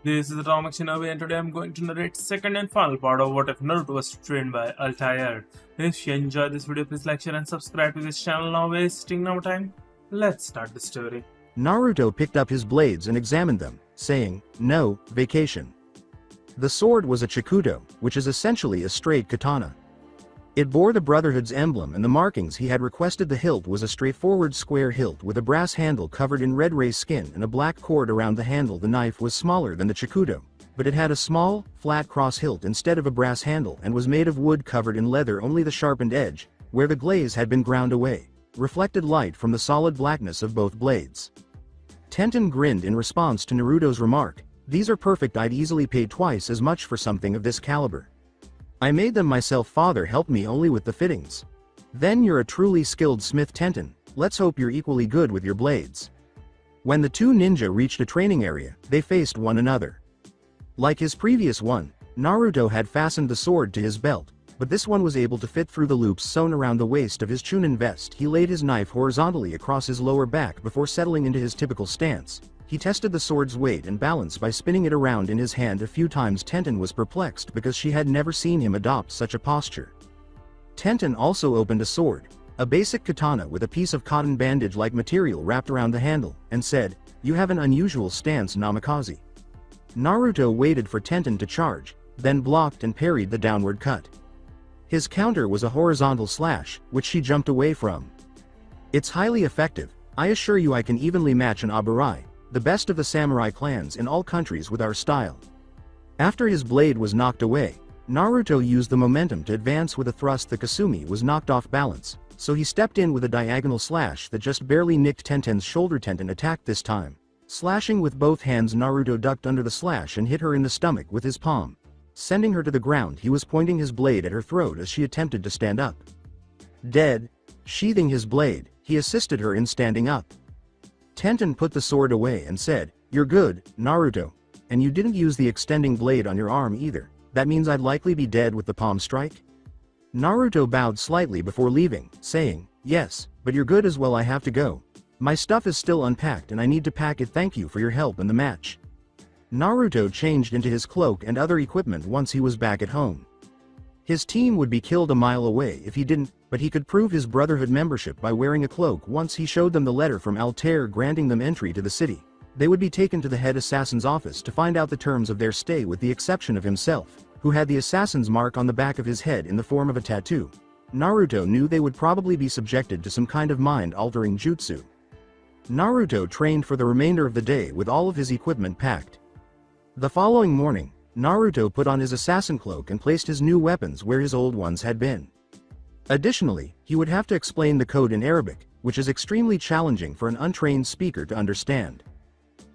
This is Atomic Shinobi and today I'm going to narrate second and final part of What If Naruto was trained by Al-Tair. If you enjoyed this video, please like, share and subscribe to this channel. Now wasting no time, let's start the story. Naruto picked up his blades and examined them, saying, "No, vacation." The sword was a chikuto, which is essentially a straight katana. It bore the Brotherhood's emblem and the markings he had requested. The hilt was a straightforward square hilt with a brass handle covered in red ray skin and a black cord around the handle. The knife was smaller than the chikuto, but it had a small, flat cross hilt instead of a brass handle and was made of wood covered in leather. Only the sharpened edge, where the glaze had been ground away, reflected light from the solid blackness of both blades. Tenten grinned in response to Naruto's remark. "These are perfect. I'd easily pay twice as much for something of this caliber. I made them myself. Father helped me only with the fittings." "Then you're a truly skilled smith, Tenten. Let's hope you're equally good with your blades." When the two ninja reached a training area, they faced one another. Like his previous one, Naruto had fastened the sword to his belt, but this one was able to fit through the loops sewn around the waist of his Chunin vest. He laid his knife horizontally across his lower back before settling into his typical stance. He tested the sword's weight and balance by spinning it around in his hand a few times. Tenten was perplexed because she had never seen him adopt such a posture. Tenten also opened a sword, a basic katana with a piece of cotton bandage-like material wrapped around the handle, and said, "You have an unusual stance, Namikaze." Naruto waited for Tenten to charge, then blocked and parried the downward cut. His counter was a horizontal slash, which she jumped away from. "It's highly effective. I assure you I can evenly match an Aburai, the best of the samurai clans in all countries, with our style." After his blade was knocked away, Naruto used the momentum to advance with a thrust. The Kasumi was knocked off balance, so he stepped in with a diagonal slash that just barely nicked Tenten's shoulder. Tenten attacked this time. Slashing with both hands, Naruto ducked under the slash and hit her in the stomach with his palm, sending her to the ground. He was pointing his blade at her throat as she attempted to stand up. Dead. Sheathing his blade, he assisted her in standing up. Tenten put the sword away and said, "You're good, Naruto. And you didn't use the extending blade on your arm either. That means I'd likely be dead with the palm strike?" Naruto bowed slightly before leaving, saying, "Yes, but you're good as well. I have to go. My stuff is still unpacked and I need to pack it. Thank you for your help in the match." Naruto changed into his cloak and other equipment once he was back at home. His team would be killed a mile away if he didn't, but he could prove his Brotherhood membership by wearing a cloak. Once he showed them the letter from Al-Tair granting them entry to the city, they would be taken to the head assassin's office to find out the terms of their stay, with the exception of himself, who had the assassin's mark on the back of his head in the form of a tattoo. Naruto knew they would probably be subjected to some kind of mind-altering jutsu. Naruto trained for the remainder of the day with all of his equipment packed. The following morning, Naruto put on his assassin cloak and placed his new weapons where his old ones had been. Additionally, he would have to explain the code in Arabic, which is extremely challenging for an untrained speaker to understand.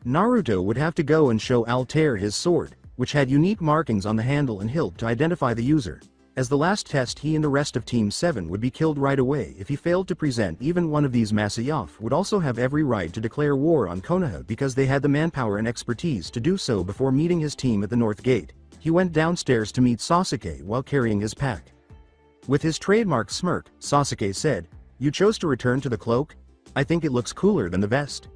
Naruto would have to go and show Al-Tair his sword, which had unique markings on the handle and hilt to identify the user. As the last test, he and the rest of Team 7 would be killed right away if he failed to present even one of these. Masayoff would also have every right to declare war on Konoha because they had the manpower and expertise to do so. Before meeting his team at the North Gate, he went downstairs to meet Sasuke while carrying his pack. With his trademark smirk, Sasuke said, "You chose to return to the cloak? I think it looks cooler than the vest."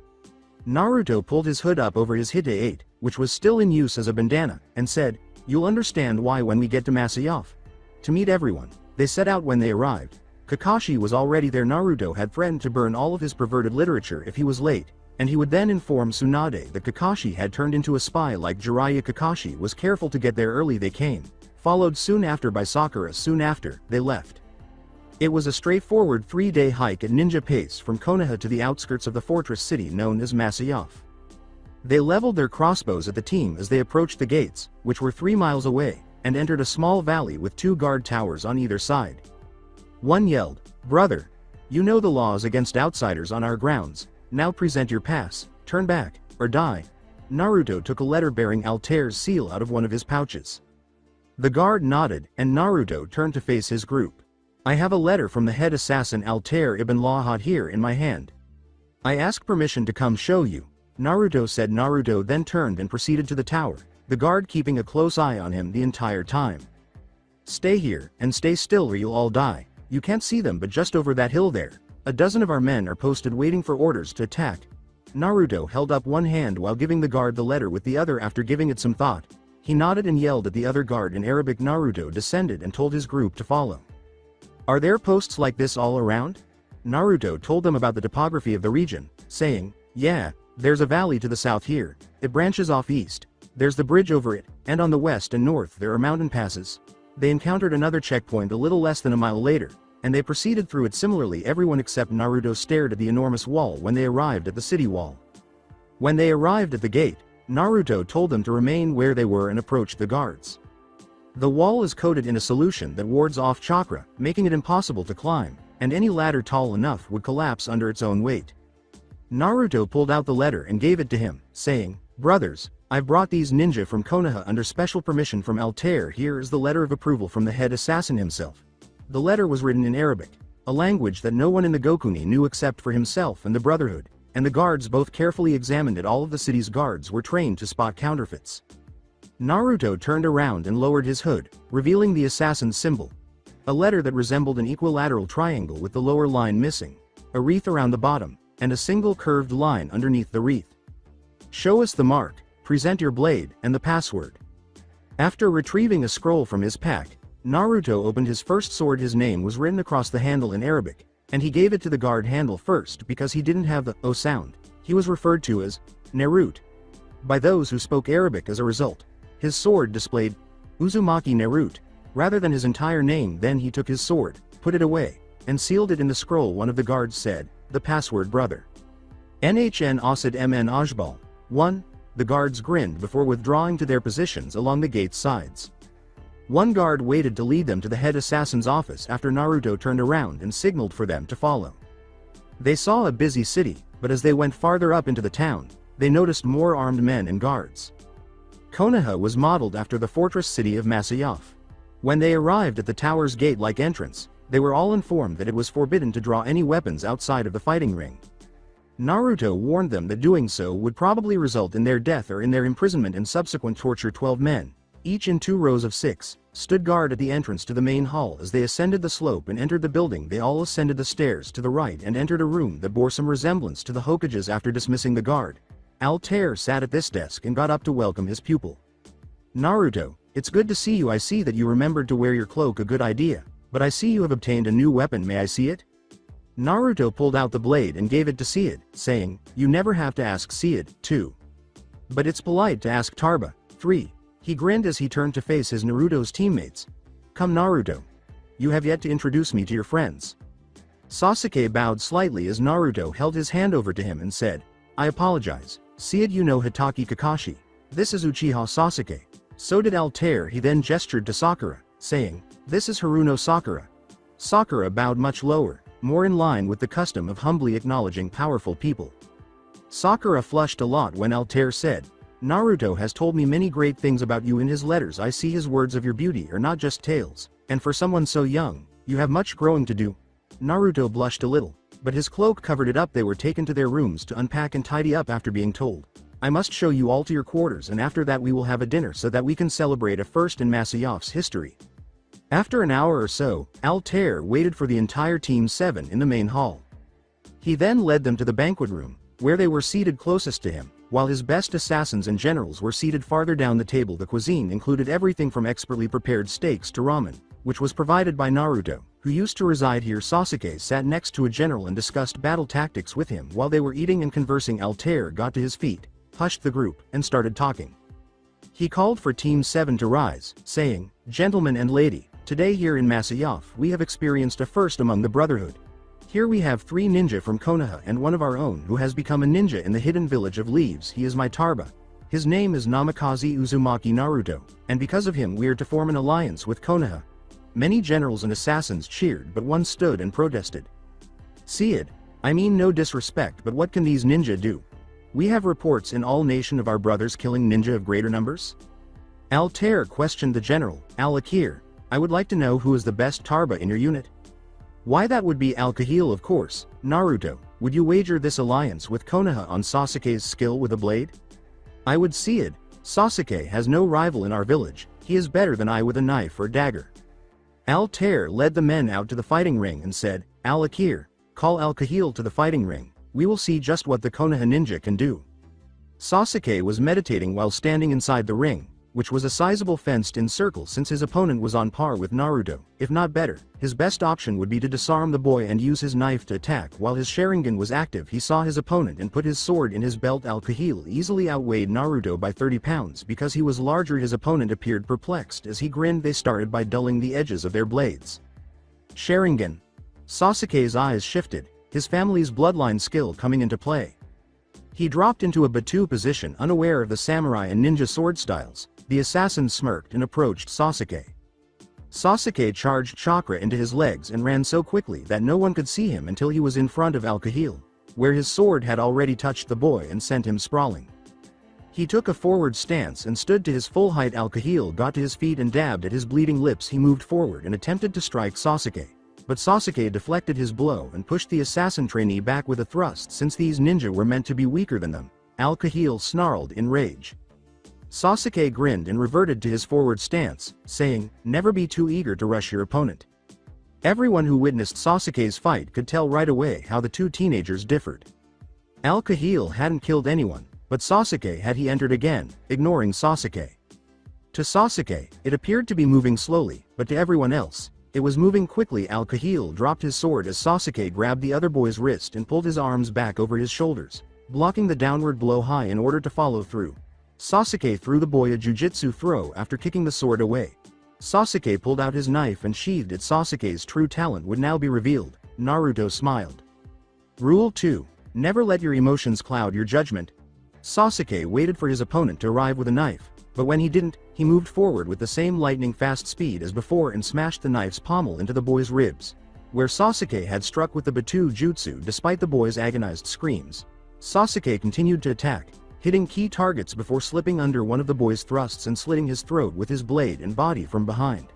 Naruto pulled his hood up over his Hite-8, which was still in use as a bandana, and said, "You'll understand why when we get to Masayoff." To meet everyone, they set out. When they arrived, Kakashi was already there. Naruto had threatened to burn all of his perverted literature if he was late, and he would then inform Tsunade that Kakashi had turned into a spy like Jiraiya. Kakashi was careful to get there early. They came, followed soon after by Sakura. Soon after, they left. It was a straightforward 3-day hike at ninja pace from Konoha to the outskirts of the fortress city known as Masayoff. They leveled their crossbows at the team as they approached the gates, which were 3 miles away, and entered a small valley with 2 guard towers on either side. One yelled, "Brother, you know the laws against outsiders on our grounds. Now present your pass, turn back, or die." Naruto took a letter bearing Al-Tair's seal out of one of his pouches. The guard nodded, and Naruto turned to face his group. "I have a letter from the head assassin Al-Tair ibn Lahad here in my hand. I ask permission to come show you," Naruto said. Naruto then turned and proceeded to the tower, the guard keeping a close eye on him the entire time. "Stay here, and stay still or you'll all die. You can't see them, but just over that hill there, a dozen of our men are posted waiting for orders to attack." Naruto held up one hand while giving the guard the letter with the other. After giving it some thought, he nodded and yelled at the other guard in Arabic. Naruto descended and told his group to follow. Are there posts like this all around? Naruto told them about the topography of the region, saying, yeah, there's a valley to the south here, it branches off east, there's the bridge over it, and on the west and north there are mountain passes. They encountered another checkpoint a little less than a mile later, and they proceeded through it. Similarly, everyone except Naruto stared at the enormous wall when they arrived at the city wall. When they arrived at the gate, Naruto told them to remain where they were and approach the guards. The wall is coated in a solution that wards off chakra, making it impossible to climb, and any ladder tall enough would collapse under its own weight. Naruto pulled out the letter and gave it to him, saying, brothers, I've brought these ninja from Konoha under special permission from Al-Tair. Here is the letter of approval from the head assassin himself. The letter was written in Arabic, a language that no one in the Gokuni knew except for himself and the Brotherhood, and the guards both carefully examined it. All of the city's guards were trained to spot counterfeits. Naruto turned around and lowered his hood, revealing the assassin's symbol. A letter that resembled an equilateral triangle with the lower line missing, a wreath around the bottom, and a single curved line underneath the wreath. Show us the mark, present your blade, and the password. After retrieving a scroll from his pack, Naruto opened his first sword. His name was written across the handle in Arabic, and he gave it to the guard handle first because he didn't have the O sound. He was referred to as Naruto by those who spoke Arabic. As a result, his sword displayed Uzumaki Naruto rather than his entire name. Then he took his sword, put it away, and sealed it in the scroll. One of the guards said, the password brother. NHN Osid MN Ajbal. 1. The guards grinned before withdrawing to their positions along the gate's sides. One guard waited to lead them to the head assassin's office after Naruto turned around and signaled for them to follow. They saw a busy city, but as they went farther up into the town, they noticed more armed men and guards. Konoha was modeled after the fortress city of Masayoff. When they arrived at the tower's gate-like entrance, they were all informed that it was forbidden to draw any weapons outside of the fighting ring. Naruto warned them that doing so would probably result in their death or in their imprisonment and subsequent torture. 12 men, each in 2 rows of 6, stood guard at the entrance to the main hall. As they ascended the slope and entered the building, they all ascended the stairs to the right and entered a room that bore some resemblance to the Hokage's. After dismissing the guard, Al-Tair sat at this desk and got up to welcome his pupil. Naruto, it's good to see you. I see that you remembered to wear your cloak. A good idea, but I see you have obtained a new weapon. May I see it? Naruto pulled out the blade and gave it to Seed, saying, you never have to ask Seed. 2. But it's polite to ask Tarba. 3. He grinned as he turned to face his Naruto's teammates. Come Naruto. You have yet to introduce me to your friends. Sasuke bowed slightly as Naruto held his hand over to him and said, I apologize, Seed. You know Hitaki Kakashi. This is Uchiha Sasuke. So did Al-Tair. He then gestured to Sakura, saying, this is Haruno Sakura. Sakura bowed much lower, more in line with the custom of humbly acknowledging powerful people. Sakura flushed a lot when Al-Tair said, Naruto has told me many great things about you in his letters. I see his words of your beauty are not just tales, and for someone so young, you have much growing to do. Naruto blushed a little, but his cloak covered it up. They were taken to their rooms to unpack and tidy up after being told, I must show you all to your quarters, and after that we will have a dinner so that we can celebrate a first in Masayoff's history. After an hour or so, Al-Tair waited for the entire Team 7 in the main hall. He then led them to the banquet room, where they were seated closest to him, while his best assassins and generals were seated farther down the table. The cuisine included everything from expertly prepared steaks to ramen, which was provided by Naruto, who used to reside here. Sasuke sat next to a general and discussed battle tactics with him while they were eating and conversing. Al-Tair got to his feet, hushed the group, and started talking. He called for Team 7 to rise, saying, Gentlemen and lady, today here in Masayoff we have experienced a first among the Brotherhood. Here we have 3 ninja from Konoha and one of our own who has become a ninja in the hidden village of Leaves. He is my Tarba. His name is Namikaze Uzumaki Naruto, and because of him we are to form an alliance with Konoha. Many generals and assassins cheered, but one stood and protested. Seed, I mean no disrespect, but what can these ninja do? We have reports in all nation of our brothers killing ninja of greater numbers. Al-Tair questioned the general, Al-Tair, I would like to know who is the best Tarba in your unit. Why, that would be Al-Kahil, of course. Naruto, would you wager this alliance with Konoha on Sasuke's skill with a blade? I would. Seed, Sasuke has no rival in our village, he is better than I with a knife or dagger. Al-Tair led the men out to the fighting ring and said, Al-Tair, call Al-Kahil to the fighting ring. we will see just what the Konoha ninja can do. Sasuke was meditating while standing inside the ring, which was a sizable fenced-in circle since his opponent was on par with Naruto, if not better. His best option would be to disarm the boy and use his knife to attack. While his Sharingan was active, he saw his opponent and put his sword in his belt. Al-Tair easily outweighed Naruto by 30 pounds because he was larger. His opponent appeared perplexed as he grinned. They started by dulling the edges of their blades. Sharingan. Sasuke's eyes shifted, his family's bloodline skill coming into play. He dropped into a Batu position, unaware of the samurai and ninja sword styles. The assassin smirked and approached Sasuke. Sasuke charged chakra into his legs and ran so quickly that no one could see him until he was in front of Al-Kahil, where his sword had already touched the boy and sent him sprawling. He took a forward stance and stood to his full height. Al-Kahil got to his feet and dabbed at his bleeding lips. He moved forward and attempted to strike Sasuke, but Sasuke deflected his blow and pushed the assassin trainee back with a thrust. Since these ninja were meant to be weaker than them, Al-Kahil snarled in rage. Sasuke grinned and reverted to his forward stance, saying, "Never be too eager to rush your opponent." Everyone who witnessed Sasuke's fight could tell right away how the two teenagers differed. Al-Kahil hadn't killed anyone, but Sasuke had. He entered again, ignoring Sasuke. To Sasuke, it appeared to be moving slowly, but to everyone else, it was moving quickly. Al-Kahil dropped his sword as Sasuke grabbed the other boy's wrist and pulled his arms back over his shoulders, blocking the downward blow high in order to follow through. Sasuke threw the boy a jujitsu throw after kicking the sword away. Sasuke pulled out his knife and sheathed it. Sasuke's true talent would now be revealed. Naruto smiled. Rule 2. Never let your emotions cloud your judgment. Sasuke waited for his opponent to arrive with a knife, but when he didn't, he moved forward with the same lightning-fast speed as before and smashed the knife's pommel into the boy's ribs, where Sasuke had struck with the Batu jutsu. Despite the boy's agonized screams, Sasuke continued to attack, hitting key targets before slipping under one of the boy's thrusts and slitting his throat with his blade and body from behind.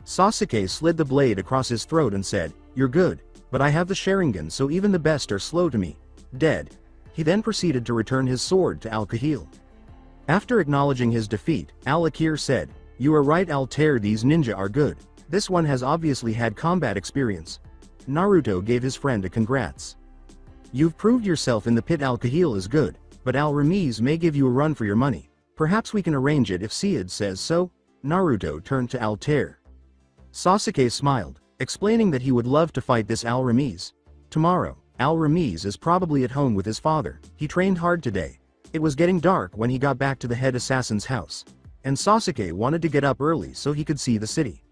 Sasuke slid the blade across his throat and said, "You're good, but I have the Sharingan, so even the best are slow to me. Dead." He then proceeded to return his sword to Al-Kahil. After acknowledging his defeat, Al-Tair said, "You are right, Al-Tair, these ninja are good. This one has obviously had combat experience." Naruto gave his friend a congrats. "You've proved yourself in the pit." Al-Kahil is good, but Al-Ramiz may give you a run for your money. Perhaps we can arrange it if Seed says so." Naruto turned to Al-Tair. Sasuke smiled, explaining that he would love to fight this Al-Ramiz. Tomorrow, Al-Ramiz is probably at home with his father. He trained hard today. It was getting dark when he got back to the head assassin's house, and Sasuke wanted to get up early so he could see the city.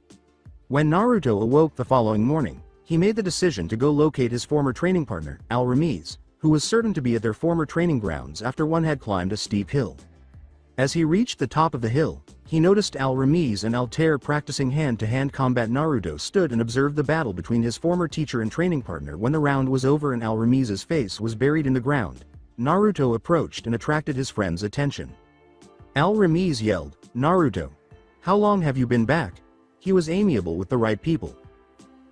When Naruto awoke the following morning, he made the decision to go locate his former training partner, Al-Ramiz, who was certain to be at their former training grounds after one had climbed a steep hill. As he reached the top of the hill, he noticed Al-Ramiz and Al-Tair practicing hand-to-hand combat. Naruto stood and observed the battle between his former teacher and training partner. When the round was over and Al-Ramiz's face was buried in the ground, Naruto approached and attracted his friend's attention. Al-Ramiz yelled, "Naruto! How long have you been back?" He was amiable with the right people.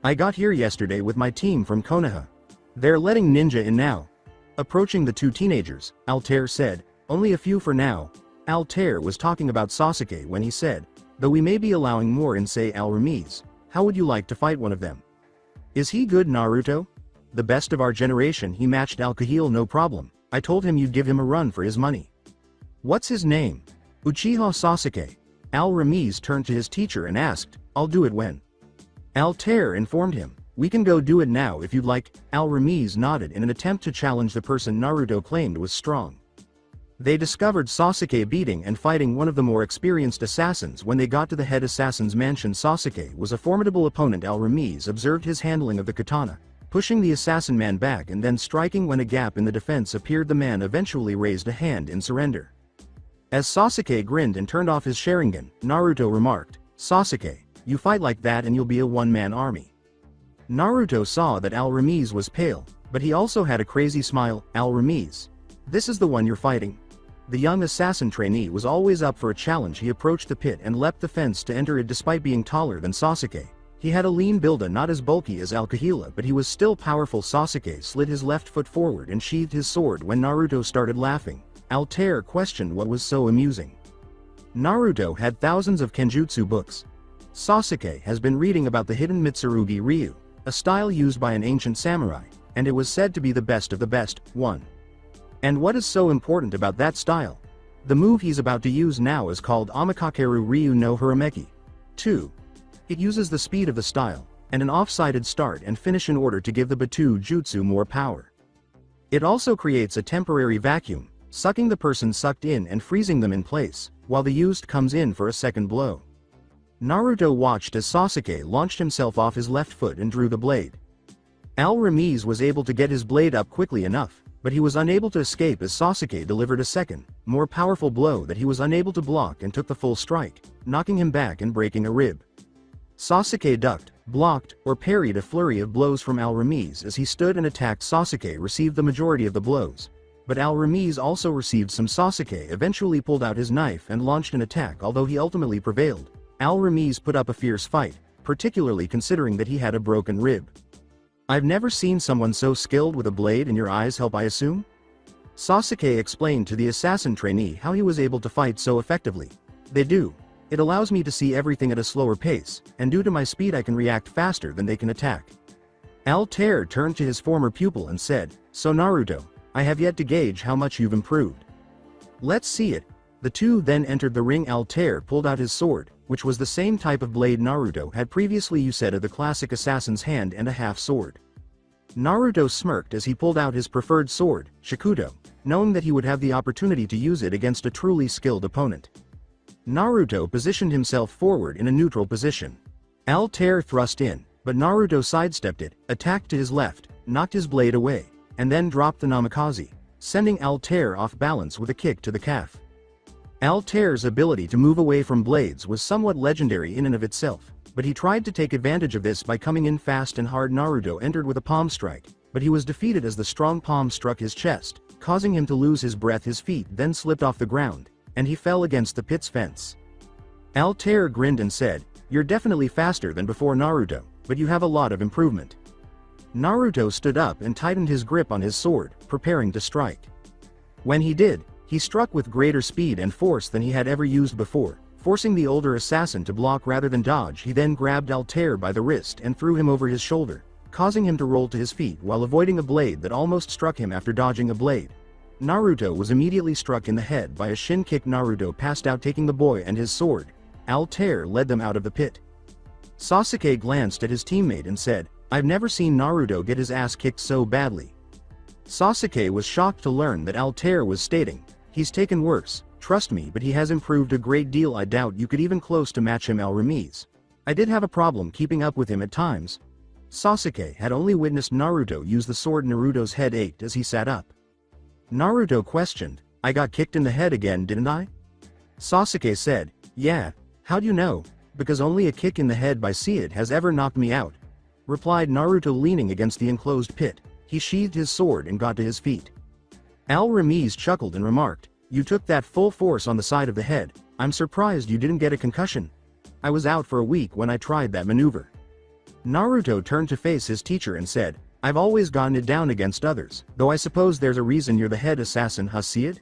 "I got here yesterday with my team from Konoha. They're letting ninja in now." Approaching the two teenagers, Al-Tair said, "Only a few for now." Al-Tair was talking about Sasuke when he said, "Though we may be allowing more in, say, Al-Ramiz, how would you like to fight one of them?" "Is he good, Naruto?" "The best of our generation." He matched Al-Kahil no problem. "I told him you'd give him a run for his money." "What's his name?" "Uchiha Sasuke." Al-Ramiz turned to his teacher and asked, "I'll do it when?" Al-Tair informed him, "We can go do it now if you'd like." Al-Ramiz nodded in an attempt to challenge the person Naruto claimed was strong. They discovered Sasuke beating and fighting one of the more experienced assassins. When they got to the head assassin's mansion, Sasuke was a formidable opponent. Al-Ramiz observed his handling of the katana, pushing the assassin man back and then striking. When a gap in the defense appeared, the man eventually raised a hand in surrender. As Sasuke grinned and turned off his Sharingan, Naruto remarked, "Sasuke, you fight like that and you'll be a one-man army." Naruto saw that Al-Ramiz was pale, but he also had a crazy smile. "Al-Ramiz, this is the one you're fighting?" The young assassin trainee was always up for a challenge. He approached the pit and leapt the fence to enter it. Despite being taller than Sasuke, he had a lean build, not as bulky as Al-Kahil, but he was still powerful. Sasuke slid his left foot forward and sheathed his sword. When Naruto started laughing, Al-Tair questioned what was so amusing. Naruto had thousands of kenjutsu books. Sasuke has been reading about the hidden Mitsurugi Ryu, a style used by an ancient samurai, and it was said to be the best of the best. 1. And what is so important about that style? The move he's about to use now is called Amikakeru Ryu no Hirameki. 2. It uses the speed of the style, and an off-sided start and finish in order to give the Batu Jutsu more power. It also creates a temporary vacuum, sucking the person sucked in and freezing them in place, while the used comes in for a second blow. Naruto watched as Sasuke launched himself off his left foot and drew the blade. Al-Ramiz was able to get his blade up quickly enough, but he was unable to escape as Sasuke delivered a second, more powerful blow that he was unable to block and took the full strike, knocking him back and breaking a rib. Sasuke ducked, blocked, or parried a flurry of blows from Al-Ramiz as he stood and attacked. Sasuke received the majority of the blows, but Al-Ramiz also received some. Sasuke eventually pulled out his knife and launched an attack. Although he ultimately prevailed, Al-Ramiz put up a fierce fight, particularly considering that he had a broken rib. I've never seen someone so skilled with a blade, and your eyes help, I assume? Sasuke explained to the assassin trainee how he was able to fight so effectively. They do. It allows me to see everything at a slower pace, and due to my speed I can react faster than they can attack. Al-Tair turned to his former pupil and said, "So Naruto, I have yet to gauge how much you've improved. Let's see it." The two then entered the ring. Al-Tair pulled out his sword, which was the same type of blade Naruto had previously used, of the classic assassin's hand and a half sword. Naruto smirked as he pulled out his preferred sword, Shikudo, knowing that he would have the opportunity to use it against a truly skilled opponent. Naruto positioned himself forward in a neutral position. Al-Tair thrust in, but Naruto sidestepped it, attacked to his left, knocked his blade away, and then dropped the namikaze, sending Al-Tair off balance with a kick to the calf. Al-Tair's ability to move away from blades was somewhat legendary in and of itself, but he tried to take advantage of this by coming in fast and hard. Naruto entered with a palm strike, but he was defeated as the strong palm struck his chest, causing him to lose his breath. His feet then slipped off the ground, and he fell against the pit's fence. Al-Tair grinned and said, "You're definitely faster than before, Naruto, but you have a lot of improvement." Naruto stood up and tightened his grip on his sword, preparing to strike. When he did, he struck with greater speed and force than he had ever used before, forcing the older assassin to block rather than dodge. He then grabbed Al-Tair by the wrist and threw him over his shoulder, causing him to roll to his feet while avoiding a blade that almost struck him. After dodging a blade, Naruto was immediately struck in the head by a shin kick. Naruto passed out, taking the boy and his sword. Al-Tair led them out of the pit. Sasuke glanced at his teammate and said, "I've never seen Naruto get his ass kicked so badly." Sasuke was shocked to learn that Al-Tair was stating, "He's taken worse, trust me, but he has improved a great deal. I doubt you could even close to match him, Al-Ramiz. I did have a problem keeping up with him at times." Sasuke had only witnessed Naruto use the sword. Naruto's head ached as he sat up. Naruto questioned, "I got kicked in the head again, didn't I?" Sasuke said, "Yeah, how'd you know?" "Because only a kick in the head by Seed has ever knocked me out," replied Naruto, leaning against the enclosed pit. He sheathed his sword and got to his feet. Al-Ramiz chuckled and remarked, "You took that full force on the side of the head. I'm surprised you didn't get a concussion. I was out for a week when I tried that maneuver." Naruto turned to face his teacher and said, "I've always gotten it down against others, though I suppose there's a reason you're the head assassin, huh, Seed?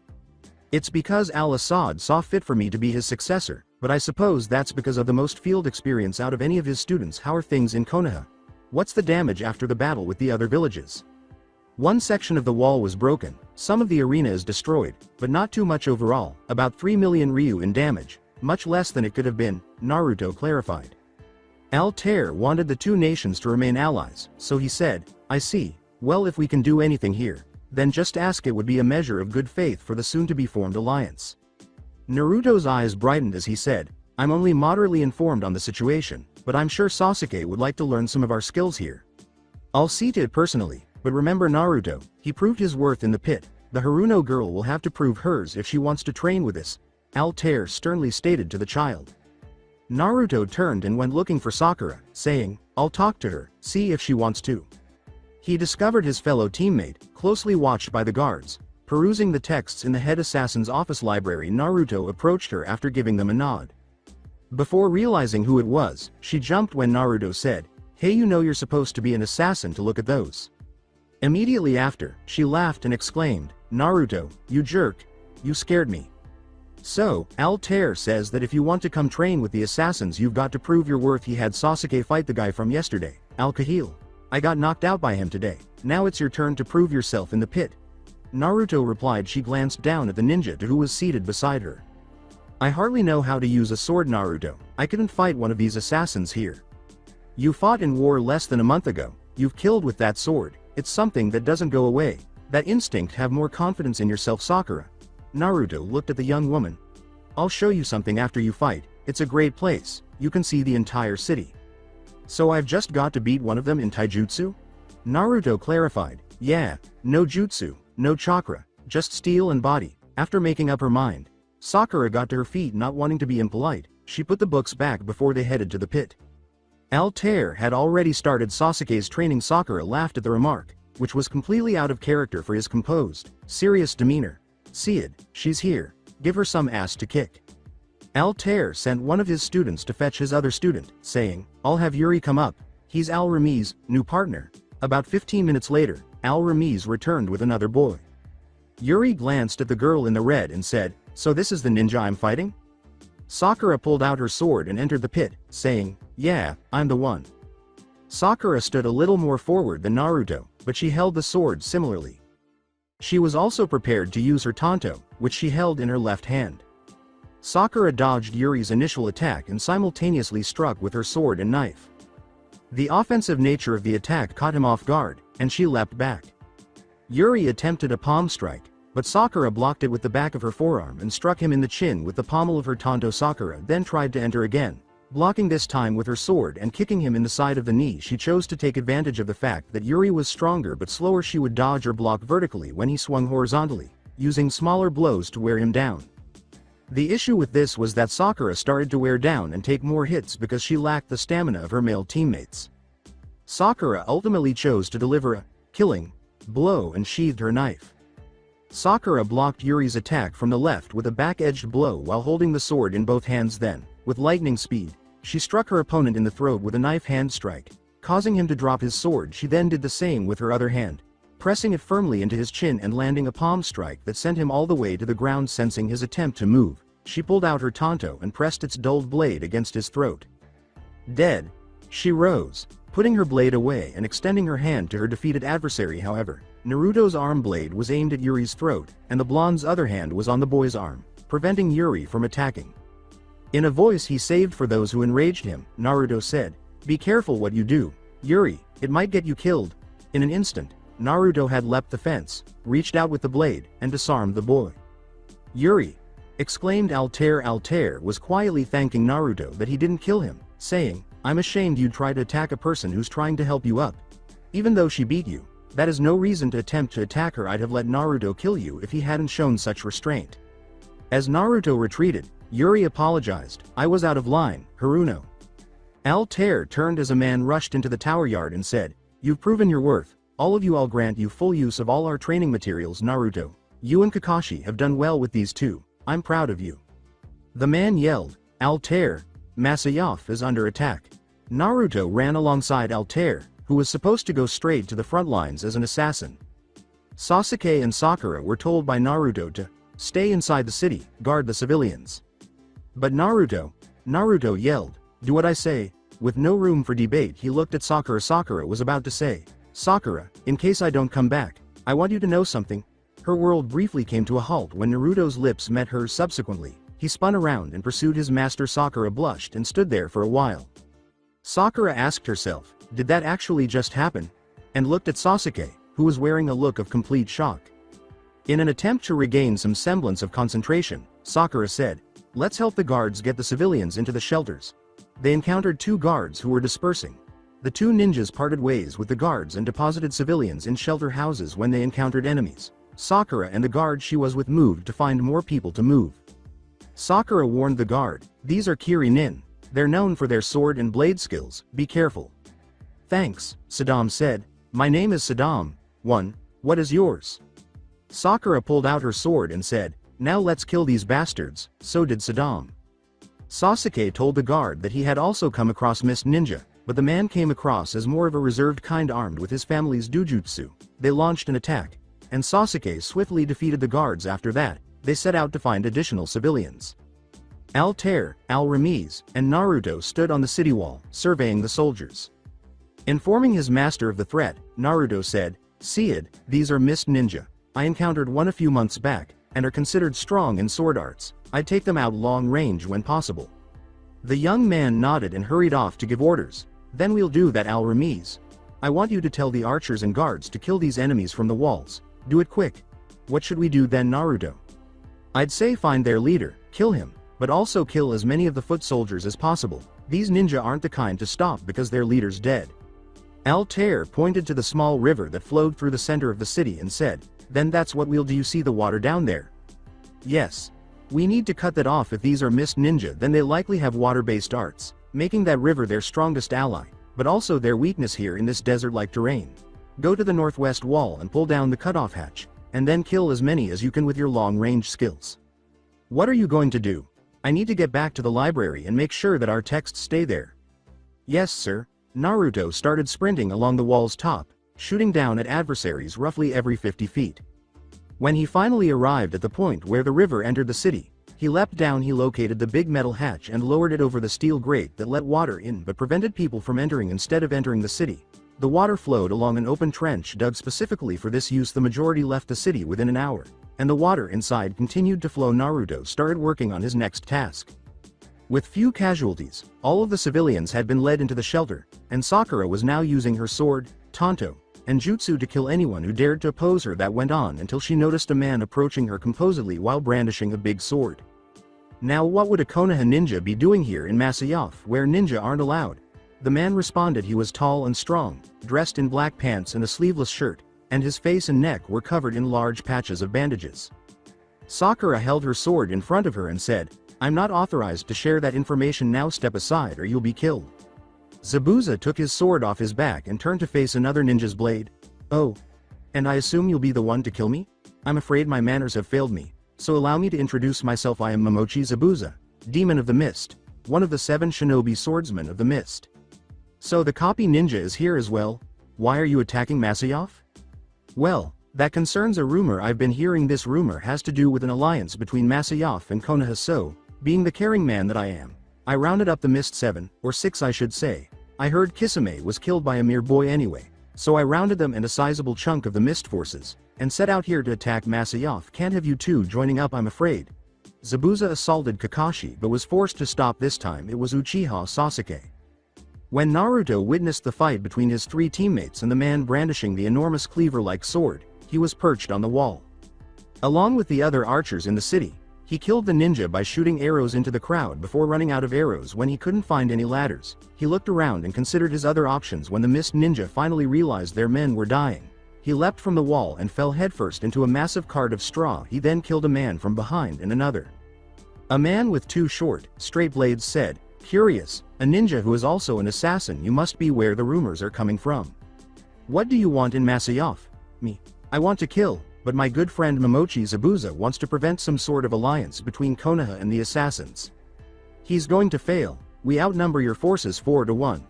It's because Al-Assad saw fit for me to be his successor, but I suppose that's because of the most field experience out of any of his students. How are things in Konoha? What's the damage after the battle with the other villages?" One section of the wall was broken, some of the arena is destroyed, but not too much overall, about 3 million Ryu in damage, much less than it could have been, Naruto clarified. Al-Tair wanted the two nations to remain allies, so he said, "I see. Well, if we can do anything here, then just ask. It would be a measure of good faith for the soon-to-be formed alliance." Naruto's eyes brightened as he said, "I'm only moderately informed on the situation, but I'm sure Sasuke would like to learn some of our skills here. I'll see to it personally, but remember Naruto, he proved his worth in the pit. The Haruno girl will have to prove hers if she wants to train with us," Al-Tair sternly stated to the child. Naruto turned and went looking for Sakura, saying, "I'll talk to her, see if she wants to." He discovered his fellow teammate, closely watched by the guards, perusing the texts in the head assassin's office library. Naruto approached her after giving them a nod. Before realizing who it was, she jumped when Naruto said, "Hey, you know you're supposed to be an assassin to look at those." Immediately after, she laughed and exclaimed, "Naruto, you jerk, you scared me." So, Al-Tair says that if you want to come train with the assassins, you've got to prove your worth. He had Sasuke fight the guy from yesterday, Al-Kahil. I got knocked out by him today. Now it's your turn to prove yourself in the pit. Naruto replied. She glanced down at the ninja who was seated beside her. I hardly know how to use a sword, Naruto. I couldn't fight one of these assassins here. You fought in war less than a month ago. You've killed with that sword. It's something that doesn't go away. That instinct. Have more confidence in yourself, Sakura. Naruto looked at the young woman. I'll show you something after you fight. It's a great place. You can see the entire city. So I've just got to beat one of them in taijutsu? Naruto clarified. Yeah, no jutsu, no chakra, just steel and body. After making up her mind, Sakura got to her feet, not wanting to be impolite. She put the books back before they headed to the pit. Al-Tair had already started Sasuke's training. Sakura laughed at the remark, which was completely out of character for his composed, serious demeanor. See it, she's here. Give her some ass to kick. Al-Tair sent one of his students to fetch his other student, saying, I'll have Yuri come up. He's Al-Rami's new partner. About 15 minutes later, Al-Ramiz returned with another boy. Yuri glanced at the girl in the red and said, So this is the ninja I'm fighting? Sakura pulled out her sword and entered the pit, saying, Yeah, I'm the one. Sakura stood a little more forward than Naruto, but she held the sword similarly. She was also prepared to use her tanto, which she held in her left hand. Sakura dodged Yuri's initial attack and simultaneously struck with her sword and knife. The offensive nature of the attack caught him off guard, and she leapt back. Yuri attempted a palm strike, but Sakura blocked it with the back of her forearm and struck him in the chin with the pommel of her tanto. Sakura then tried to enter again, blocking this time with her sword and kicking him in the side of the knee. She chose to take advantage of the fact that Yuri was stronger but slower. She would dodge or block vertically when he swung horizontally, using smaller blows to wear him down. The issue with this was that Sakura started to wear down and take more hits because she lacked the stamina of her male teammates. Sakura ultimately chose to deliver a killing blow and sheathed her knife. Sakura blocked Yuri's attack from the left with a back-edged blow while holding the sword in both hands. Then, with lightning speed, she struck her opponent in the throat with a knife hand strike, causing him to drop his sword. She then did the same with her other hand, pressing it firmly into his chin and landing a palm strike that sent him all the way to the ground. Sensing his attempt to move, she pulled out her tanto and pressed its dulled blade against his throat. Dead. She rose, putting her blade away and extending her hand to her defeated adversary. However, Naruto's arm blade was aimed at Yuri's throat, and the blonde's other hand was on the boy's arm, preventing Yuri from attacking. In a voice he saved for those who enraged him, Naruto said, Be careful what you do, Yuri, it might get you killed. In an instant, Naruto had leapt the fence, reached out with the blade, and disarmed the boy. Yuri! Exclaimed Al-Tair. Al-Tair was quietly thanking Naruto that he didn't kill him, saying, I'm ashamed you'd try to attack a person who's trying to help you up. Even though she beat you, that is no reason to attempt to attack her. I'd have let Naruto kill you if he hadn't shown such restraint. As Naruto retreated, Yuri apologized, I was out of line, Haruno. Al-Tair turned as a man rushed into the tower yard and said, You've proven your worth, all of you. I'll grant you full use of all our training materials. Naruto, you and Kakashi have done well with these two. I'm proud of you. The man yelled, Al-Tair, Masayoff is under attack. Naruto ran alongside Al-Tair, who was supposed to go straight to the front lines as an assassin. Sasuke and Sakura were told by Naruto to stay inside the city, guard the civilians. But Naruto yelled, Do what I say. With no room for debate, he looked at Sakura. Sakura was about to say, Sakura, in case I don't come back, I want you to know something. Her world briefly came to a halt when Naruto's lips met hers. Subsequently, he spun around and pursued his master. Sakura blushed and stood there for a while. Sakura asked herself, Did that actually just happen? And looked at Sasuke, who was wearing a look of complete shock. In an attempt to regain some semblance of concentration, Sakura said, Let's help the guards get the civilians into the shelters. They encountered two guards who were dispersing. The two ninjas parted ways with the guards and deposited civilians in shelter houses when they encountered enemies. Sakura and the guard she was with moved to find more people to move. Sakura warned the guard, These are Kiri-nin. They're known for their sword and blade skills, be careful. Thanks, Saddam said. My name is Saddam. What is yours? Sakura pulled out her sword and said, Now let's kill these bastards. So did Saddam. Sasuke told the guard that he had also come across Mist Ninja, but the man came across as more of a reserved kind armed with his family's dojutsu. They launched an attack, and Sasuke swiftly defeated the guards. After that, they set out to find additional civilians. Al-Tair, Al-Ramiz, and Naruto stood on the city wall, surveying the soldiers. Informing his master of the threat, Naruto said, "See it, these are mist ninja. I encountered one a few months back, and are considered strong in sword arts. I'd take them out long range when possible." The young man nodded and hurried off to give orders. "Then we'll do that, Al-Ramiz. I want you to tell the archers and guards to kill these enemies from the walls. Do it quick." "What should we do then, Naruto?" "I'd say find their leader, kill him, but also kill as many of the foot soldiers as possible. These ninja aren't the kind to stop because their leader's dead." Al-Tair pointed to the small river that flowed through the center of the city and said, "Then that's what we'll do. You see the water down there?" "Yes. We need to cut that off. If these are mist ninja, then they likely have water-based arts, making that river their strongest ally, but also their weakness here in this desert-like terrain. Go to the northwest wall and pull down the cutoff hatch, and then kill as many as you can with your long-range skills." "What are you going to do?" "I need to get back to the library and make sure that our texts stay there." "Yes, sir." Naruto started sprinting along the wall's top, shooting down at adversaries roughly every 50 feet. When he finally arrived at the point where the river entered the city, he leapt down. He located the big metal hatch and lowered it over the steel grate that let water in but prevented people from entering. Instead of entering the city, the water flowed along an open trench dug specifically for this use. The majority left the city within an hour, and the water inside continued to flow. Naruto started working on his next task. With few casualties, all of the civilians had been led into the shelter, and Sakura was now using her sword, Tanto, and jutsu to kill anyone who dared to oppose her. That went on until she noticed a man approaching her composedly while brandishing a big sword. Now what would a Konoha ninja be doing here in Masayoff, where ninja aren't allowed? The man responded. He was tall and strong, dressed in black pants and a sleeveless shirt, and his face and neck were covered in large patches of bandages. Sakura held her sword in front of her and said, "I'm not authorized to share that information now. Step aside or you'll be killed." Zabuza took his sword off his back and turned to face another ninja's blade. "Oh. And I assume you'll be the one to kill me? I'm afraid my manners have failed me, so allow me to introduce myself. I am Momochi Zabuza, Demon of the Mist, one of the 7 shinobi swordsmen of the Mist." "So the copy ninja is here as well? Why are you attacking Masayoff?" "Well, that concerns a rumor I've been hearing. This rumor has to do with an alliance between Masayoff and Konoha. So, being the caring man that I am, I rounded up the Mist 7, or 6 I should say. I heard Kisame was killed by a mere boy anyway, so I rounded them and a sizable chunk of the Mist forces, and set out here to attack Masayoff. Can't have you two joining up, I'm afraid." Zabuza assaulted Kakashi but was forced to stop. This time it was Uchiha Sasuke. When Naruto witnessed the fight between his 3 teammates and the man brandishing the enormous cleaver-like sword, he was perched on the wall. Along with the other archers in the city, he killed the ninja by shooting arrows into the crowd before running out of arrows. When he couldn't find any ladders, he looked around and considered his other options. When the mist ninja finally realized their men were dying, he leapt from the wall and fell headfirst into a massive cart of straw. He then killed a man from behind and another. A man with 2 short, straight blades said, "Curious, a ninja who is also an assassin. You must be where the rumors are coming from. What do you want in Masayoff?" "Me. I want to kill, but my good friend Momochi Zabuza wants to prevent some sort of alliance between Konoha and the assassins. He's going to fail. We outnumber your forces 4 to 1.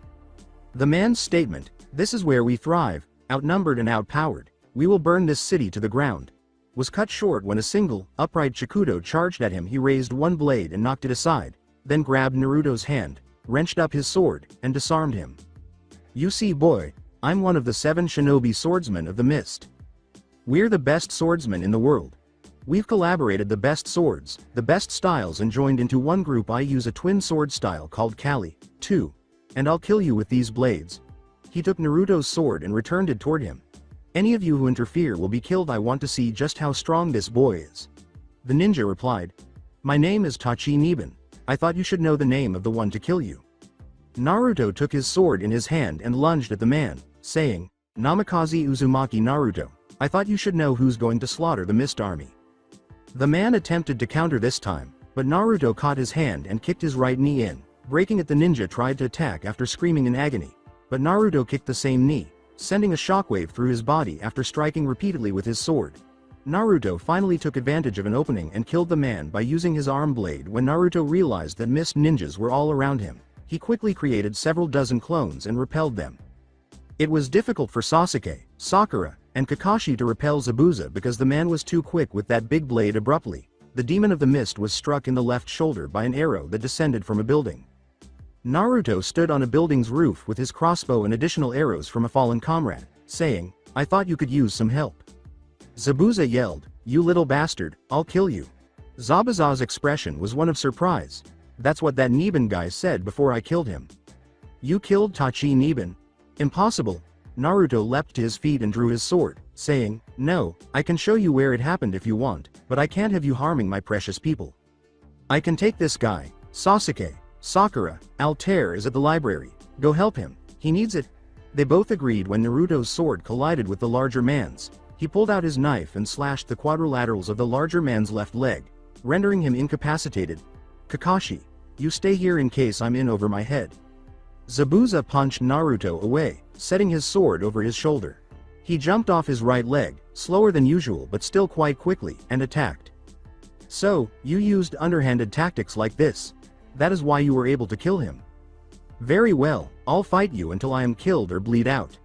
The man's statement, "This is where we thrive, outnumbered and outpowered. We will burn this city to the ground," was cut short when a single, upright Chikudo charged at him. He raised one blade and knocked it aside, then grabbed Naruto's hand, wrenched up his sword, and disarmed him. "You see, boy, I'm one of the 7 shinobi swordsmen of the Mist. We're the best swordsmen in the world. We've collaborated the best swords, the best styles and joined into one group. I use a twin sword style called Kali, too. And I'll kill you with these blades." He took Naruto's sword and returned it toward him. "Any of you who interfere will be killed. I want to see just how strong this boy is." The ninja replied, "My name is Tachi Niban. I thought you should know the name of the one to kill you." Naruto took his sword in his hand and lunged at the man, saying, "Namikaze Uzumaki Naruto. I thought you should know who's going to slaughter the Mist Army." The man attempted to counter this time, but Naruto caught his hand and kicked his right knee in, breaking it. The ninja tried to attack after screaming in agony, but Naruto kicked the same knee, sending a shockwave through his body after striking repeatedly with his sword. Naruto finally took advantage of an opening and killed the man by using his arm blade. When Naruto realized that mist ninjas were all around him, he quickly created several dozen clones and repelled them. It was difficult for Sasuke, Sakura, and Kakashi to repel Zabuza because the man was too quick with that big blade. Abruptly, the demon of the mist was struck in the left shoulder by an arrow that descended from a building. Naruto stood on a building's roof with his crossbow and additional arrows from a fallen comrade, saying, "I thought you could use some help." Zabuza yelled, "You little bastard, I'll kill you." Zabuza's expression was one of surprise. "That's what that Niban guy said before I killed him." "You killed Tachi Niban?" "Impossible." Naruto leapt to his feet and drew his sword, saying, "No, I can show you where it happened if you want, but I can't have you harming my precious people. I can take this guy, Sasuke. Sakura, Al-Tair is at the library. Go help him, he needs it." They both agreed when Naruto's sword collided with the larger man's. He pulled out his knife and slashed the quadrilaterals of the larger man's left leg, rendering him incapacitated. "Kakashi, you stay here in case I'm in over my head." Zabuza punched Naruto away, setting his sword over his shoulder. He jumped off his right leg, slower than usual but still quite quickly, and attacked. "So, you used underhanded tactics like this. That is why you were able to kill him. Very well, I'll fight you until I am killed or bleed out."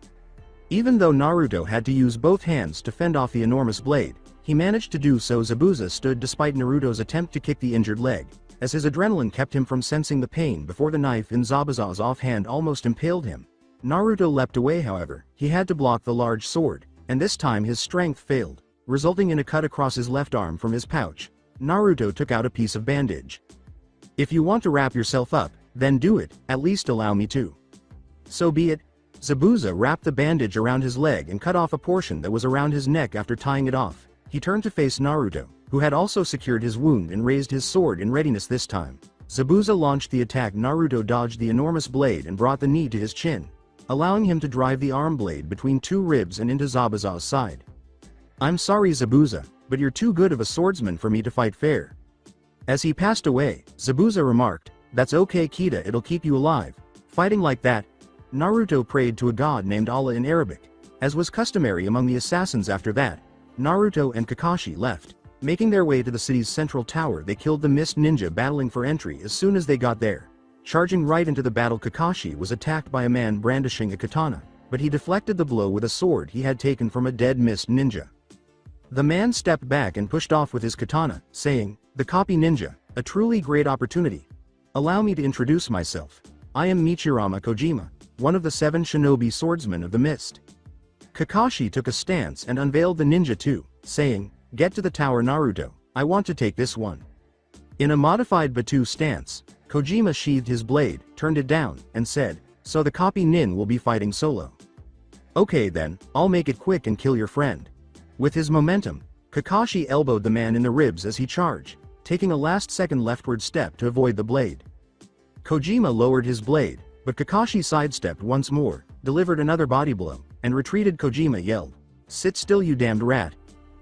Even though Naruto had to use both hands to fend off the enormous blade, he managed to do so. Zabuza stood despite Naruto's attempt to kick the injured leg, as his adrenaline kept him from sensing the pain before the knife in Zabuza's offhand almost impaled him. Naruto leapt away. However, he had to block the large sword, and this time his strength failed, resulting in a cut across his left arm. From his pouch, Naruto took out a piece of bandage. "If you want to wrap yourself up, then do it, at least allow me to." "So be it." Zabuza wrapped the bandage around his leg and cut off a portion that was around his neck. After tying it off, he turned to face Naruto, who had also secured his wound and raised his sword in readiness. This time, Zabuza launched the attack. Naruto dodged the enormous blade and brought the knee to his chin, allowing him to drive the arm blade between two ribs and into Zabuza's side. "I'm sorry Zabuza, but you're too good of a swordsman for me to fight fair." As he passed away, Zabuza remarked, "That's okay Kita, it'll keep you alive. Fighting like that." Naruto prayed to a god named Allah in Arabic, as was customary among the assassins. After that, Naruto and Kakashi left. Making their way to the city's central tower, they killed the mist ninja battling for entry. As soon as they got there, charging right into the battle, Kakashi was attacked by a man brandishing a katana, but he deflected the blow with a sword he had taken from a dead mist ninja. The man stepped back and pushed off with his katana, saying, "The copy ninja, a truly great opportunity. Allow me to introduce myself. I am Michirama Kojima, one of the 7 shinobi swordsmen of the mist." Kakashi took a stance and unveiled the ninja too, saying, "Get to the tower Naruto, I want to take this one." In a modified Batu stance, Kojima sheathed his blade, turned it down, and said, "So the copy nin will be fighting solo. Okay then, I'll make it quick and kill your friend." With his momentum, Kakashi elbowed the man in the ribs as he charged, taking a last-second leftward step to avoid the blade. Kojima lowered his blade, but Kakashi sidestepped once more, delivered another body blow, and retreated. Kojima yelled, "Sit still you damned rat,"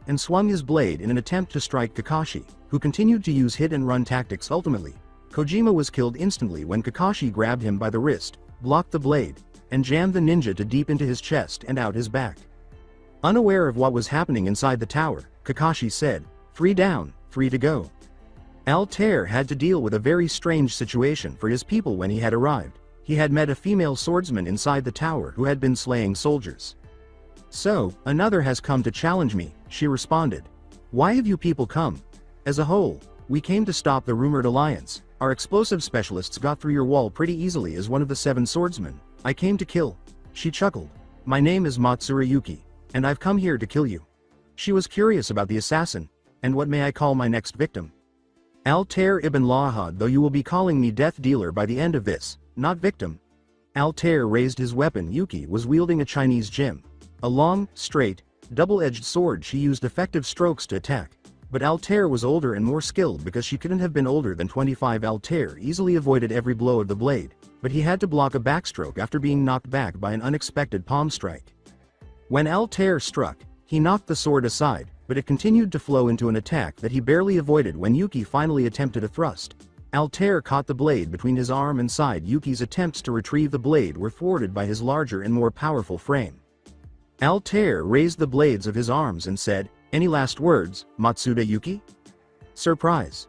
and swung his blade in an attempt to strike Kakashi, who continued to use hit-and-run tactics. Ultimately, Kojima was killed instantly when Kakashi grabbed him by the wrist, blocked the blade, and jammed the ninja to deep into his chest and out his back. Unaware of what was happening inside the tower, Kakashi said, "3 down, 3 to go." Al-Tair had to deal with a very strange situation for his people when he had arrived. He had met a female swordsman inside the tower who had been slaying soldiers. "So, another has come to challenge me," she responded. "Why have you people come?" "As a whole, we came to stop the rumored alliance. Our explosive specialists got through your wall pretty easily. As one of the 7 swordsmen, I came to kill." She chuckled. "My name is Matsurayuki, and I've come here to kill you." She was curious about the assassin. "And what may I call my next victim?" "Al-Tair ibn Lahad, though you will be calling me Death Dealer by the end of this, not victim." Al-Tair raised his weapon. Yuki was wielding a Chinese gem, a long, straight, double-edged sword. She used effective strokes to attack, but Al-Tair was older and more skilled because she couldn't have been older than 25. Al-Tair easily avoided every blow of the blade, but he had to block a backstroke after being knocked back by an unexpected palm strike. When Al-Tair struck, he knocked the sword aside, but it continued to flow into an attack that he barely avoided. When Yuki finally attempted a thrust, Al-Tair caught the blade between his arm and side. Yuki's attempts to retrieve the blade were thwarted by his larger and more powerful frame. Al-Tair raised the blades of his arms and said, "Any last words, Matsuda Yuki?" Surprise!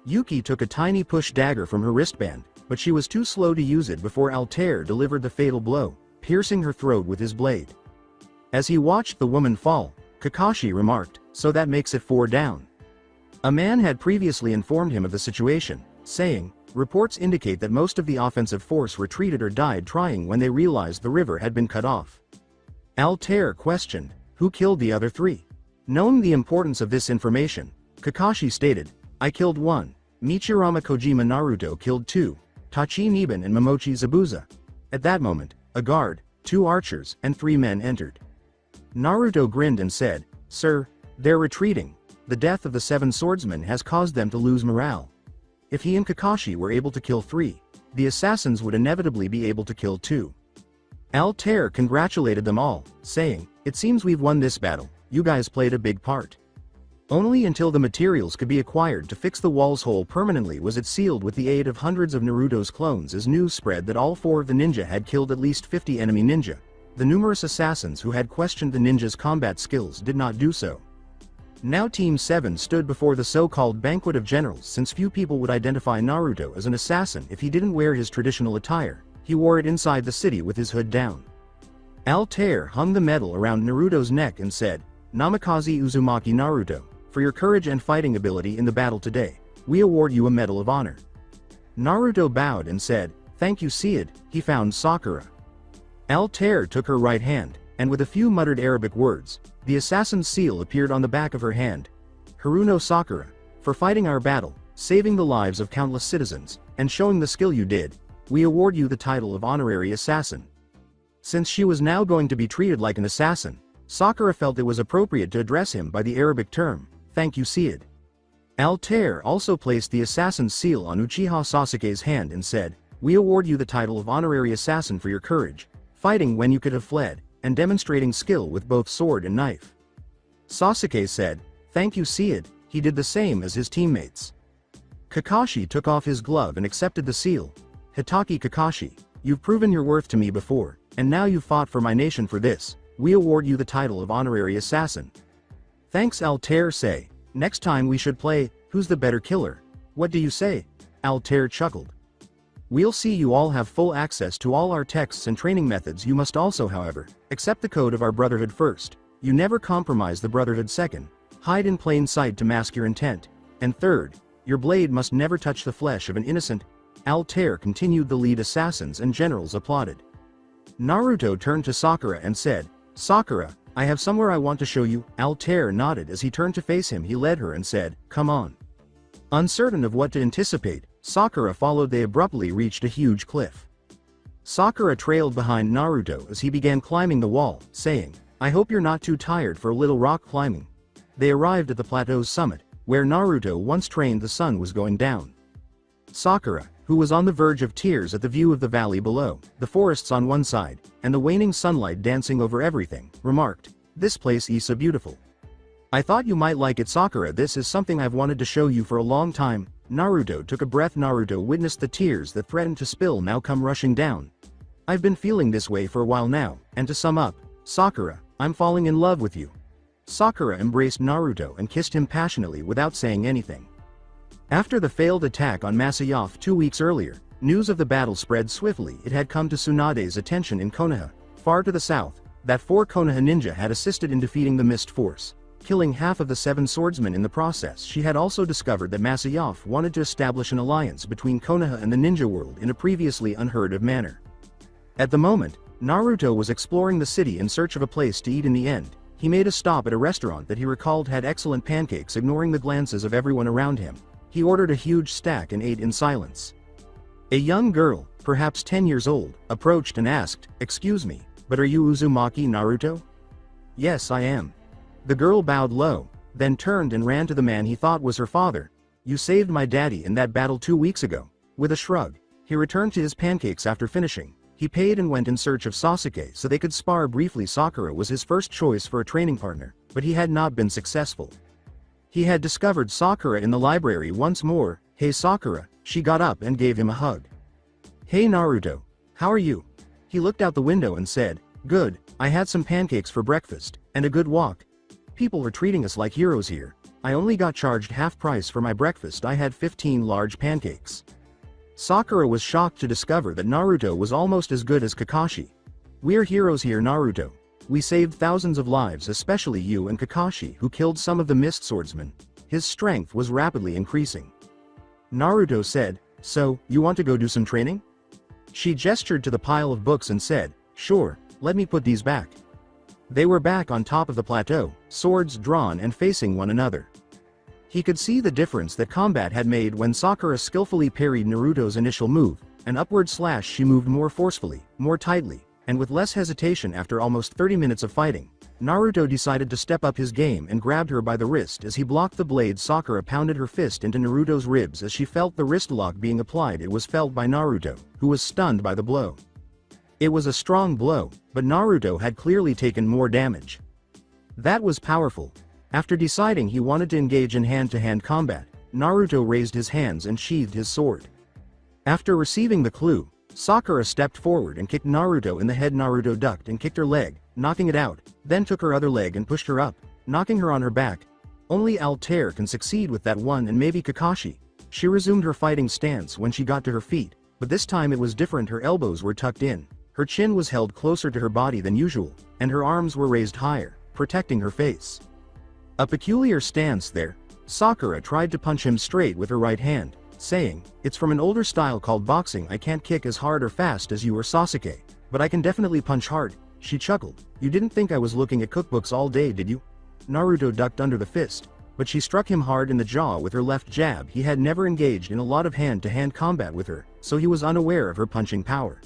Yuki took a tiny push dagger from her wristband, but she was too slow to use it before Al-Tair delivered the fatal blow, piercing her throat with his blade. As he watched the woman fall, Kakashi remarked, "So that makes it 4 down." A man had previously informed him of the situation, saying, reports indicate that most of the offensive force retreated or died trying when they realized the river had been cut off. Al-Tair questioned, who killed the other 3? Knowing the importance of this information, Kakashi stated, I killed 1. Michirama Kojima Naruto killed 2. Tachi Niban and Momochi Zabuza. At that moment, a guard, 2 archers, and 3 men entered. Naruto grinned and said, Sir, they're retreating. The death of the 7 swordsmen has caused them to lose morale. If he and Kakashi were able to kill 3, the assassins would inevitably be able to kill 2. Al-Tair congratulated them all, saying, It seems we've won this battle, you guys played a big part. Only until the materials could be acquired to fix the wall's hole permanently was it sealed with the aid of hundreds of Naruto's clones as news spread that all 4 of the ninja had killed at least 50 enemy ninja. The numerous assassins who had questioned the ninja's combat skills did not do so. Now Team 7 stood before the so-called Banquet of Generals since few people would identify Naruto as an assassin if he didn't wear his traditional attire. He wore it inside the city with his hood down. Al-Tair hung the medal around Naruto's neck and said, Namikaze Uzumaki Naruto, for your courage and fighting ability in the battle today, we award you a Medal of Honor. Naruto bowed and said, Thank you Seed, he found Sakura. Al-Tair took her right hand, and with a few muttered Arabic words, the assassin's seal appeared on the back of her hand. Haruno Sakura, for fighting our battle, saving the lives of countless citizens, and showing the skill you did, we award you the title of Honorary Assassin. Since she was now going to be treated like an assassin, Sakura felt it was appropriate to address him by the Arabic term, Thank you Seed. Al-Tair also placed the assassin's seal on Uchiha Sasuke's hand and said, We award you the title of Honorary Assassin for your courage, fighting when you could have fled, and demonstrating skill with both sword and knife. Sasuke said, Thank you Seed, he did the same as his teammates. Kakashi took off his glove and accepted the seal. Hitaki Kakashi, you've proven your worth to me before, and now you've fought for my nation for this, we award you the title of Honorary Assassin. Thanks Al-Tair say, next time we should play, who's the better killer? What do you say? Al-Tair chuckled. We'll see you all have full access to all our texts and training methods. You must also, however, accept the code of our brotherhood first. You never compromise the brotherhood second. Hide in plain sight to mask your intent. And third, your blade must never touch the flesh of an innocent. Al-Tair continued. The lead assassins and generals applauded. Naruto turned to Sakura and said, Sakura, I have somewhere I want to show you. Al-Tair nodded as he turned to face him. He led her and said, Come on. Uncertain of what to anticipate, Sakura followed. They abruptly reached a huge cliff. Sakura trailed behind Naruto as he began climbing the wall, saying, I hope you're not too tired for a little rock climbing. They arrived at the plateau's summit, where Naruto once trained. The sun was going down. Sakura, who was on the verge of tears at the view of the valley below, the forests on one side, and the waning sunlight dancing over everything, remarked, This place is so beautiful. I thought you might like it Sakura. This is something I've wanted to show you for a long time. Naruto took a breath. Naruto witnessed the tears that threatened to spill now come rushing down. I've been feeling this way for a while now, and to sum up, Sakura, I'm falling in love with you. Sakura embraced Naruto and kissed him passionately without saying anything. After the failed attack on Masayoff 2 weeks earlier, news of the battle spread swiftly. It had come to Tsunade's attention in Konoha, far to the south, that 4 Konoha ninja had assisted in defeating the Mist Force, killing half of the 7 swordsmen in the process. She had also discovered that Masayoff wanted to establish an alliance between Konoha and the ninja world in a previously unheard of manner. At the moment, Naruto was exploring the city in search of a place to eat. In the end, he made a stop at a restaurant that he recalled had excellent pancakes. Ignoring the glances of everyone around him, he ordered a huge stack and ate in silence. A young girl, perhaps 10 years old, approached and asked, Excuse me, but are you Uzumaki Naruto? Yes, I am. The girl bowed low, then turned and ran to the man he thought was her father. You saved my daddy in that battle 2 weeks ago. With a shrug, he returned to his pancakes after finishing. He paid and went in search of Sasuke so they could spar briefly. Sakura was his first choice for a training partner, but he had not been successful. He had discovered Sakura in the library once more. Hey Sakura, she got up and gave him a hug. Hey Naruto, how are you? He looked out the window and said, Good, I had some pancakes for breakfast, and a good walk. People were treating us like heroes here. I only got charged half price for my breakfast. I had 15 large pancakes. Sakura was shocked to discover that Naruto was almost as good as Kakashi. We're heroes here Naruto. We saved thousands of lives, especially you and Kakashi, who killed some of the Mist Swordsmen. His strength was rapidly increasing. Naruto said, "So, you want to go do some training?" She gestured to the pile of books and said, "Sure, let me put these back." They were back on top of the plateau, swords drawn and facing one another. He could see the difference that combat had made when Sakura skillfully parried Naruto's initial move, an upward slash. She moved more forcefully, more tightly, and with less hesitation. After almost 30 minutes of fighting, Naruto decided to step up his game and grabbed her by the wrist as he blocked the blade. Sakura pounded her fist into Naruto's ribs as she felt the wrist lock being applied. It was felt by Naruto, who was stunned by the blow. It was a strong blow, but Naruto had clearly taken more damage. That was powerful. After deciding he wanted to engage in hand-to-hand combat, Naruto raised his hands and sheathed his sword. After receiving the clue, Sakura stepped forward and kicked Naruto in the head. Naruto ducked and kicked her leg, knocking it out, then took her other leg and pushed her up, knocking her on her back. Only Al-Tair can succeed with that one, and maybe Kakashi. She resumed her fighting stance when she got to her feet, but this time it was different. Her elbows were tucked in, her chin was held closer to her body than usual, and her arms were raised higher, protecting her face. A peculiar stance there. Sakura tried to punch him straight with her right hand, saying, "It's from an older style called boxing. I can't kick as hard or fast as you or Sasuke, but I can definitely punch hard." She chuckled. "You didn't think I was looking at cookbooks all day, did you?" Naruto ducked under the fist, but she struck him hard in the jaw with her left jab. He had never engaged in a lot of hand-to-hand combat with her, so he was unaware of her punching power.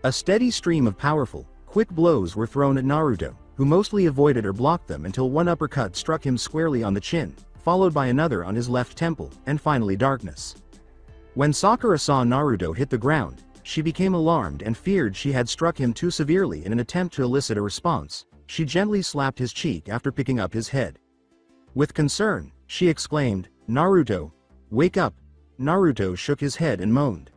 A steady stream of powerful, quick blows were thrown at Naruto, who mostly avoided or blocked them until one uppercut struck him squarely on the chin, followed by another on his left temple, and finally darkness. When Sakura saw Naruto hit the ground, she became alarmed and feared she had struck him too severely. In an attempt to elicit a response, she gently slapped his cheek after picking up his head. With concern, she exclaimed, "Naruto, wake up." Naruto shook his head and moaned.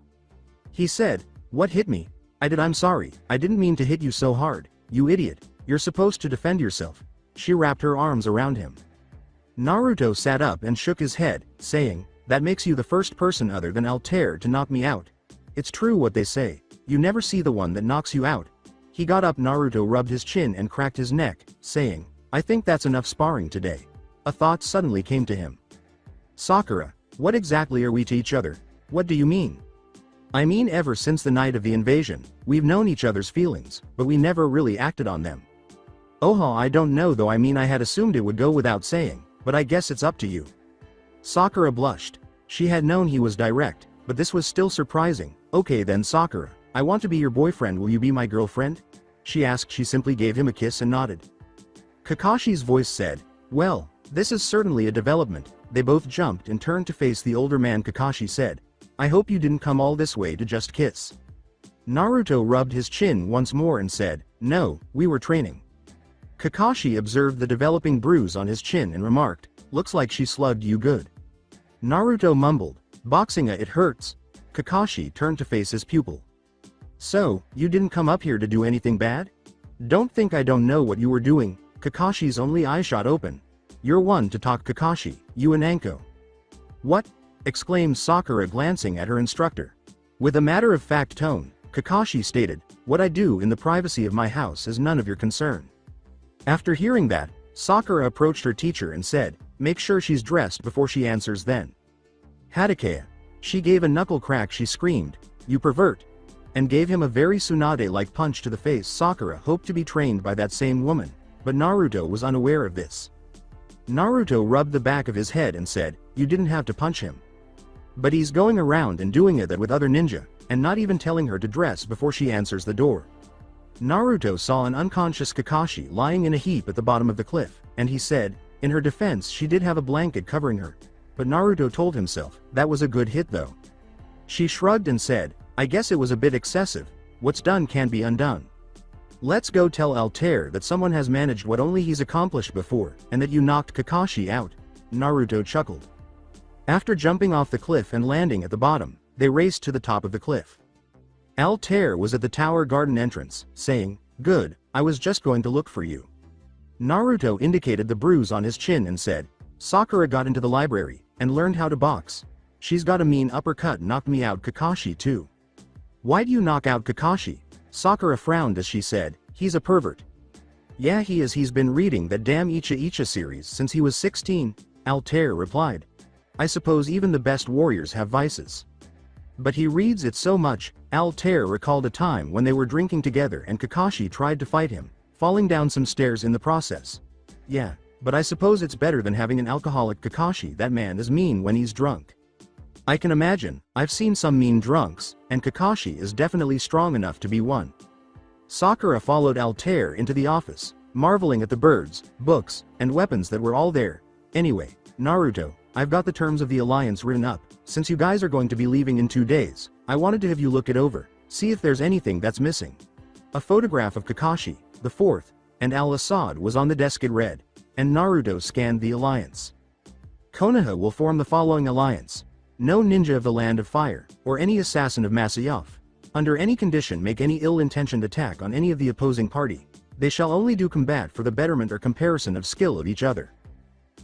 He said, "What hit me? I'm sorry, I didn't mean to hit you so hard, you idiot. You're supposed to defend yourself." She wrapped her arms around him. Naruto sat up and shook his head, saying, "That makes you the first person other than Al-Tair to knock me out. It's true what they say, you never see the one that knocks you out." He got up. Naruto rubbed his chin and cracked his neck, saying, "I think that's enough sparring today." A thought suddenly came to him. "Sakura, what exactly are we to each other? What do you mean?" "I mean, ever since the night of the invasion, we've known each other's feelings, but we never really acted on them." "Oh, I don't know though. I mean, I had assumed it would go without saying, but I guess it's up to you." Sakura blushed. She had known he was direct, but this was still surprising. "Okay then, Sakura, I want to be your boyfriend. Will you be my girlfriend?" she asked. She simply gave him a kiss and nodded. Kakashi's voice said, "Well, this is certainly a development." They both jumped and turned to face the older man. Kakashi said, "I hope you didn't come all this way to just kiss." Naruto rubbed his chin once more and said, "No, we were training." Kakashi observed the developing bruise on his chin and remarked, "Looks like she slugged you good." Naruto mumbled, "Boxing, it hurts." Kakashi turned to face his pupil. "So, you didn't come up here to do anything bad?" "Don't think I don't know what you were doing." Kakashi's only eye shot open. "You're one to talk, Kakashi, you and Anko." "What?" exclaimed Sakura, glancing at her instructor. With a matter-of-fact tone, Kakashi stated, "What I do in the privacy of my house is none of your concern." After hearing that, Sakura approached her teacher and said, "Make sure she's dressed before she answers then." "Hadakea." She gave a knuckle crack. She screamed, "You pervert!" and gave him a very Tsunade-like punch to the face. Sakura hoped to be trained by that same woman, but Naruto was unaware of this. Naruto rubbed the back of his head and said, "You didn't have to punch him." But he's going around and doing it with other ninja, and not even telling her to dress before she answers the door. Naruto saw an unconscious Kakashi lying in a heap at the bottom of the cliff, and he said, in her defense, she did have a blanket covering her. But Naruto told himself, that was a good hit though. She shrugged and said, "I guess it was a bit excessive. What's done can be undone. Let's go tell Al-Tair that someone has managed what only he's accomplished before, and that you knocked Kakashi out." Naruto chuckled. After jumping off the cliff and landing at the bottom, they raced to the top of the cliff. Al-Tair was at the tower garden entrance, saying, "Good, I was just going to look for you." Naruto indicated the bruise on his chin and said, "Sakura got into the library, and learned how to box. She's got a mean uppercut, knocked me out Kakashi too." "Why do you knock out Kakashi?" Sakura frowned as she said, "He's a pervert." "Yeah, he is. He's been reading that damn Icha Icha series since he was 16, Al-Tair replied. "I suppose even the best warriors have vices." But he reads it so much. Al-Tair recalled a time when they were drinking together and Kakashi tried to fight him, falling down some stairs in the process. Yeah, but I suppose it's better than having an alcoholic Kakashi. That man is mean when he's drunk. I can imagine. I've seen some mean drunks, and Kakashi is definitely strong enough to be one. Sakura followed Al-Tair into the office, marveling at the birds, books, and weapons that were all there. Anyway, Naruto, I've got the terms of the alliance written up. Since you guys are going to be leaving in 2 days, I wanted to have you look it over, see if there's anything that's missing. A photograph of Kakashi, the fourth, and Al-Assad was on the desk. It read, and Naruto scanned the alliance. Konoha will form the following alliance. No ninja of the Land of Fire, or any assassin of Masayoff, under any condition make any ill-intentioned attack on any of the opposing party. They shall only do combat for the betterment or comparison of skill of each other.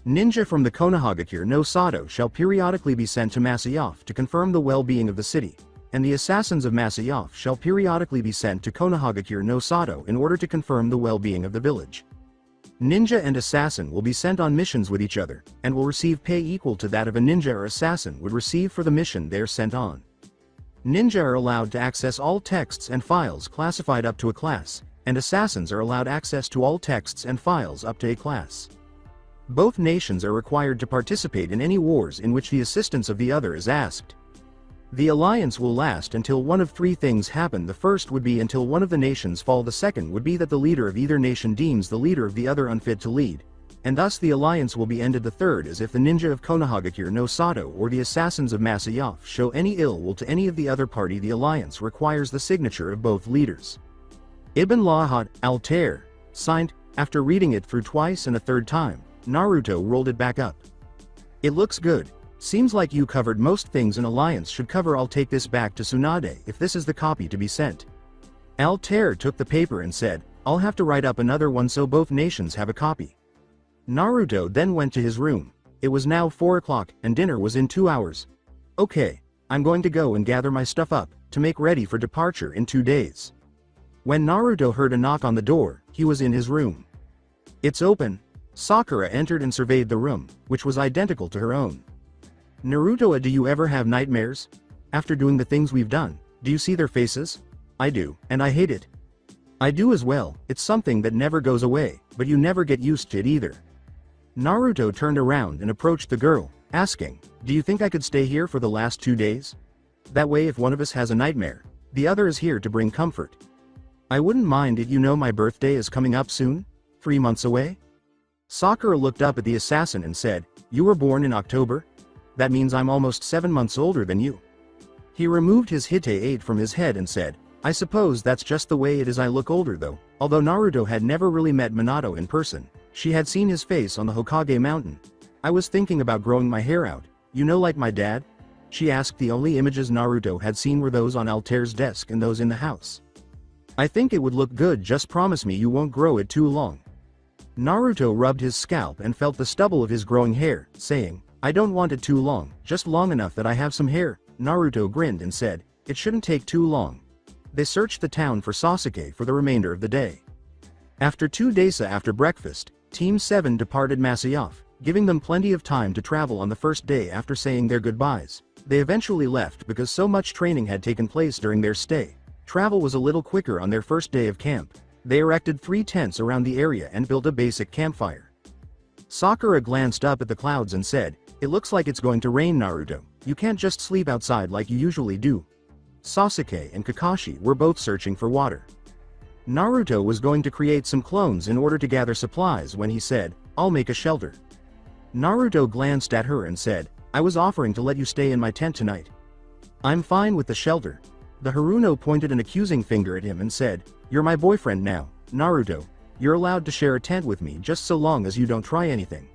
Ninja from the Konohagakure no Sato shall periodically be sent to Masayoff to confirm the well-being of the city, and the assassins of Masayoff shall periodically be sent to Konohagakure no Sato in order to confirm the well-being of the village. Ninja and assassin will be sent on missions with each other, and will receive pay equal to that of a ninja or assassin would receive for the mission they are sent on. Ninja are allowed to access all texts and files classified up to a class, and assassins are allowed access to all texts and files up to a class. Both nations are required to participate in any wars in which the assistance of the other is asked. The alliance will last until one of 3 things happen. The first would be until one of the nations fall. The second would be that the leader of either nation deems the leader of the other unfit to lead, and thus the alliance will be ended. The third is if the ninja of Konohagakure no Sato or the assassins of Masayoff show any ill will to any of the other party. The alliance requires the signature of both leaders. Ibn Lahat, Al-Tair, signed. After reading it through twice and a third time, Naruto rolled it back up. It looks good. Seems like you covered most things an alliance should cover. I'll take this back to Tsunade if this is the copy to be sent. Al-Tair took the paper and said, I'll have to write up another one so both nations have a copy. Naruto then went to his room. It was now 4 o'clock and dinner was in 2 hours. Okay, I'm going to go and gather my stuff up to make ready for departure in 2 days. When Naruto heard a knock on the door, he was in his room. It's open. Sakura entered and surveyed the room, which was identical to her own. Naruto, do you ever have nightmares? After doing the things we've done, do you see their faces? I do, and I hate it. I do as well. It's something that never goes away, but you never get used to it either. Naruto turned around and approached the girl, asking, do you think I could stay here for the last 2 days? That way if one of us has a nightmare, the other is here to bring comfort. I wouldn't mind it. You know my birthday is coming up soon? 3 months away? Sakura looked up at the assassin and said, you were born in October? That means I'm almost 7 months older than you. He removed his hite-8 from his head and said, I suppose that's just the way it is. I look older though. Although Naruto had never really met Minato in person, she had seen his face on the Hokage mountain. I was thinking about growing my hair out, you know, like my dad? She asked. The only images Naruto had seen were those on Al-Tair's desk and those in the house. I think it would look good. Just promise me you won't grow it too long. Naruto rubbed his scalp and felt the stubble of his growing hair, saying, I don't want it too long, just long enough that I have some hair. Naruto grinned and said, it shouldn't take too long. They searched the town for Sasuke for the remainder of the day. After 2 days after breakfast, Team 7 departed Masayoff, giving them plenty of time to travel on the first day. After saying their goodbyes, they eventually left because so much training had taken place during their stay. Travel was a little quicker on their first day of camp. They erected 3 tents around the area and built a basic campfire. Sakura glanced up at the clouds and said, it looks like it's going to rain. Naruto, you can't just sleep outside like you usually do. Sasuke and Kakashi were both searching for water. Naruto was going to create some clones in order to gather supplies when he said, I'll make a shelter. Naruto glanced at her and said, I was offering to let you stay in my tent tonight. I'm fine with the shelter. The Haruno pointed an accusing finger at him and said, you're my boyfriend now, Naruto. You're allowed to share a tent with me just so long as you don't try anything.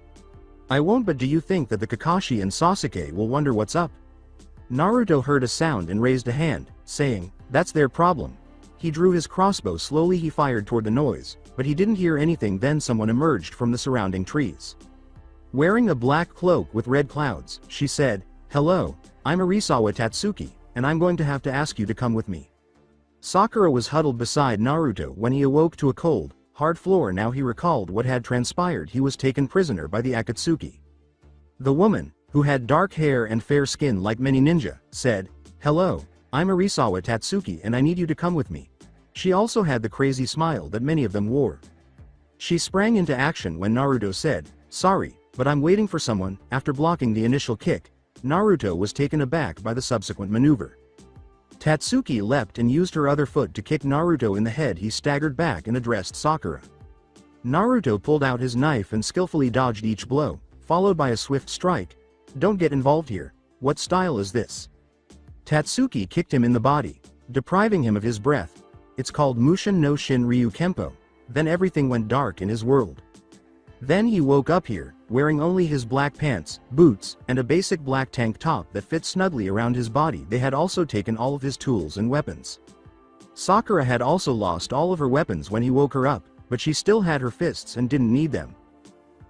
I won't. But do you think that the Kakashi and Sasuke will wonder what's up? Naruto heard a sound and raised a hand, saying, that's their problem. He drew his crossbow slowly. He fired toward the noise, but he didn't hear anything. Then someone emerged from the surrounding trees. Wearing a black cloak with red clouds, she said, hello, I'm Arisawa Tatsuki, and I'm going to have to ask you to come with me. Sakura was huddled beside Naruto when he awoke to a cold, hard floor. Now he recalled what had transpired. He was taken prisoner by the Akatsuki. The woman, who had dark hair and fair skin like many ninja, said, Hello, I'm Arisawa Tatsuki and I need you to come with me. She also had the crazy smile that many of them wore. She sprang into action when Naruto said, "Sorry, but I'm waiting for someone." After blocking the initial kick, Naruto was taken aback by the subsequent maneuver. Tatsuki leapt and used her other foot to kick Naruto in the head. He staggered back and addressed Sakura. Naruto pulled out his knife and skillfully dodged each blow, followed by a swift strike. "Don't get involved here. What style is this?" Tatsuki kicked him in the body, depriving him of his breath. "It's called Mushin no Shin Ryu Kempo." Then everything went dark in his world. Then he woke up here, wearing only his black pants, boots, and a basic black tank top that fit snugly around his body. They had also taken all of his tools and weapons. Sakura had also lost all of her weapons when he woke her up, but she still had her fists and didn't need them.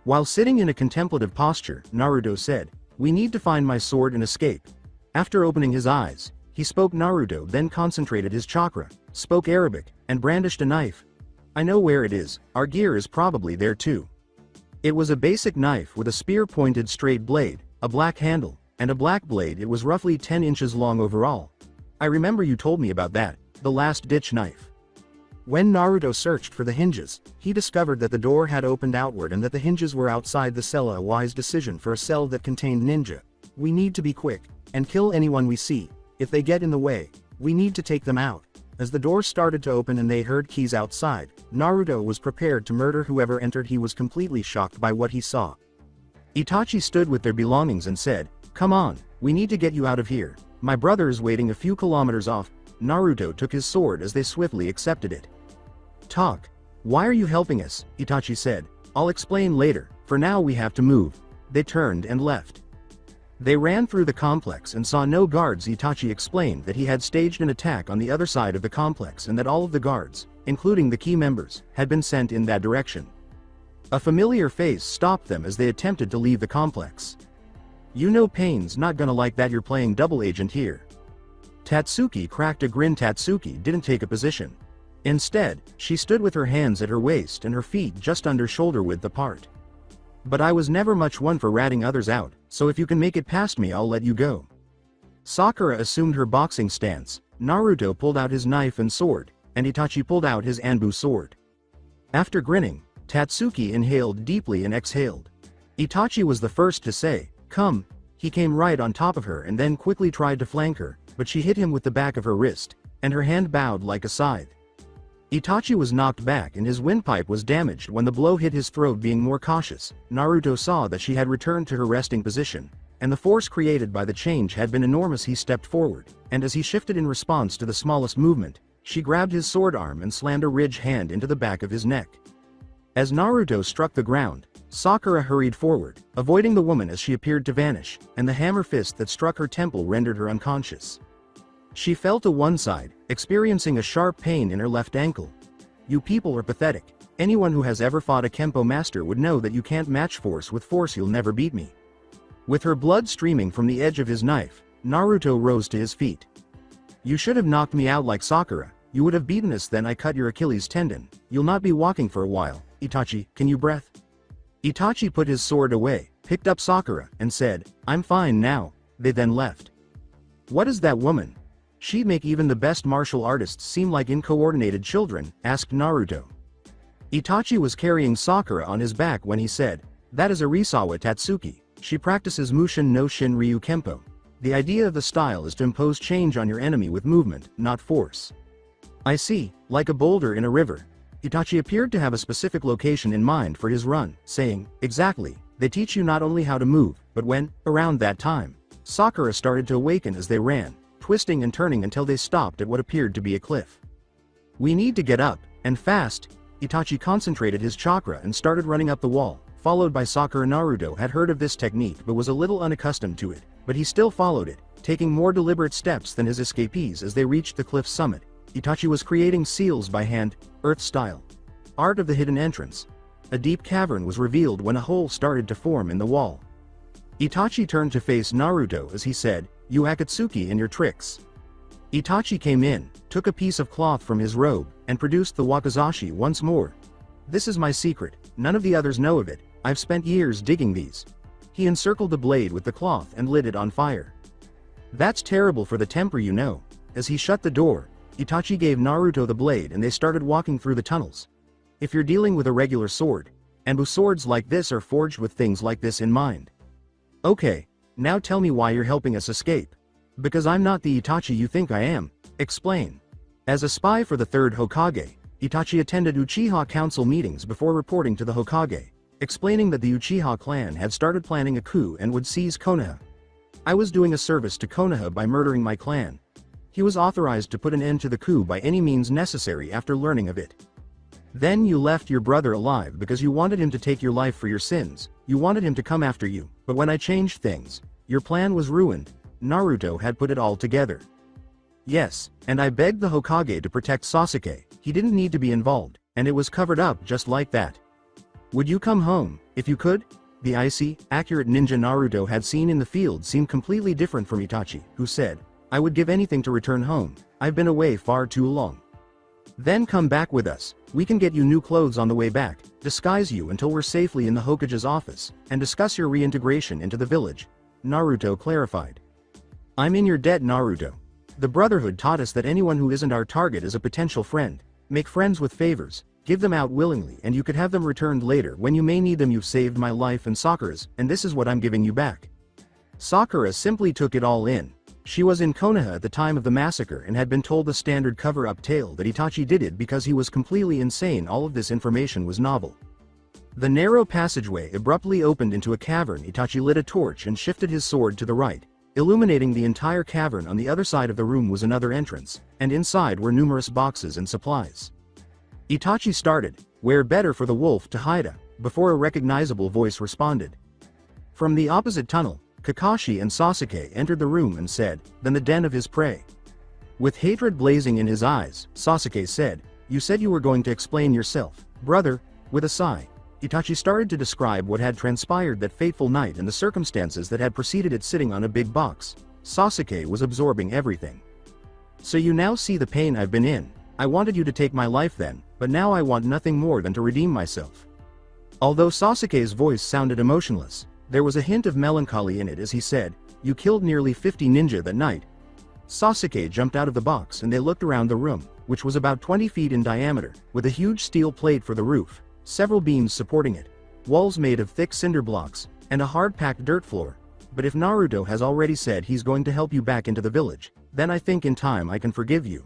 While sitting in a contemplative posture, Naruto said, "We need to find my sword and escape." After opening his eyes, he spoke. Naruto then concentrated his chakra, spoke Arabic, and brandished a knife. "I know where it is. Our gear is probably there too." It was a basic knife with a spear-pointed straight blade, a black handle, and a black blade. It was roughly 10 inches long overall. "I remember you told me about that, the last-ditch knife." When Naruto searched for the hinges, he discovered that the door had opened outward and that the hinges were outside the cell. A wise decision for a cell that contained ninja. "We need to be quick and kill anyone we see. If they get in the way, we need to take them out." As the door started to open and they heard keys outside, Naruto was prepared to murder whoever entered. He was completely shocked by what he saw. Itachi stood with their belongings and said, "Come on, we need to get you out of here. My brother is waiting a few kilometers off." Naruto took his sword as they swiftly accepted it. "Talk. Why are you helping us?" Itachi said. "I'll explain later, for now we have to move." They turned and left. They ran through the complex and saw no guards. Itachi explained that he had staged an attack on the other side of the complex and that all of the guards, including the key members, had been sent in that direction. A familiar face stopped them as they attempted to leave the complex. "You know Pain's not gonna like that you're playing double agent here." Tatsuki cracked a grin. Tatsuki didn't take a position. Instead, she stood with her hands at her waist and her feet just under shoulder width apart. "But I was never much one for ratting others out, so if you can make it past me I'll let you go." Sakura assumed her boxing stance, Naruto pulled out his knife and sword, and Itachi pulled out his Anbu sword. After grinning, Tatsuki inhaled deeply and exhaled. Itachi was the first to say, "Come." He came right on top of her and then quickly tried to flank her, but she hit him with the back of her wrist, and her hand bowed like a scythe. Itachi was knocked back and his windpipe was damaged when the blow hit his throat. Being more cautious, Naruto saw that she had returned to her resting position, and the force created by the change had been enormous. He stepped forward, and as he shifted in response to the smallest movement, she grabbed his sword arm and slammed a ridge hand into the back of his neck. As Naruto struck the ground, Sakura hurried forward, avoiding the woman as she appeared to vanish, and the hammer fist that struck her temple rendered her unconscious. She fell to one side, experiencing a sharp pain in her left ankle. "You people are pathetic. Anyone who has ever fought a Kempo master would know that you can't match force with force. You'll never beat me." With her blood streaming from the edge of his knife, Naruto rose to his feet. "You should have knocked me out like Sakura. You would have beaten us. Then I cut your Achilles tendon. You'll not be walking for a while." "Itachi, can you breath?" Itachi put his sword away, picked up Sakura, and said, "I'm fine now." They then left. "What is that woman? She'd make even the best martial artists seem like uncoordinated children," asked Naruto. Itachi was carrying Sakura on his back when he said, "That is Arisawa Tatsuki. She practices Mushin no Shin Ryu Kempo. The idea of the style is to impose change on your enemy with movement, not force." "I see, like a boulder in a river." Itachi appeared to have a specific location in mind for his run, saying, "Exactly, they teach you not only how to move, but when." Around that time, Sakura started to awaken as they ran, twisting and turning until they stopped at what appeared to be a cliff. "We need to get up, and fast." Itachi concentrated his chakra and started running up the wall, followed by Sakura. Naruto had heard of this technique but was a little unaccustomed to it, but he still followed it, taking more deliberate steps than his escapees. As they reached the cliff's summit, Itachi was creating seals by hand, earth style. Art of the hidden entrance. A deep cavern was revealed when a hole started to form in the wall. Itachi turned to face Naruto as he said, "You Akatsuki and your tricks." Itachi came in, took a piece of cloth from his robe, and produced the wakizashi once more. "This is my secret, none of the others know of it. I've spent years digging these." He encircled the blade with the cloth and lit it on fire. That's terrible for the temper, you know. As he shut the door, Itachi gave Naruto the blade and they started walking through the tunnels. If you're dealing with a regular sword, and swords like this are forged with things like this in mind. Okay, now tell me why you're helping us escape. Because I'm not the Itachi you think I am. Explain. As a spy for the third Hokage, Itachi attended Uchiha Council meetings before reporting to the Hokage, explaining that the Uchiha clan had started planning a coup and would seize Konoha. I was doing a service to Konoha by murdering my clan. He was authorized to put an end to the coup by any means necessary after learning of it. Then you left your brother alive because you wanted him to take your life for your sins, you wanted him to come after you, but when I changed things, your plan was ruined. Naruto had put it all together. Yes, and I begged the Hokage to protect Sasuke, he didn't need to be involved, and it was covered up just like that. Would you come home, if you could? The icy, accurate ninja Naruto had seen in the field seemed completely different from Itachi, who said, I would give anything to return home, I've been away far too long. Then come back with us, we can get you new clothes on the way back, disguise you until we're safely in the Hokage's office, and discuss your reintegration into the village. Naruto clarified. I'm in your debt, Naruto. The Brotherhood taught us that anyone who isn't our target is a potential friend. Make friends with favors, give them out willingly and you could have them returned later when you may need them. You've saved my life and Sakura's, and this is what I'm giving you back. Sakura simply took it all in. She was in Konoha at the time of the massacre and had been told the standard cover-up tale that Itachi did it because he was completely insane. All of this information was novel. The narrow passageway abruptly opened into a cavern. Itachi lit a torch and shifted his sword to the right, illuminating the entire cavern. On the other side of the room was another entrance, and inside were numerous boxes and supplies. Itachi started, where better for the wolf to hide, before a recognizable voice responded. From the opposite tunnel, Kakashi and Sasuke entered the room and said, then the den of his prey. With hatred blazing in his eyes, Sasuke said, you said you were going to explain yourself, brother. With a sigh, Itachi started to describe what had transpired that fateful night and the circumstances that had preceded it. Sitting on a big box, Sasuke was absorbing everything. So you now see the pain I've been in. I wanted you to take my life then, but now I want nothing more than to redeem myself. Although Sasuke's voice sounded emotionless, there was a hint of melancholy in it as he said, you killed nearly 50 ninja that night. Sasuke jumped out of the box and they looked around the room, which was about 20 feet in diameter, with a huge steel plate for the roof, several beams supporting it, walls made of thick cinder blocks, and a hard-packed dirt floor. But if Naruto has already said he's going to help you back into the village, then I think in time I can forgive you.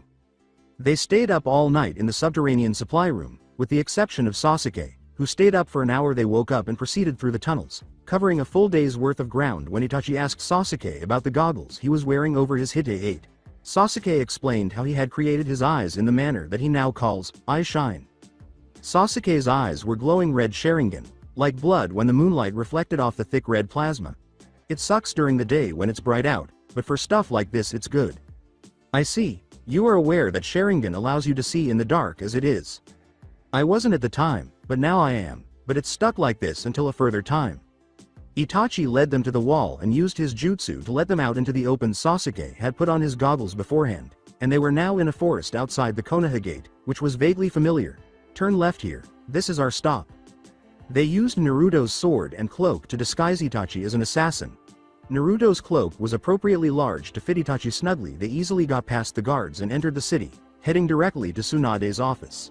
They stayed up all night in the subterranean supply room, with the exception of Sasuke, who stayed up for an hour. They woke up and proceeded through the tunnels, covering a full day's worth of ground. When Itachi asked Sasuke about the goggles he was wearing over his Hite-8, Sasuke explained how he had created his eyes in the manner that he now calls eye shine. Sasuke's eyes were glowing red Sharingan, like blood when the moonlight reflected off the thick red plasma. It sucks during the day when it's bright out, but for stuff like this it's good. I see, you are aware that Sharingan allows you to see in the dark as it is. I wasn't at the time, but now I am, but it's stuck like this until a further time. Itachi led them to the wall and used his jutsu to let them out into the open. Sasuke had put on his goggles beforehand, and they were now in a forest outside the Konoha gate, which was vaguely familiar. Turn left here, this is our stop. They used Naruto's sword and cloak to disguise Itachi as an assassin. Naruto's cloak was appropriately large to fit Itachi snugly. They easily got past the guards and entered the city, heading directly to Tsunade's office.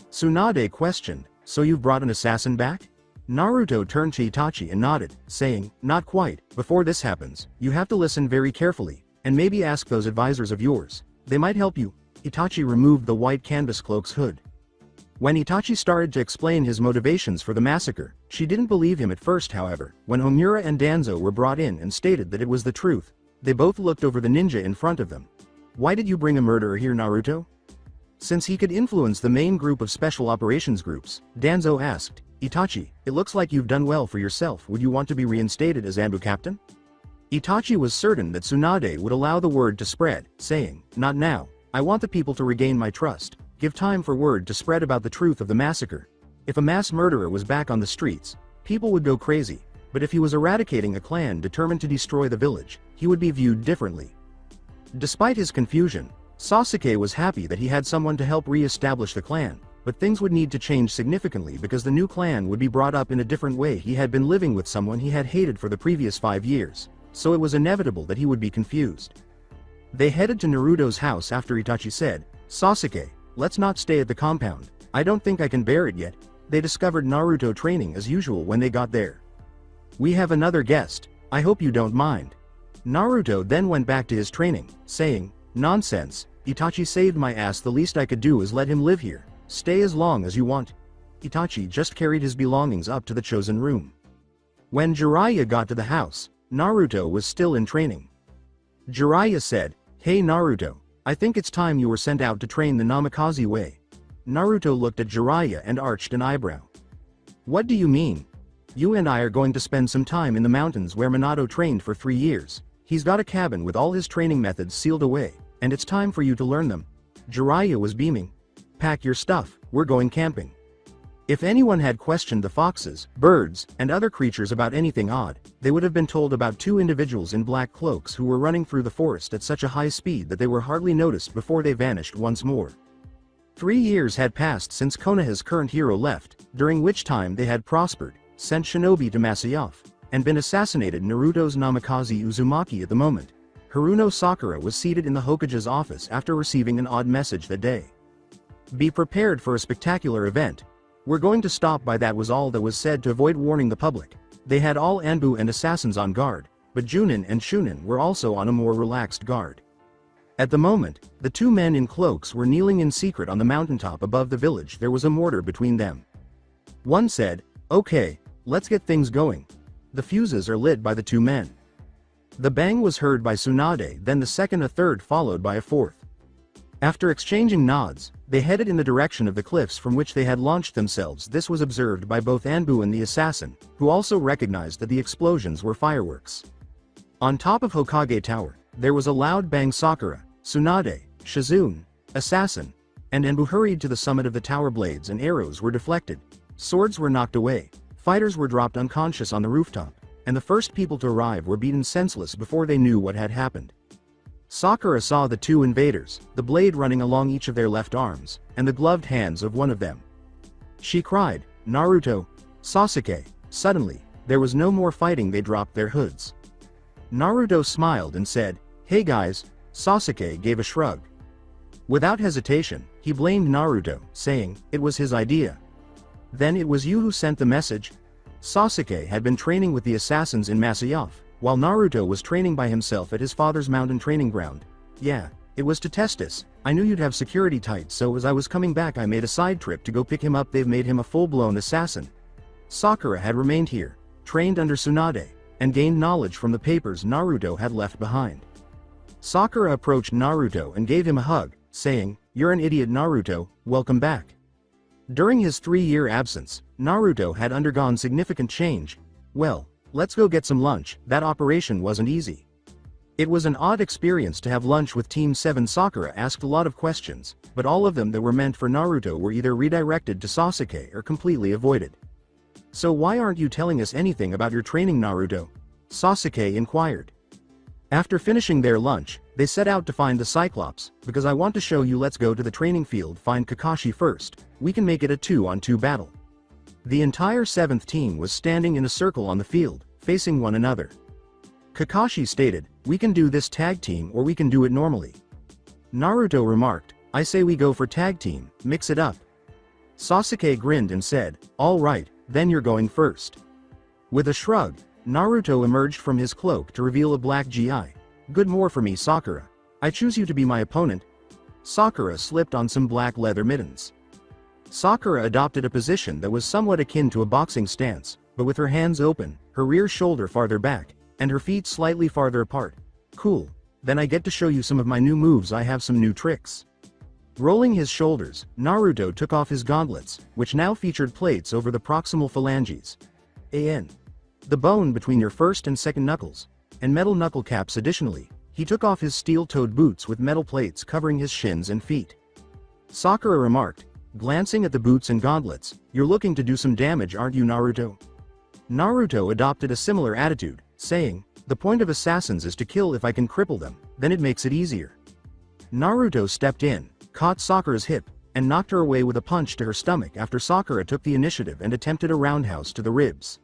Tsunade questioned, so you've brought an assassin back? Naruto turned to Itachi and nodded, saying, not quite. Before this happens, you have to listen very carefully, and maybe ask those advisors of yours. They might help you. Itachi removed the white canvas cloak's hood. When Itachi started to explain his motivations for the massacre, she didn't believe him at first. However, when Homura and Danzo were brought in and stated that it was the truth, they both looked over the ninja in front of them. Why did you bring a murderer here, Naruto? Since he could influence the main group of special operations groups, Danzo asked, Itachi, it looks like you've done well for yourself. Would you want to be reinstated as Anbu captain? Itachi was certain that Tsunade would allow the word to spread, saying, not now. I want the people to regain my trust. Give time for word to spread about the truth of the massacre. If a mass murderer was back on the streets, people would go crazy, but if he was eradicating a clan determined to destroy the village, he would be viewed differently. Despite his confusion, Sasuke was happy that he had someone to help re-establish the clan, but things would need to change significantly because the new clan would be brought up in a different way. He had been living with someone he had hated for the previous 5 years. so it was inevitable that he would be confused. They headed to Naruto's house after Itachi said, "Sasuke, let's not stay at the compound, I don't think I can bear it yet." They discovered Naruto training as usual when they got there. "We have another guest, I hope you don't mind." Naruto then went back to his training, saying, "Nonsense, Itachi saved my ass, the least I could do is let him live here, stay as long as you want." Itachi just carried his belongings up to the chosen room. When Jiraiya got to the house, Naruto was still in training. Jiraiya said, "Hey Naruto, I think it's time you were sent out to train the Namikaze way." Naruto looked at Jiraiya and arched an eyebrow. "What do you mean? You and I are going to spend some time in the mountains where Minato trained for 3 years. He's got a cabin with all his training methods sealed away, and it's time for you to learn them." Jiraiya was beaming. "Pack your stuff, we're going camping." If anyone had questioned the foxes, birds, and other creatures about anything odd, they would have been told about 2 individuals in black cloaks who were running through the forest at such a high speed that they were hardly noticed before they vanished once more. 3 years had passed since Konoha's current hero left, during which time they had prospered, sent shinobi to Masyaf, and been assassinated. Naruto's Namikaze Uzumaki at the moment. Haruno Sakura was seated in the Hokage's office after receiving an odd message that day. "Be prepared for a spectacular event. We're going to stop by." That was all that was said to avoid warning the public. They had all Anbu and assassins on guard, but Junin and Shunin were also on a more relaxed guard. At the moment, the 2 men in cloaks were kneeling in secret on the mountaintop above the village. There was a mortar between them. One said, "Okay, let's get things going." The fuses are lit by the 2 men. The bang was heard by Tsunade, then the second, a third, followed by a fourth. After exchanging nods, they headed in the direction of the cliffs from which they had launched themselves. This was observed by both Anbu and the assassin, who also recognized that the explosions were fireworks. On top of Hokage Tower, there was a loud bang. Sakura, Tsunade, Shizune, assassin, and Anbu hurried to the summit of the tower. Blades and arrows were deflected. Swords were knocked away. Fighters were dropped unconscious on the rooftop, and the first people to arrive were beaten senseless before they knew what had happened. Sakura saw the 2 invaders, the blade running along each of their left arms, and the gloved hands of one of them. She cried, "Naruto! Sasuke!" Suddenly, there was no more fighting. They dropped their hoods. Naruto smiled and said, "Hey guys." Sasuke gave a shrug. Without hesitation, he blamed Naruto, saying, "It was his idea." "Then it was you who sent the message?" Sasuke had been training with the assassins in Masyaf, while Naruto was training by himself at his father's mountain training ground. "Yeah, it was to test us. I knew you'd have security tight, so as I was coming back I made a side trip to go pick him up. They've made him a full-blown assassin." Sakura had remained here, trained under Tsunade, and gained knowledge from the papers Naruto had left behind. Sakura approached Naruto and gave him a hug, saying, "You're an idiot Naruto, welcome back." During his 3-year absence, Naruto had undergone significant change. "Well, let's go get some lunch." That operation wasn't easy. It was an odd experience to have lunch with Team 7. Sakura asked a lot of questions, but all of them that were meant for Naruto were either redirected to Sasuke or completely avoided. "So why aren't you telling us anything about your training, Naruto?" Sasuke inquired. After finishing their lunch, they set out to find the Cyclops, "Because I want to show you. Let's go to the training field, find Kakashi first. We can make it a 2-on-2 battle." The entire 7th team was standing in a circle on the field, facing one another. Kakashi stated, "We can do this tag team or we can do it normally." Naruto remarked, "I say we go for tag team, mix it up." Sasuke grinned and said, "All right, then you're going first." With a shrug, Naruto emerged from his cloak to reveal a black GI. "Good more for me, Sakura. I choose you to be my opponent." Sakura slipped on some black leather mittens. Sakura adopted a position that was somewhat akin to a boxing stance, but with her hands open, her rear shoulder farther back, and her feet slightly farther apart. "Cool. Then I get to show you some of my new moves. I have some new tricks." Rolling his shoulders, Naruto took off his gauntlets, which now featured plates over the proximal phalanges. The bone between your first and second knuckles, and metal knuckle caps. Additionally, he took off his steel-toed boots with metal plates covering his shins and feet. Sakura remarked, glancing at the boots and gauntlets, "You're looking to do some damage, aren't you, Naruto?" Naruto adopted a similar attitude, saying, "The point of assassins is to kill. If I can cripple them, then it makes it easier." Naruto stepped in, caught Sakura's hip, and knocked her away with a punch to her stomach after Sakura took the initiative and attempted a roundhouse to the ribs.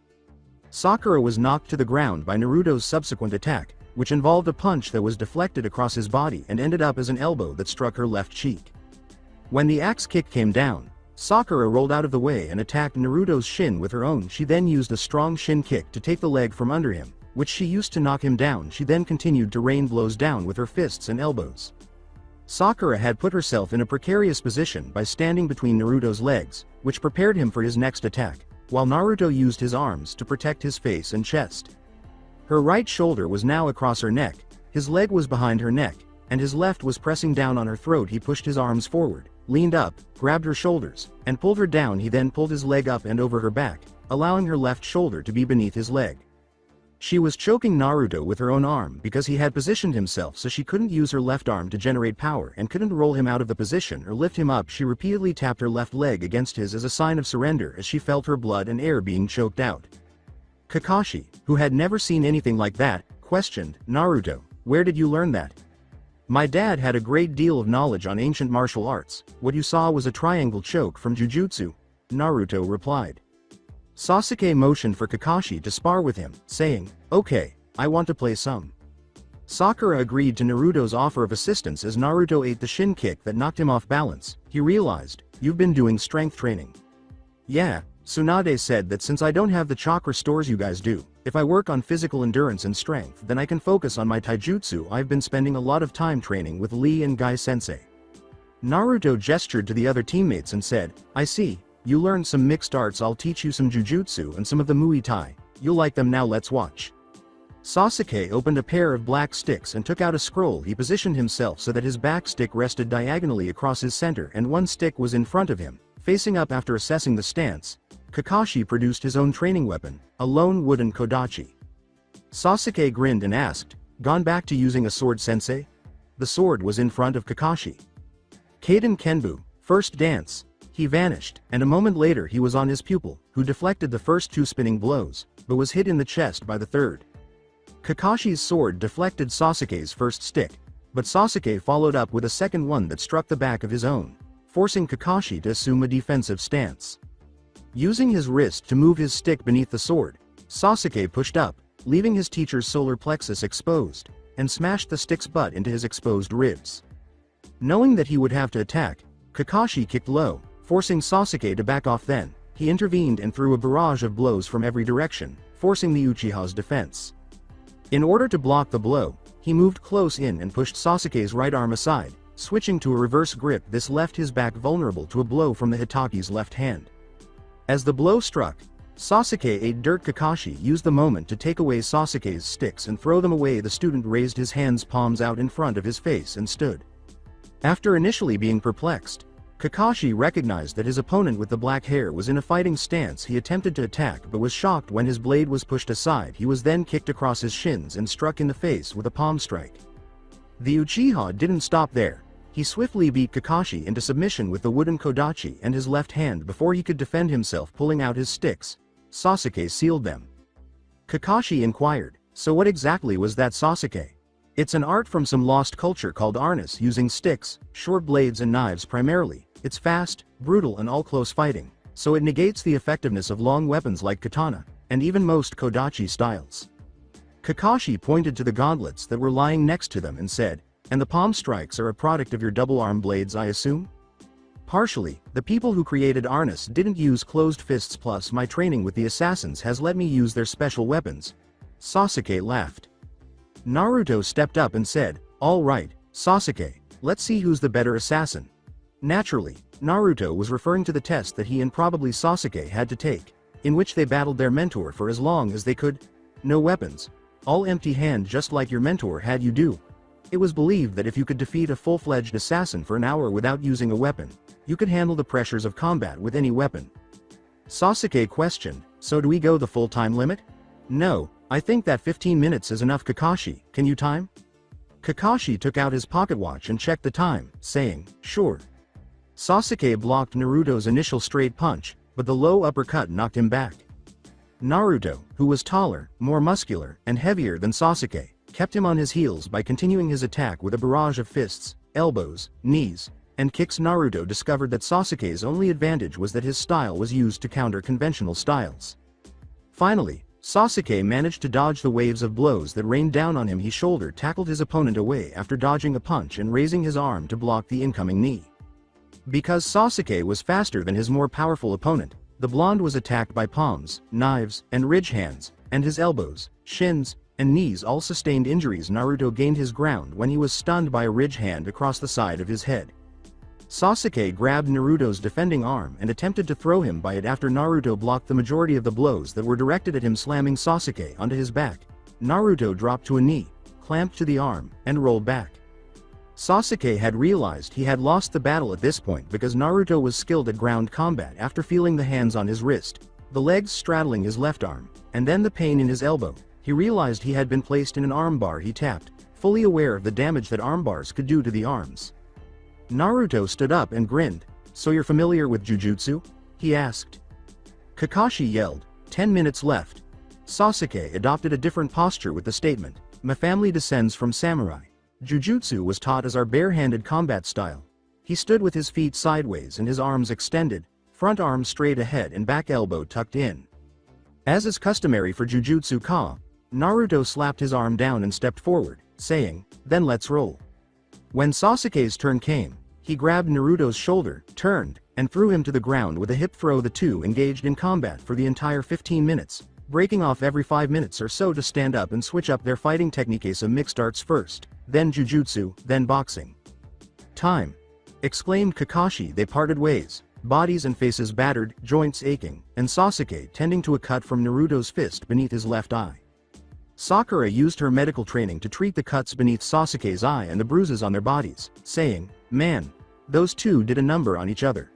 Sakura was knocked to the ground by Naruto's subsequent attack, which involved a punch that was deflected across his body and ended up as an elbow that struck her left cheek. When the axe kick came down, Sakura rolled out of the way and attacked Naruto's shin with her own. She then used a strong shin kick to take the leg from under him, which she used to knock him down. She then continued to rain blows down with her fists and elbows. Sakura had put herself in a precarious position by standing between Naruto's legs, which prepared him for his next attack, while Naruto used his arms to protect his face and chest. Her right shoulder was now across her neck, his leg was behind her neck, and his left was pressing down on her throat. He pushed his arms forward, leaned up, grabbed her shoulders, and pulled her down. He then pulled his leg up and over her back, allowing her left shoulder to be beneath his leg. She was choking Naruto with her own arm because he had positioned himself so she couldn't use her left arm to generate power and couldn't roll him out of the position or lift him up. She repeatedly tapped her left leg against his as a sign of surrender as she felt her blood and air being choked out. Kakashi, who had never seen anything like that, questioned, "Naruto, where did you learn that?" "My dad had a great deal of knowledge on ancient martial arts. What you saw was a triangle choke from Jujutsu," Naruto replied. Sasuke motioned for Kakashi to spar with him, saying, "Okay, I want to play some." Sakura agreed to Naruto's offer of assistance as Naruto ate the shin kick that knocked him off balance. He realized, "You've been doing strength training." "Yeah," Tsunade said, "that since I don't have the chakra stores you guys do, if I work on physical endurance and strength then I can focus on my taijutsu. I've been spending a lot of time training with Lee and Guy sensei." Naruto gestured to the other teammates and said, "I see. You learned some mixed arts. I'll teach you some jujutsu and some of the Muay Thai. You'll like them. Now let's watch." Sasuke opened a pair of black sticks and took out a scroll. He positioned himself so that his back stick rested diagonally across his center and one stick was in front of him, facing up. After assessing the stance, Kakashi produced his own training weapon, a lone wooden kodachi. Sasuke grinned and asked, "Gone back to using a sword, sensei?" The sword was in front of Kakashi. Kaden Kenbu, first dance. He vanished, and a moment later he was on his pupil, who deflected the first two spinning blows, but was hit in the chest by the third. Kakashi's sword deflected Sasuke's first stick, but Sasuke followed up with a second one that struck the back of his own, forcing Kakashi to assume a defensive stance. Using his wrist to move his stick beneath the sword, Sasuke pushed up, leaving his teacher's solar plexus exposed, and smashed the stick's butt into his exposed ribs. Knowing that he would have to attack, Kakashi kicked low, forcing Sasuke to back off. Then, he intervened and threw a barrage of blows from every direction, forcing the Uchiha's defense. In order to block the blow, he moved close in and pushed Sasuke's right arm aside, switching to a reverse grip. This left his back vulnerable to a blow from the Hitachi's left hand. As the blow struck, Sasuke ate dirt. Kakashi used the moment to take away Sasuke's sticks and throw them away. The student raised his hands palms out in front of his face and stood. After initially being perplexed, Kakashi recognized that his opponent with the black hair was in a fighting stance. He attempted to attack but was shocked when his blade was pushed aside. He was then kicked across his shins and struck in the face with a palm strike. The Uchiha didn't stop there. He swiftly beat Kakashi into submission with the wooden kodachi and his left hand before he could defend himself. Pulling out his sticks, Sasuke sealed them. Kakashi inquired, "So what exactly was that, Sasuke?" "It's an art from some lost culture called arnis, using sticks, short blades and knives primarily. It's fast, brutal and all close fighting, so it negates the effectiveness of long weapons like katana, and even most kodachi styles." Kakashi pointed to the gauntlets that were lying next to them and said, "And the palm strikes are a product of your double-arm blades, I assume?" "Partially. The people who created arnis didn't use closed fists, plus my training with the assassins has let me use their special weapons." Sasuke laughed. Naruto stepped up and said, "All right, Sasuke, let's see who's the better assassin." Naturally, Naruto was referring to the test that he and probably Sasuke had to take, in which they battled their mentor for as long as they could. No weapons. All empty hand, just like your mentor had you do. It was believed that if you could defeat a full-fledged assassin for an hour without using a weapon, you could handle the pressures of combat with any weapon. Sasuke questioned, "So do we go the full time limit?" "No, I think that 15 minutes is enough. Kakashi, can you time?" Kakashi took out his pocket watch and checked the time, saying, "Sure." Sasuke blocked Naruto's initial straight punch, but the low uppercut knocked him back. Naruto, who was taller, more muscular, and heavier than Sasuke, kept him on his heels by continuing his attack with a barrage of fists, elbows, knees, and kicks. Naruto discovered that Sasuke's only advantage was that his style was used to counter conventional styles. Finally, Sasuke managed to dodge the waves of blows that rained down on him. He shoulder tackled his opponent away after dodging a punch and raising his arm to block the incoming knee. Because Sasuke was faster than his more powerful opponent, the blonde was attacked by palms, knives, and ridge hands, and his elbows, shins, and knees all sustained injuries. Naruto gained his ground when he was stunned by a ridge hand across the side of his head. Sasuke grabbed Naruto's defending arm and attempted to throw him by it after Naruto blocked the majority of the blows that were directed at him, slamming Sasuke onto his back. Naruto dropped to a knee, clamped to the arm, and rolled back. Sasuke had realized he had lost the battle at this point because Naruto was skilled at ground combat. After feeling the hands on his wrist, the legs straddling his left arm, and then the pain in his elbow, he realized he had been placed in an armbar. He tapped, fully aware of the damage that armbars could do to the arms. Naruto stood up and grinned. "So you're familiar with Jujutsu?" he asked. Kakashi yelled, "10 minutes left." Sasuke adopted a different posture with the statement, "My family descends from samurai. Jujutsu was taught as our bare-handed combat style." He stood with his feet sideways and his arms extended, front arm straight ahead and back elbow tucked in. As is customary for Jujutsu Ka, Naruto slapped his arm down and stepped forward, saying, "Then let's roll." When Sasuke's turn came, he grabbed Naruto's shoulder, turned, and threw him to the ground with a hip throw. The two engaged in combat for the entire 15 minutes, breaking off every 5 minutes or so to stand up and switch up their fighting techniques. Some mixed arts first, then Jujutsu, then boxing. "Time!" exclaimed Kakashi. They parted ways, bodies and faces battered, joints aching, and Sasuke tending to a cut from Naruto's fist beneath his left eye. Sakura used her medical training to treat the cuts beneath Sasuke's eye and the bruises on their bodies, saying, "Man, those two did a number on each other."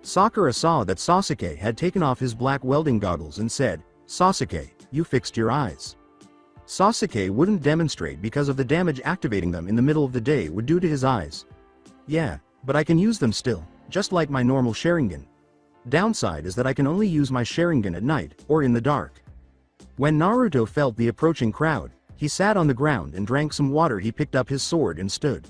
Sakura saw that Sasuke had taken off his black welding goggles and said, "Sasuke, you fixed your eyes." Sasuke wouldn't demonstrate because of the damage activating them in the middle of the day would do to his eyes. "Yeah, but I can use them still, just like my normal Sharingan. Downside is that I can only use my Sharingan at night, or in the dark." When Naruto felt the approaching crowd, he sat on the ground and drank some water. He picked up his sword and stood.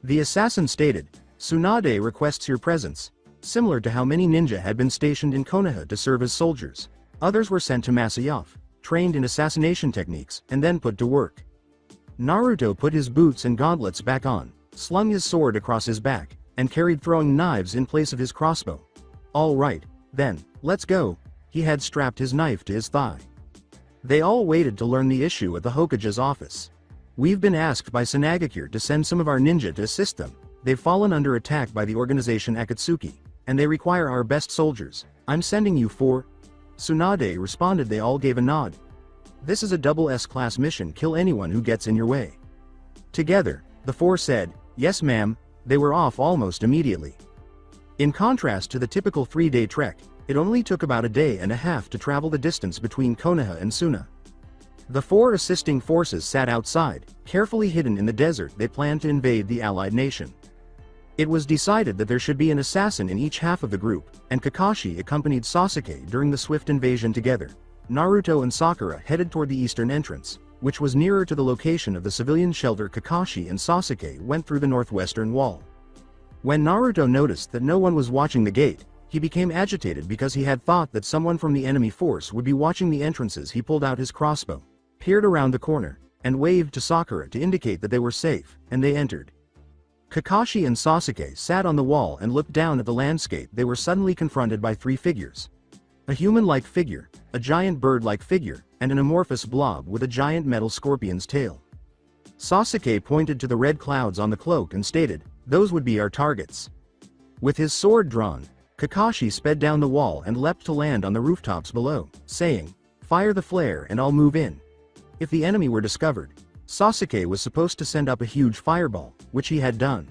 The assassin stated, "Tsunade requests your presence." Similar to how many ninja had been stationed in Konoha to serve as soldiers, others were sent to Masayoff, trained in assassination techniques, and then put to work. Naruto put his boots and gauntlets back on, slung his sword across his back, and carried throwing knives in place of his crossbow. "All right, then, let's go." He had strapped his knife to his thigh. They all waited to learn the issue at the Hokage's office. "We've been asked by Sanagakure to send some of our ninja to assist them. They've fallen under attack by the organization Akatsuki, and they require our best soldiers. I'm sending you 4. Tsunade responded. They all gave a nod. "This is a double S-class mission. Kill anyone who gets in your way." Together, the 4 said, "Yes ma'am." They were off almost immediately. In contrast to the typical 3-day trek, it only took about a day and a half to travel the distance between Konoha and Suna. The 4 assisting forces sat outside, carefully hidden in the desert. They planned to invade the allied nation. It was decided that there should be an assassin in each half of the group, and Kakashi accompanied Sasuke during the swift invasion. Together, Naruto and Sakura headed toward the eastern entrance, which was nearer to the location of the civilian shelter. Kakashi and Sasuke went through the northwestern wall. When Naruto noticed that no one was watching the gate, he became agitated because he had thought that someone from the enemy force would be watching the entrances. He pulled out his crossbow, peered around the corner, and waved to Sakura to indicate that they were safe, and they entered. Kakashi and Sasuke sat on the wall and looked down at the landscape. They were suddenly confronted by 3 figures. A human-like figure, a giant bird-like figure, and an amorphous blob with a giant metal scorpion's tail. Sasuke pointed to the red clouds on the cloak and stated, "Those would be our targets." With his sword drawn, Kakashi sped down the wall and leapt to land on the rooftops below, saying, "Fire the flare and I'll move in." If the enemy were discovered, Sasuke was supposed to send up a huge fireball, which he had done.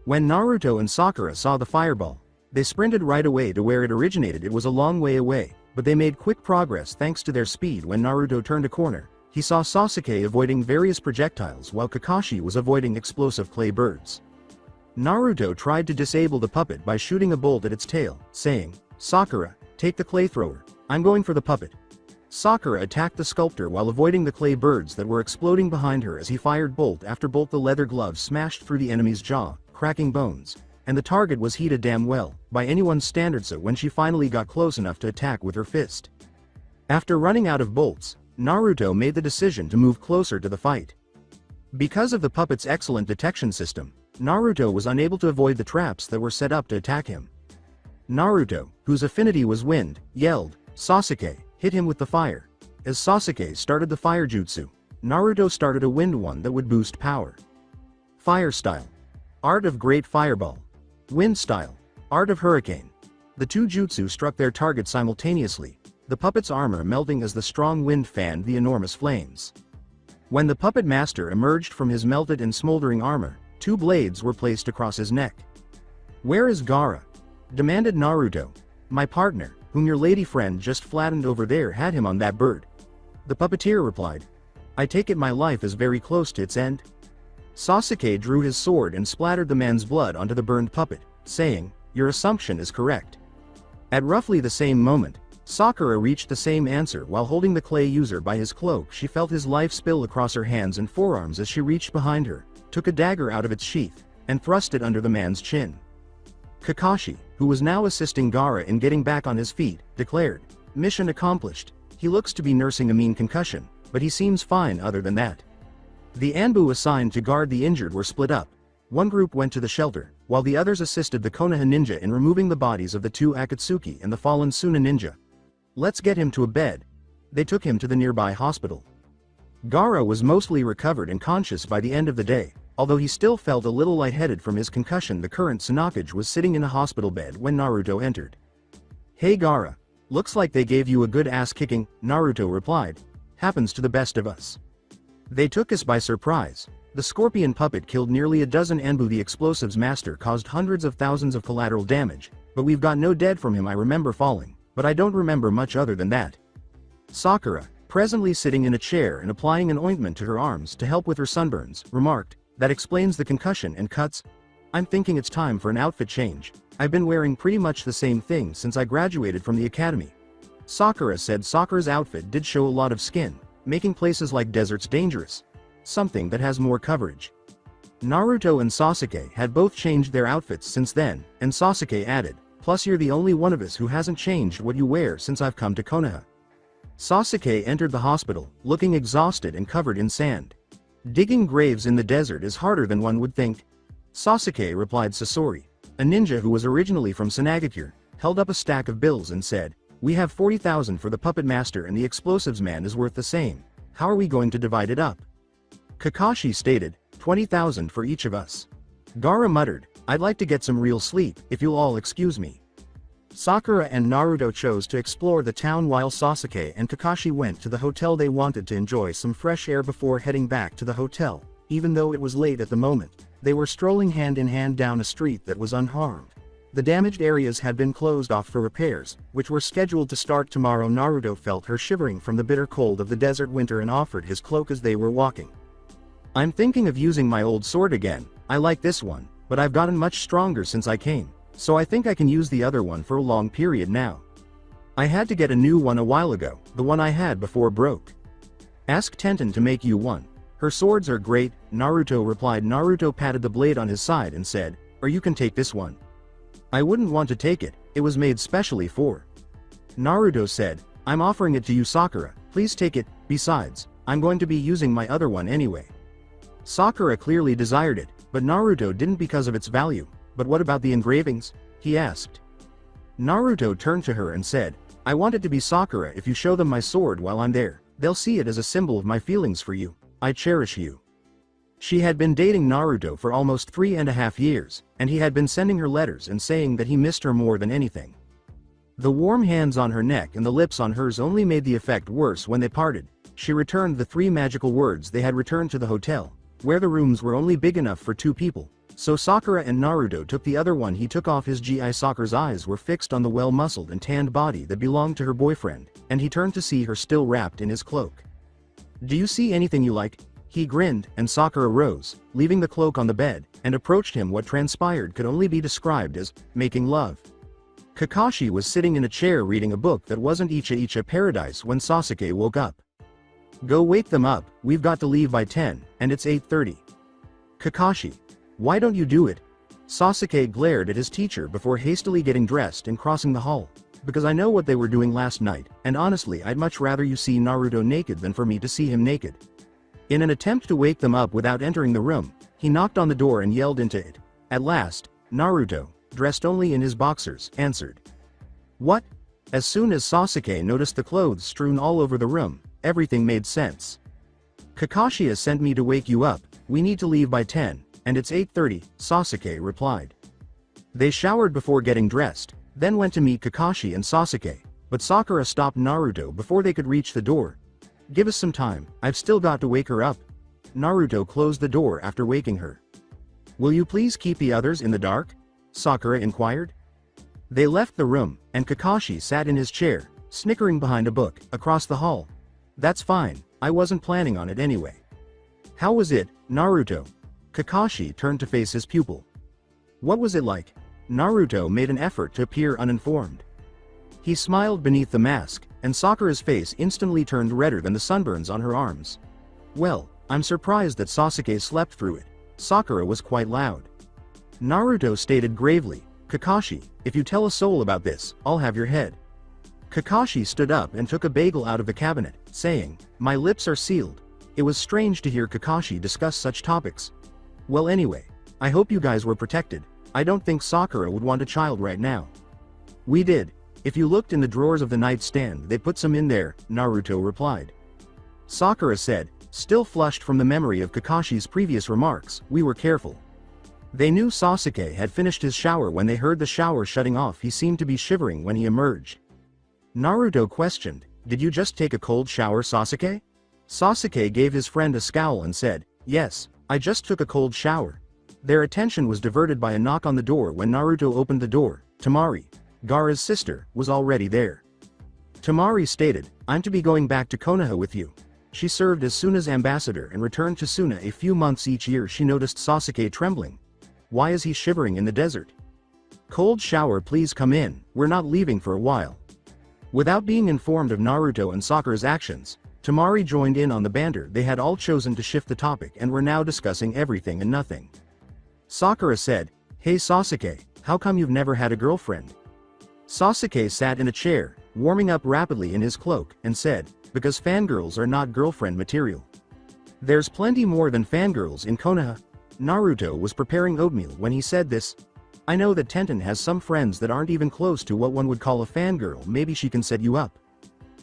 When Naruto and Sakura saw the fireball, they sprinted right away to where it originated. It was a long way away, but they made quick progress thanks to their speed. When Naruto turned a corner, he saw Sasuke avoiding various projectiles while Kakashi was avoiding explosive clay birds. Naruto tried to disable the puppet by shooting a bolt at its tail, saying, "Sakura, take the clay thrower, I'm going for the puppet." Sakura attacked the sculptor while avoiding the clay birds that were exploding behind her. As he fired bolt after bolt, the leather gloves smashed through the enemy's jaw, cracking bones, and the target was heated damn well, by anyone's standards. So when she finally got close enough to attack with her fist, After running out of bolts, Naruto made the decision to move closer to the fight. Because of the puppet's excellent detection system, Naruto was unable to avoid the traps that were set up to attack him. Naruto, whose affinity was wind, yelled, "Sasuke, hit him with the fire." As Sasuke started the fire jutsu, Naruto started a wind one that would boost power. Fire style. Art of Great Fireball. Wind style. Art of Hurricane. The two jutsu struck their target simultaneously, the puppet's armor melting as the strong wind fanned the enormous flames. When the puppet master emerged from his melted and smoldering armor, two blades were placed across his neck. "Where is Gaara?" demanded Naruto. "My partner, whom your lady friend just flattened over there, had him on that bird." The puppeteer replied. "I take it my life is very close to its end?" Sasuke drew his sword and splattered the man's blood onto the burned puppet, saying, "Your assumption is correct." At roughly the same moment, Sakura reached the same answer. While holding the clay user by his cloak, she felt his life spill across her hands and forearms as she reached behind her, took a dagger out of its sheath, and thrust it under the man's chin. Kakashi, who was now assisting Gaara in getting back on his feet, declared, "Mission accomplished. He looks to be nursing a mean concussion, but he seems fine other than that." The Anbu assigned to guard the injured were split up. One group went to the shelter, while the others assisted the Konoha ninja in removing the bodies of the two Akatsuki and the fallen Suna ninja. "Let's get him to a bed." They took him to the nearby hospital. Gaara was mostly recovered and conscious by the end of the day, although he still felt a little lightheaded from his concussion. The current Tsunakage was sitting in a hospital bed when Naruto entered. "Hey Gaara, looks like they gave you a good ass kicking," Naruto replied. "Happens to the best of us." "They took us by surprise. The scorpion puppet killed nearly a dozen Anbu. The explosives master caused hundreds of thousands of collateral damage, but we've got no dead from him. I remember falling, but I don't remember much other than that." Sakura, presently sitting in a chair and applying an ointment to her arms to help with her sunburns, remarked, "That explains the concussion and cuts. I'm thinking it's time for an outfit change. I've been wearing pretty much the same thing since I graduated from the academy." Sakura said Sakura's outfit did show a lot of skin, making places like deserts dangerous. Something that has more coverage. Naruto and Sasuke had both changed their outfits since then, and Sasuke added, "Plus you're the only one of us who hasn't changed what you wear since I've come to Konoha." Sasuke entered the hospital, looking exhausted and covered in sand. "Digging graves in the desert is harder than one would think." Sasuke replied. Sasori, a ninja who was originally from Tsunagakure, held up a stack of bills and said, "We have 40,000 for the puppet master and the explosives man is worth the same. How are we going to divide it up?" Kakashi stated, 20,000 for each of us." Gaara muttered, "I'd like to get some real sleep, if you'll all excuse me." Sakura and Naruto chose to explore the town while Sasuke and Kakashi went to the hotel. They wanted to enjoy some fresh air before heading back to the hotel. Even though it was late at the moment, they were strolling hand in hand down a street that was unharmed. The damaged areas had been closed off for repairs, which were scheduled to start tomorrow. Naruto felt her shivering from the bitter cold of the desert winter and offered his cloak as they were walking. "I'm thinking of using my old sword again. I like this one, but I've gotten much stronger since I came, so I think I can use the other one for a long period now. I had to get a new one a while ago, the one I had before broke. Ask Tenten to make you one. Her swords are great," Naruto replied. Naruto patted the blade on his side and said, "Or you can take this one." "I wouldn't want to take it, it was made specially for." Naruto said, "I'm offering it to you Sakura, please take it, besides, I'm going to be using my other one anyway." Sakura clearly desired it, but Naruto didn't because of its value. "But what about the engravings?" he asked. Naruto turned to her and said, "I want it to be Sakura. If you show them my sword while I'm there, they'll see it as a symbol of my feelings for you. I cherish you." She had been dating Naruto for almost 3.5 years, and he had been sending her letters and saying that he missed her more than anything. The warm hands on her neck and the lips on hers only made the effect worse. When they parted, she returned the 3 magical words. They had returned to the hotel, where the rooms were only big enough for 2 people, so Sakura and Naruto took the other one. He took off his gi. Sakura's eyes were fixed on the well-muscled and tanned body that belonged to her boyfriend, and he turned to see her still wrapped in his cloak. "Do you see anything you like?" He grinned, and Sakura rose, leaving the cloak on the bed, and approached him. What transpired could only be described as making love. Kakashi was sitting in a chair reading a book that wasn't Icha Paradise when Sasuke woke up. "Go wake them up, we've got to leave by 10, and it's 8:30. "Kakashi, why don't you do it?" Sasuke glared at his teacher before hastily getting dressed and crossing the hall. because I know what they were doing last night, and honestly I'd much rather you see Naruto naked than for me to see him naked. In an attempt to wake them up without entering the room, he knocked on the door and yelled into it. At last, Naruto, dressed only in his boxers, answered. What? As soon as Sasuke noticed the clothes strewn all over the room, everything made sense. Kakashi has sent me to wake you up, we need to leave by 10, and it's 8:30, Sasuke replied. They showered before getting dressed, then went to meet Kakashi and Sasuke, but Sakura stopped Naruto before they could reach the door. Give us some time, I've still got to wake her up. Naruto closed the door after waking her. Will you please keep the others in the dark? Sakura inquired. They left the room, and Kakashi sat in his chair, snickering behind a book, across the hall. That's fine, I wasn't planning on it anyway. How was it, Naruto? Kakashi turned to face his pupil. What was it like? Naruto made an effort to appear uninformed. He smiled beneath the mask, and Sakura's face instantly turned redder than the sunburns on her arms. Well, I'm surprised that Sasuke slept through it. Sakura was quite loud. Naruto stated gravely, Kakashi, if you tell a soul about this, I'll have your head. Kakashi stood up and took a bagel out of the cabinet, saying, my lips are sealed. It was strange to hear Kakashi discuss such topics. Well anyway, I hope you guys were protected. I don't think Sakura would want a child right now. We did. If you looked in the drawers of the nightstand they put some in there, Naruto replied. Sakura said, still flushed from the memory of Kakashi's previous remarks, we were careful. They knew Sasuke had finished his shower when they heard the shower shutting off. He seemed to be shivering when he emerged. Naruto questioned, did you just take a cold shower, Sasuke? Sasuke gave his friend a scowl and said, yes, I just took a cold shower. Their attention was diverted by a knock on the door when Naruto opened the door. Temari, Gaara's sister, was already there. Temari stated, I'm to be going back to Konoha with you. She served as Suna's ambassador and returned to Suna a few months each year. She noticed Sasuke trembling. Why is he shivering in the desert? Cold shower, please come in, we're not leaving for a while. Without being informed of Naruto and Sakura's actions, Temari joined in on the banter. They had all chosen to shift the topic and were now discussing everything and nothing. Sakura said, hey Sasuke, how come you've never had a girlfriend? Sasuke sat in a chair, warming up rapidly in his cloak, and said, because fangirls are not girlfriend material. There's plenty more than fangirls in Konoha. Naruto was preparing oatmeal when he said this. I know that Tenten has some friends that aren't even close to what one would call a fangirl. Maybe she can set you up.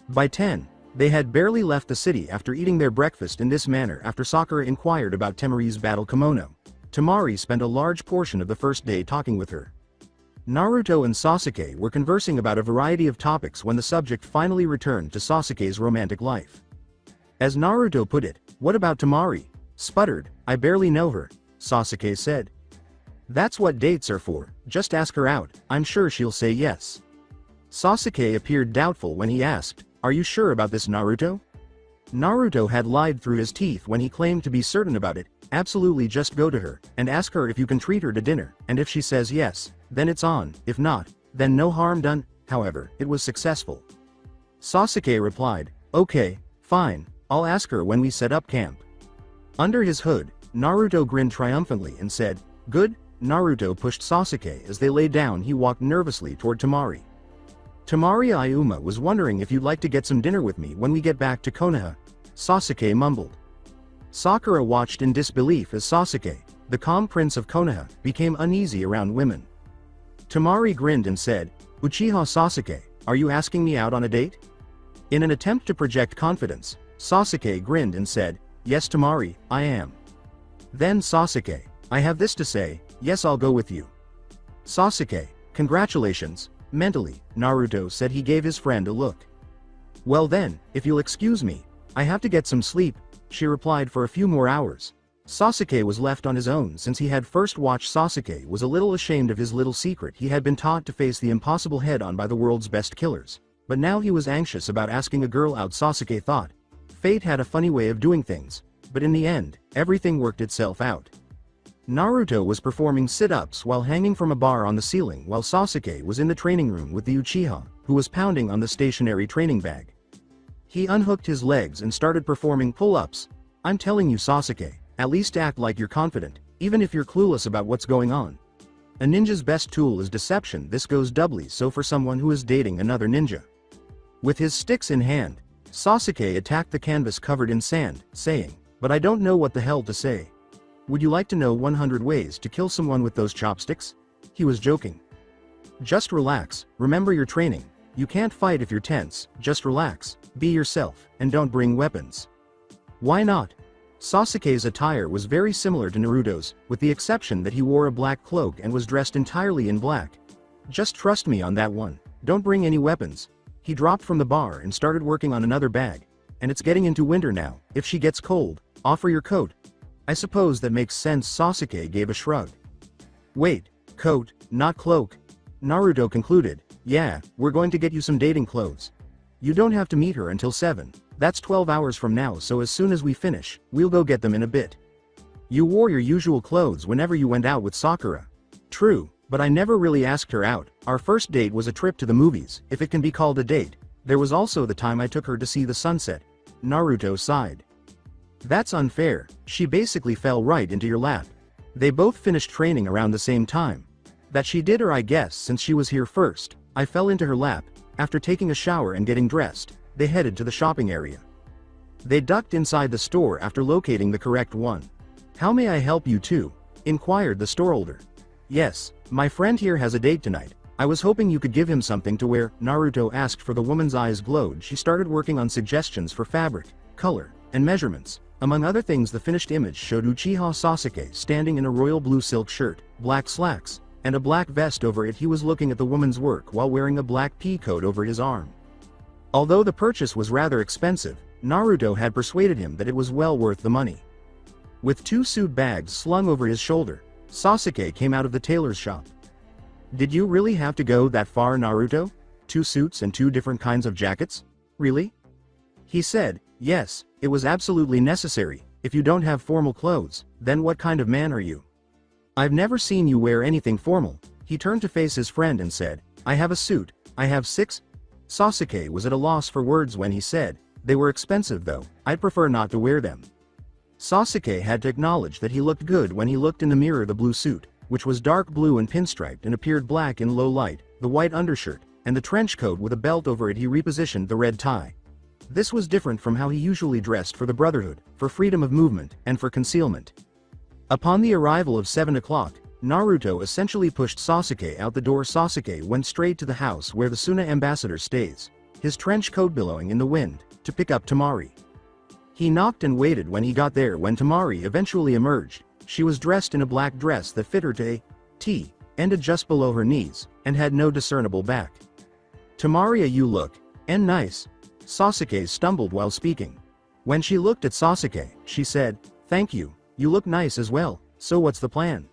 By 10, they had barely left the city after eating their breakfast in this manner. After Sakura inquired about Temari's battle kimono, Temari spent a large portion of the first day talking with her. Naruto and Sasuke were conversing about a variety of topics when the subject finally returned to Sasuke's romantic life. As Naruto put it, what about Temari? Sputtered, I barely know her, Sasuke said. That's what dates are for, just ask her out, I'm sure she'll say yes. Sasuke appeared doubtful when he asked, are you sure about this, Naruto? Naruto had lied through his teeth when he claimed to be certain about it. Absolutely, just go to her, and ask her if you can treat her to dinner, and if she says yes, then it's on, if not, then no harm done. However, it was successful. Sasuke replied, okay, fine, I'll ask her when we set up camp. Under his hood, Naruto grinned triumphantly and said, good. Naruto pushed Sasuke as they lay down. He walked nervously toward Temari. Temari Ayuma was wondering if you'd like to get some dinner with me when we get back to Konoha. Sasuke mumbled. Sakura watched in disbelief as Sasuke, the calm prince of Konoha, became uneasy around women. Temari grinned and said, Uchiha Sasuke, are you asking me out on a date? In an attempt to project confidence, Sasuke grinned and said, yes Temari, I am. Then Sasuke, I have this to say, yes I'll go with you. Sasuke, congratulations. Mentally, Naruto said. He gave his friend a look. Well then, if you'll excuse me, I have to get some sleep, she replied. For a few more hours. Sasuke was left on his own. Since he had first watched, Sasuke was a little ashamed of his little secret. He had been taught to face the impossible head-on by the world's best killers. But now he was anxious about asking a girl out. Sasuke thought. Fate had a funny way of doing things, but in the end, everything worked itself out. Naruto was performing sit-ups while hanging from a bar on the ceiling, while Sasuke was in the training room with the Uchiha, who was pounding on the stationary training bag. He unhooked his legs and started performing pull-ups. I'm telling you Sasuke, at least act like you're confident, even if you're clueless about what's going on. A ninja's best tool is deception. This goes doubly so for someone who is dating another ninja. With his sticks in hand, Sasuke attacked the canvas covered in sand, saying, "But I don't know what the hell to say. Would you like to know 100 ways to kill someone with those chopsticks?" He was joking. Just relax, remember your training. You can't fight if you're tense, just relax, be yourself, and don't bring weapons. Why not? Sasuke's attire was very similar to Naruto's, with the exception that he wore a black cloak and was dressed entirely in black. Just trust me on that one, don't bring any weapons. He dropped from the bar and started working on another bag. And it's getting into winter now, if she gets cold, offer your coat. I suppose that makes sense. Sasuke gave a shrug. Wait, coat, not cloak. Naruto concluded, yeah, we're going to get you some dating clothes. You don't have to meet her until 7, that's 12 hours from now, so as soon as we finish, we'll go get them in a bit. You wore your usual clothes whenever you went out with Sakura. True, but I never really asked her out. Our first date was a trip to the movies, if it can be called a date. There was also the time I took her to see the sunset. Naruto sighed. That's unfair, she basically fell right into your lap. They both finished training around the same time. That she did, or I guess since she was here first, I fell into her lap. After taking a shower and getting dressed, they headed to the shopping area. They ducked inside the store after locating the correct one. How may I help you too? Inquired the storeholder. Yes, my friend here has a date tonight. I was hoping you could give him something to wear. Naruto asked. For the woman's eyes glowed. She started working on suggestions for fabric, color, and measurements. Among other things, the finished image showed Uchiha Sasuke standing in a royal blue silk shirt, black slacks, and a black vest over it. He was looking at the woman's work while wearing a black pea coat over his arm. Although the purchase was rather expensive, Naruto had persuaded him that it was well worth the money. With 2 suit bags slung over his shoulder, Sasuke came out of the tailor's shop. Did you really have to go that far, Naruto? 2 suits and 2 different kinds of jackets? Really? He said, yes, it was absolutely necessary. If you don't have formal clothes, then what kind of man are you? I've never seen you wear anything formal. He turned to face his friend and said, I have a suit, I have 6. Sasuke was at a loss for words when he said, they were expensive though, I'd prefer not to wear them. Sasuke had to acknowledge that he looked good when he looked in the mirror. The blue suit, which was dark blue and pinstriped and appeared black in low light, the white undershirt, and the trench coat with a belt over it. He repositioned the red tie. This was different from how he usually dressed for the Brotherhood, for freedom of movement, and for concealment. Upon the arrival of 7 o'clock, Naruto essentially pushed Sasuke out the door. Sasuke went straight to the house where the Suna ambassador stays, his trench coat billowing in the wind, to pick up Temari. He knocked and waited when he got there. When Temari eventually emerged, she was dressed in a black dress that fit her to a T, ended just below her knees, and had no discernible back. Temari, you look nice. Sasuke stumbled while speaking. When she looked at Sasuke, she said, thank you, you look nice as well. So what's the plan?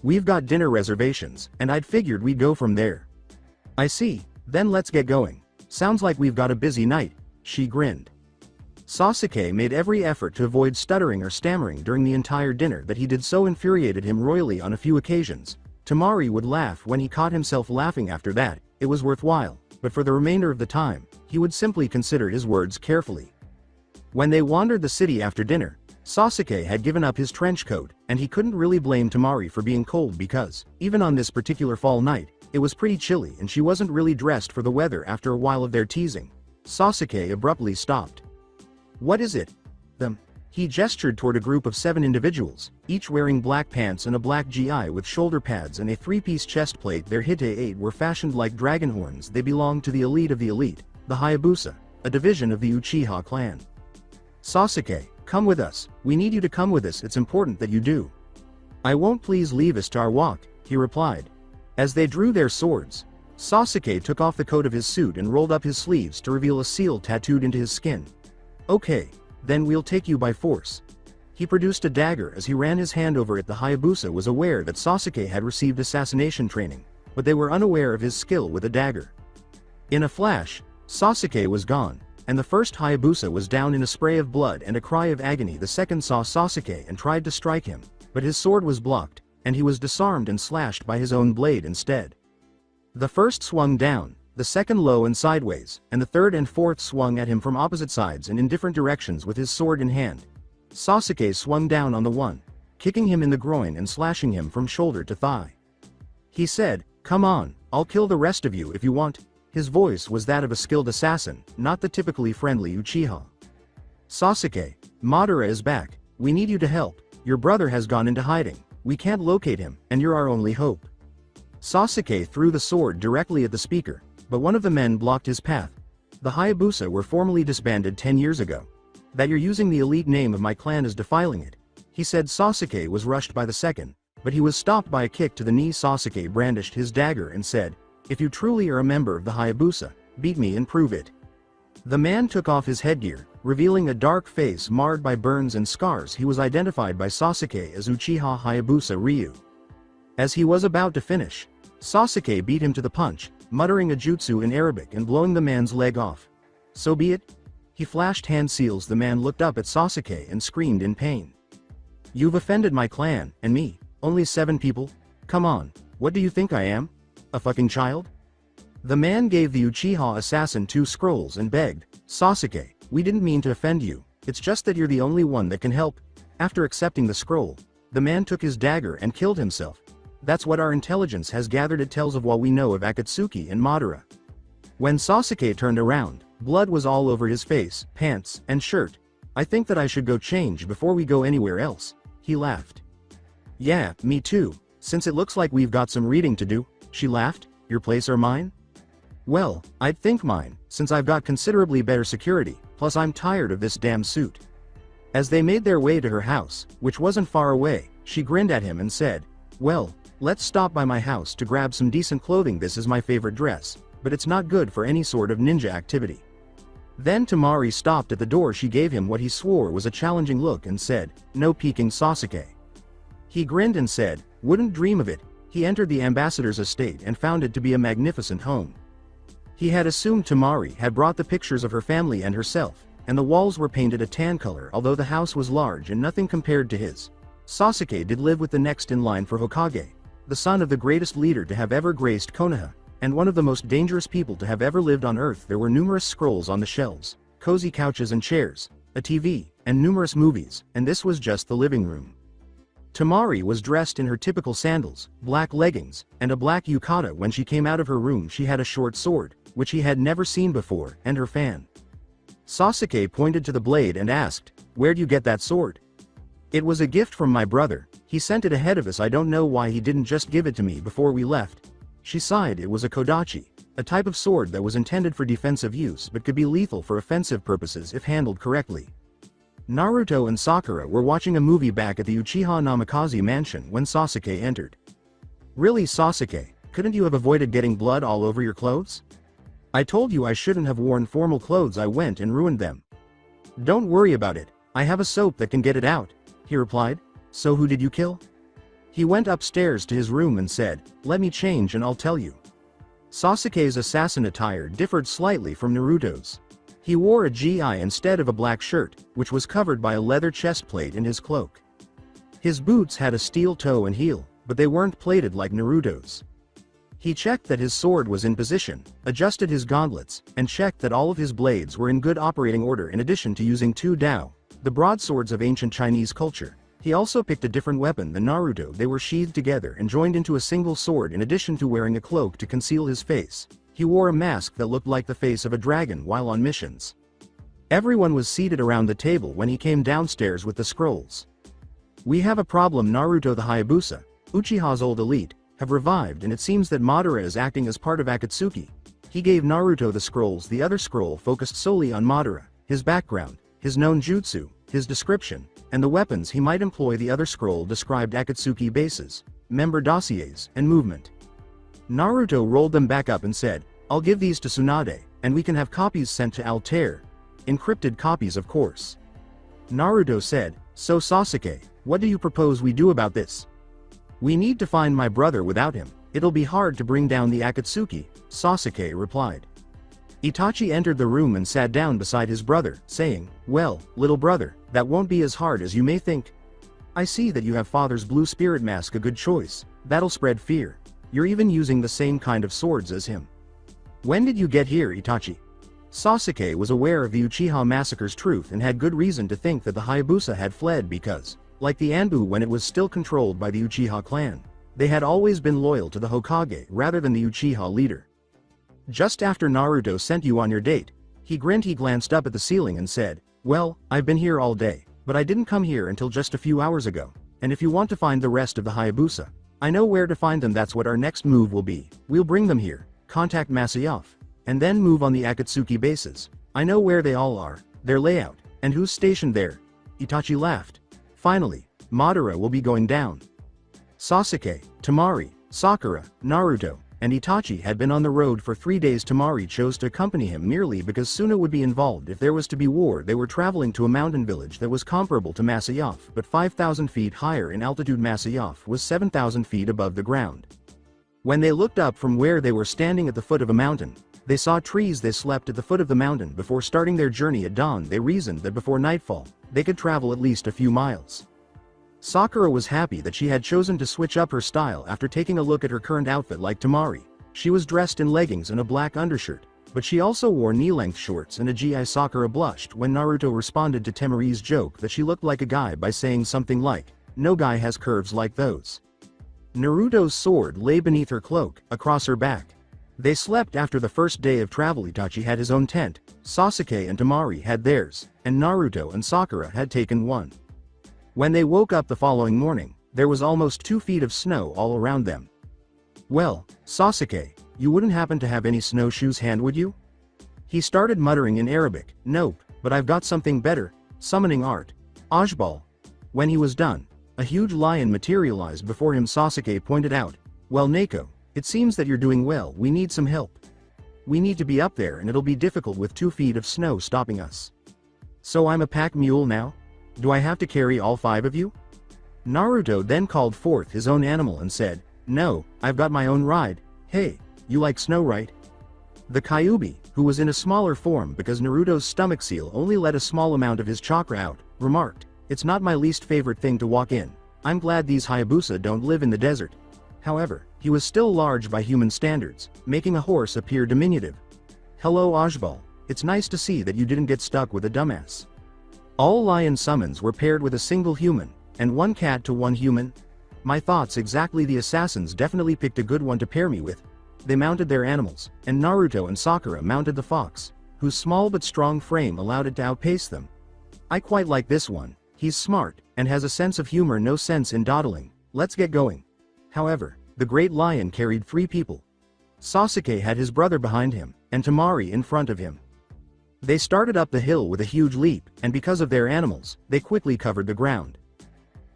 We've got dinner reservations, and I'd figured we'd go from there. I see, then let's get going. Sounds like we've got a busy night. She grinned. Sasuke made every effort to avoid stuttering or stammering during the entire dinner. That he did so infuriated him royally. On a few occasions, Temari would laugh when he caught himself laughing. After that, it was worthwhile, but for the remainder of the time, he would simply consider his words carefully. When they wandered the city after dinner, Sasuke had given up his trench coat, and he couldn't really blame Temari for being cold because, even on this particular fall night, it was pretty chilly and she wasn't really dressed for the weather. After a while of their teasing, Sasuke abruptly stopped. What is it? Them. He gestured toward a group of 7 individuals, each wearing black pants and a black GI with shoulder pads and a 3-piece chest plate. Their hite were fashioned like dragon horns. They belonged to the elite of the elite, the Hayabusa, a division of the Uchiha clan. Sasuke, come with us. We need you to come with us. It's important that you do. I won't. Please leave us to our walk, he replied. As they drew their swords, Sasuke took off the coat of his suit and rolled up his sleeves to reveal a seal tattooed into his skin. Okay, then we'll take you by force. He produced a dagger as he ran his hand over it. The Hayabusa was aware that Sasuke had received assassination training, but they were unaware of his skill with a dagger. In a flash, Sasuke was gone, and the first Hayabusa was down in a spray of blood and a cry of agony. The second saw Sasuke and tried to strike him, but his sword was blocked, and he was disarmed and slashed by his own blade instead. The first swung down, the second low and sideways, and the third and fourth swung at him from opposite sides and in different directions with his sword in hand. Sasuke swung down on the one, kicking him in the groin and slashing him from shoulder to thigh. He said, "Come on, I'll kill the rest of you if you want." His voice was that of a skilled assassin, not the typically friendly Uchiha. "Sasuke, Madara is back. We need you to help. Your brother has gone into hiding. We can't locate him, and you're our only hope." Sasuke threw the sword directly at the speaker, but one of the men blocked his path. "The Hayabusa were formally disbanded 10 years ago. That you're using the elite name of my clan is defiling it," he said. Sasuke was rushed by the second, but he was stopped by a kick to the knee. Sasuke brandished his dagger and said, "If you truly are a member of the Hayabusa, beat me and prove it." The man took off his headgear, revealing a dark face marred by burns and scars. He was identified by Sasuke as Uchiha Hayabusa Ryu. As he was about to finish, Sasuke beat him to the punch, muttering a jutsu in Arabic and blowing the man's leg off. "So be it." He flashed hand seals. The man looked up at Sasuke and screamed in pain. "You've offended my clan, and me. Only 7 people? Come on, what do you think I am? A fucking child?" The man gave the Uchiha assassin 2 scrolls and begged, "Sasuke, we didn't mean to offend you, it's just that you're the only one that can help." After accepting the scroll, the man took his dagger and killed himself. "That's what our intelligence has gathered. It tells of what we know of Akatsuki and Madara." When Sasuke turned around, blood was all over his face, pants, and shirt. "I think that I should go change before we go anywhere else," he laughed. "Yeah, me too, since it looks like we've got some reading to do," she laughed. "Your place or mine?" "Well, I'd think mine, since I've got considerably better security, plus I'm tired of this damn suit." As they made their way to her house, which wasn't far away, she grinned at him and said, "Well, let's stop by my house to grab some decent clothing. This is my favorite dress, but it's not good for any sort of ninja activity." Then Temari stopped at the door. She gave him what he swore was a challenging look and said, "No peeking, Sasuke." He grinned and said, "Wouldn't dream of it." He entered the ambassador's estate and found it to be a magnificent home. He had assumed Temari had brought the pictures of her family and herself, and the walls were painted a tan color. Although the house was large and nothing compared to his, Sasuke did live with the next in line for Hokage, the son of the greatest leader to have ever graced Konoha, and one of the most dangerous people to have ever lived on Earth. There were numerous scrolls on the shelves, cozy couches and chairs, a TV, and numerous movies, and this was just the living room. Temari was dressed in her typical sandals, black leggings, and a black yukata. When she came out of her room, she had a short sword, which he had never seen before, and her fan. Sasuke pointed to the blade and asked, "Where'd you get that sword?" "It was a gift from my brother. He sent it ahead of us. I don't know why he didn't just give it to me before we left." She sighed. It was a kodachi, a type of sword that was intended for defensive use but could be lethal for offensive purposes if handled correctly. Naruto and Sakura were watching a movie back at the Uchiha Namikaze mansion when Sasuke entered. "Really, Sasuke, couldn't you have avoided getting blood all over your clothes? I told you I shouldn't have worn formal clothes. I went and ruined them." "Don't worry about it. I have a soap that can get it out," he replied. "So who did you kill?" He went upstairs to his room and said, "Let me change and I'll tell you." Sasuke's assassin attire differed slightly from Naruto's. He wore a gi instead of a black shirt, which was covered by a leather chest plate in his cloak. His boots had a steel toe and heel, but they weren't plated like Naruto's. He checked that his sword was in position, adjusted his gauntlets, and checked that all of his blades were in good operating order. In addition to using 2 dao, the broadswords of ancient Chinese culture, he also picked a different weapon than Naruto. They were sheathed together and joined into a single sword. In addition to wearing a cloak to conceal his face, he wore a mask that looked like the face of a dragon while on missions. Everyone was seated around the table when he came downstairs with the scrolls. "We have a problem. Naruto the Hayabusa, Uchiha's old elite, have revived, and it seems that Madara is acting as part of Akatsuki." He gave Naruto the scrolls. The other scroll focused solely on Madara, his background, his known jutsu, his description, and the weapons he might employ. The other scroll described Akatsuki bases, member dossiers, and movement. Naruto rolled them back up and said, "I'll give these to Tsunade, and we can have copies sent to Al-Tair. Encrypted copies, of course." Naruto said, "So Sasuke, what do you propose we do about this?" "We need to find my brother. Without him, it'll be hard to bring down the Akatsuki," Sasuke replied. Itachi entered the room and sat down beside his brother, saying, "Well, little brother, that won't be as hard as you may think. I see that you have father's blue spirit mask. A good choice. That'll spread fear. You're even using the same kind of swords as him. When did you get here, Itachi?" Sasuke was aware of the Uchiha massacre's truth and had good reason to think that the Hayabusa had fled because, like the Anbu when it was still controlled by the Uchiha clan, They had always been loyal to the Hokage rather than the Uchiha leader. Just after Naruto sent you on your date, he grinned. He glanced up at the ceiling and said, "Well, I've been here all day, but I didn't come here until just a few hours ago, and if you want to find the rest of the Hayabusa, I know where to find them. That's what our next move will be. We'll bring them here, contact Masayoff, and then move on the Akatsuki bases. I know where they all are, their layout, and who's stationed there." Itachi laughed. Finally, Madara will be going down. Sasuke, Temari, Sakura, Naruto, and Itachi had been on the road for 3 days. Temari chose to accompany him merely because Suna would be involved if there was to be war. They were traveling to a mountain village that was comparable to Masayoff but 5,000 feet higher in altitude. Masayoff was 7,000 feet above the ground. When they looked up from where they were standing at the foot of a mountain, they saw trees. They slept at the foot of the mountain before starting their journey at dawn. They reasoned that before nightfall, they could travel at least a few miles. Sakura was happy that she had chosen to switch up her style after taking a look at her current outfit. Like Temari, she was dressed in leggings and a black undershirt, but she also wore knee-length shorts and a gi. Sakura blushed when Naruto responded to Temari's joke that she looked like a guy by saying something like, "No guy has curves like those." Naruto's sword lay beneath her cloak, across her back. They slept after the first day of travel. Itachi had his own tent, Sasuke and Temari had theirs, and Naruto and Sakura had taken one. When they woke up the following morning, there was almost 2 feet of snow all around them. "Well, Sasuke, you wouldn't happen to have any snowshoes hand, would you?" He started muttering in Arabic. "Nope, but I've got something better, summoning art. Ajbal." When he was done, a huge lion materialized before him. Sasuke pointed out, "Well, Neko, it seems that you're doing well. We need some help. We need to be up there and it'll be difficult with 2 feet of snow stopping us. So I'm a pack mule now? Do I have to carry all 5 of you?" Naruto then called forth his own animal and said, "No, I've got my own ride. Hey, you like snow, right?" The Kyuubi, who was in a smaller form because Naruto's stomach seal only let a small amount of his chakra out, remarked, "It's not my least favorite thing to walk in. I'm glad these Hayabusa don't live in the desert." However, he was still large by human standards, making a horse appear diminutive. "Hello Ajbal, it's nice to see that you didn't get stuck with a dumbass." All lion summons were paired with a single human, and 1 cat to 1 human. My thoughts exactly. The assassins definitely picked a good one to pair me with. They mounted their animals, and Naruto and Sakura mounted the fox, whose small but strong frame allowed it to outpace them. "I quite like this one. He's smart, and has a sense of humor. No sense in dawdling. Let's get going." However, the great lion carried 3 people. Sasuke had his brother behind him, and Temari in front of him. They started up the hill with a huge leap, and because of their animals, they quickly covered the ground.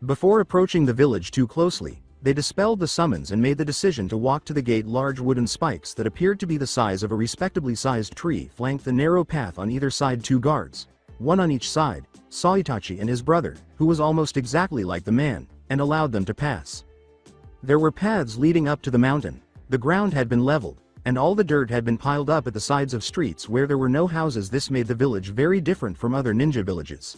Before approaching the village too closely, they dispelled the summons and made the decision to walk to the gate. Large wooden spikes that appeared to be the size of a respectably sized tree flanked the narrow path on either side. 2 guards, one on each side, saw Itachi and his brother, who was almost exactly like the man, and allowed them to pass. There were paths leading up to the mountain. The ground had been leveled, and all the dirt had been piled up at the sides of streets where there were no houses. This made the village very different from other ninja villages.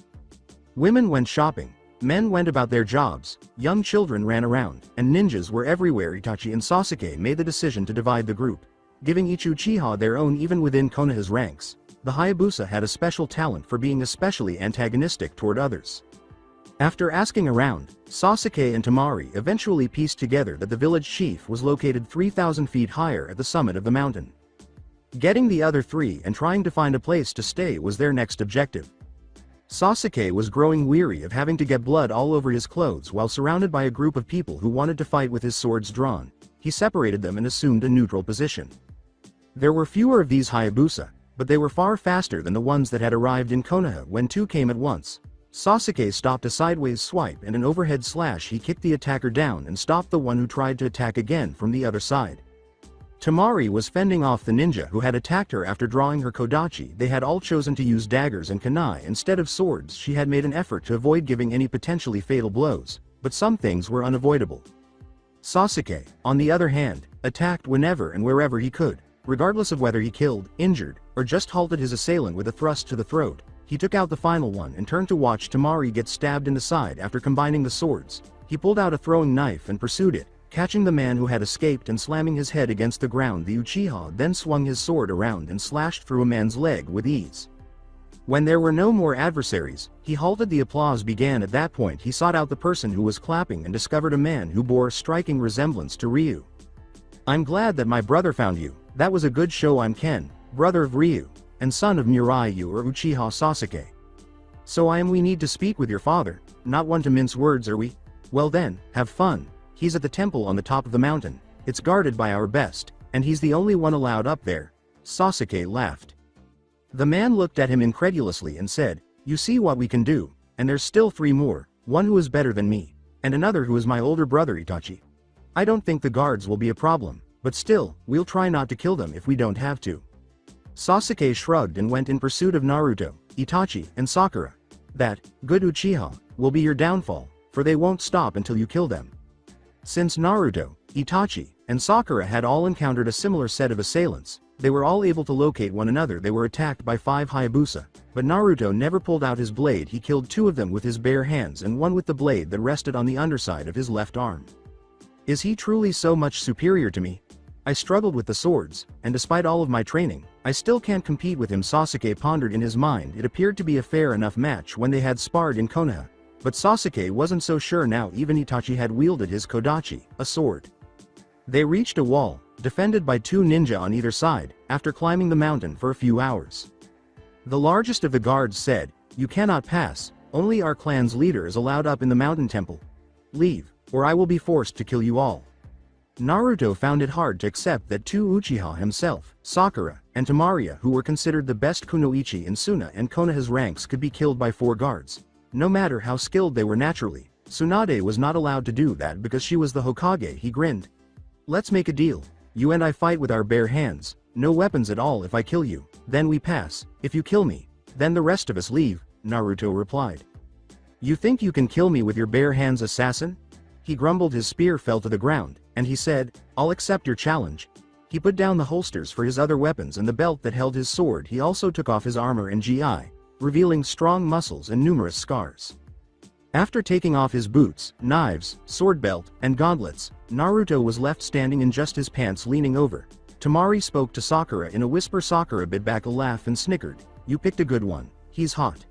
Women went shopping, men went about their jobs, young children ran around, and ninjas were everywhere. Itachi and Sasuke made the decision to divide the group, giving each Uchiha their own. Even within Konoha's ranks, the Hayabusa had a special talent for being especially antagonistic toward others. After asking around, Sasuke and Temari eventually pieced together that the village chief was located 3,000 feet higher at the summit of the mountain. Getting the other 3 and trying to find a place to stay was their next objective. Sasuke was growing weary of having to get blood all over his clothes while surrounded by a group of people who wanted to fight with his swords drawn. He separated them and assumed a neutral position. There were fewer of these Hayabusa, but they were far faster than the ones that had arrived in Konoha when 2 came at once. Sasuke stopped a sideways swipe and an overhead slash. He kicked the attacker down and stopped the one who tried to attack again from the other side. Temari was fending off the ninja who had attacked her after drawing her kodachi. They had all chosen to use daggers and kunai instead of swords. She had made an effort to avoid giving any potentially fatal blows, but some things were unavoidable. Sasuke, on the other hand, attacked whenever and wherever he could, regardless of whether he killed, injured, or just halted his assailant with a thrust to the throat. He took out the final one and turned to watch Temari get stabbed in the side. After combining the swords, he pulled out a throwing knife and pursued it, catching the man who had escaped and slamming his head against the ground. The Uchiha then swung his sword around and slashed through a man's leg with ease. When there were no more adversaries, he halted. The applause began. At that point he sought out the person who was clapping and discovered a man who bore a striking resemblance to Ryu. "I'm glad that my brother found you. That was a good show. I'm Ken, brother of Ryu, and son of Mirai or Uchiha Sasuke. So we need to speak with your father, not one to mince words, are we? Well then, have fun. He's at the temple on the top of the mountain. It's guarded by our best, and he's the only one allowed up there." Sasuke laughed. The man looked at him incredulously and said, "You see what we can do, and there's still 3 more, one who is better than me, and another who is my older brother Itachi. I don't think the guards will be a problem, but still, we'll try not to kill them if we don't have to." Sasuke shrugged and went in pursuit of Naruto, Itachi, and Sakura. "That, good Uchiha, will be your downfall, for they won't stop until you kill them." Since Naruto, Itachi, and Sakura had all encountered a similar set of assailants, they were all able to locate one another. They were attacked by 5 Hayabusa, but Naruto never pulled out his blade. He killed 2 of them with his bare hands and one with the blade that rested on the underside of his left arm. Is he truly so much superior to me? I struggled with the swords, and despite all of my training, I still can't compete with him. Sasuke pondered in his mind. It appeared to be a fair enough match when they had sparred in Konoha, but Sasuke wasn't so sure now. Even Itachi had wielded his Kodachi, a sword. They reached a wall, defended by 2 ninja on either side, after climbing the mountain for a few hours. The largest of the guards said, "You cannot pass, only our clan's leader is allowed up in the mountain temple. Leave, or I will be forced to kill you all." Naruto found it hard to accept that 2 Uchiha himself, Sakura, and Tamaria, who were considered the best kunoichi in Suna and Konoha's ranks, could be killed by 4 guards. No matter how skilled they were naturally, Tsunade was not allowed to do that because she was the Hokage. He grinned. "Let's make a deal. You and I fight with our bare hands, no weapons at all. If I kill you, then we pass. If you kill me, then the rest of us leave," Naruto replied. "You think you can kill me with your bare hands, assassin?" He grumbled. His spear fell to the ground, and he said, "I'll accept your challenge." He put down the holsters for his other weapons and the belt that held his sword. He also took off his armor and gi, revealing strong muscles and numerous scars. After taking off his boots, knives, sword belt, and gauntlets, Naruto was left standing in just his pants, leaning over. Tamari spoke to Sakura in a whisper. Sakura bit back a laugh and snickered. "You picked a good one. He's hot."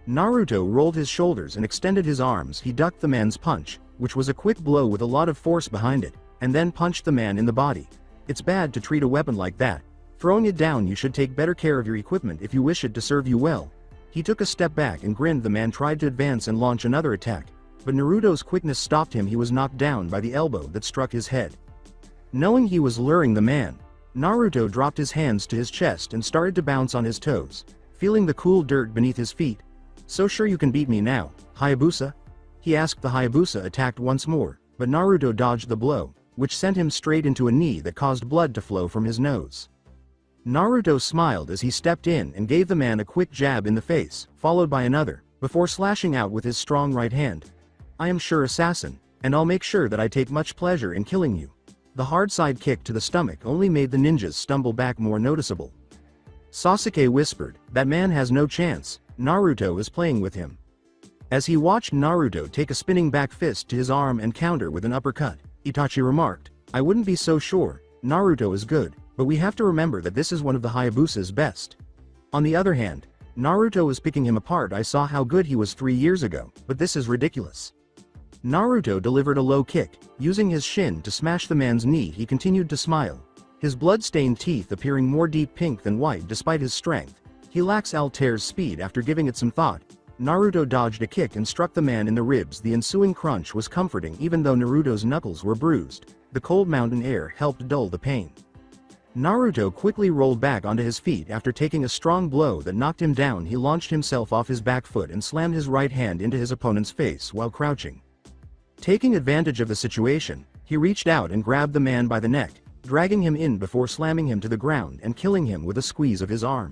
Naruto rolled his shoulders and extended his arms. He ducked the man's punch, which was a quick blow with a lot of force behind it, and then punched the man in the body. It's bad to treat a weapon like that. Throwing it down, you should take better care of your equipment if you wish it to serve you well. He took a step back and grinned. The man tried to advance and launch another attack, but Naruto's quickness stopped him. He was knocked down by the elbow that struck his head. Knowing he was luring the man, Naruto dropped his hands to his chest and started to bounce on his toes, feeling the cool dirt beneath his feet. "So sure you can beat me now, Hayabusa?" he asked. The Hayabusa attacked once more, but Naruto dodged the blow, which sent him straight into a knee that caused blood to flow from his nose. Naruto smiled as he stepped in and gave the man a quick jab in the face, followed by another, before slashing out with his strong right hand. "I am sure, assassin, and I'll make sure that I take much pleasure in killing you." The hard side kick to the stomach only made the ninjas stumble back more noticeable. Sasuke whispered, "That man has no chance. Naruto is playing with him." As he watched Naruto take a spinning back fist to his arm and counter with an uppercut, Itachi remarked, "I wouldn't be so sure. Naruto is good, but we have to remember that this is one of the Hayabusa's best. On the other hand, Naruto is picking him apart. I saw how good he was 3 years ago, but this is ridiculous." Naruto delivered a low kick, using his shin to smash the man's knee. He continued to smile, his blood-stained teeth appearing more deep pink than white. Despite his strength, he lacks Al-Tair's speed. After giving it some thought, Naruto dodged a kick and struck the man in the ribs. The ensuing crunch was comforting. Even though Naruto's knuckles were bruised, the cold mountain air helped dull the pain. Naruto quickly rolled back onto his feet after taking a strong blow that knocked him down. He launched himself off his back foot and slammed his right hand into his opponent's face while crouching. Taking advantage of the situation, he reached out and grabbed the man by the neck, dragging him in before slamming him to the ground and killing him with a squeeze of his arm.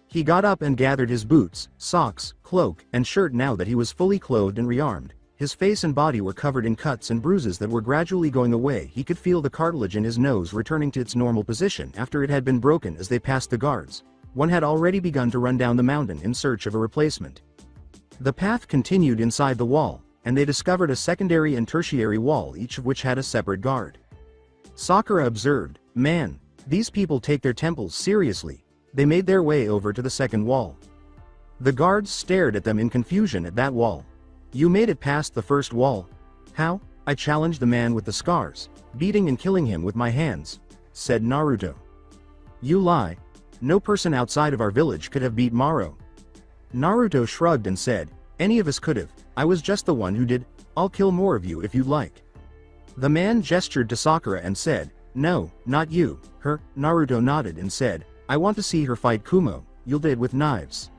He got up and gathered his boots, socks, cloak, and shirt. Now that he was fully clothed and rearmed, his face and body were covered in cuts and bruises that were gradually going away. He could feel the cartilage in his nose returning to its normal position after it had been broken. As they passed the guards, one had already begun to run down the mountain in search of a replacement. The path continued inside the wall, and they discovered a secondary and tertiary wall, each of which had a separate guard. Sakura observed, "Man, these people take their temples seriously." They made their way over to the second wall. The guards stared at them in confusion at that wall. You made it past the first wall. How? I challenged the man with the scars, beating and killing him with my hands, said Naruto. You lie. No person outside of our village could have beat Maro. Naruto shrugged and said, any of us could have, I was just the one who did. I'll kill more of you if you'd like. The man gestured to Sakura and said, no, not you, her. Naruto nodded and said, I want to see her fight Kumo, you'll do it with knives.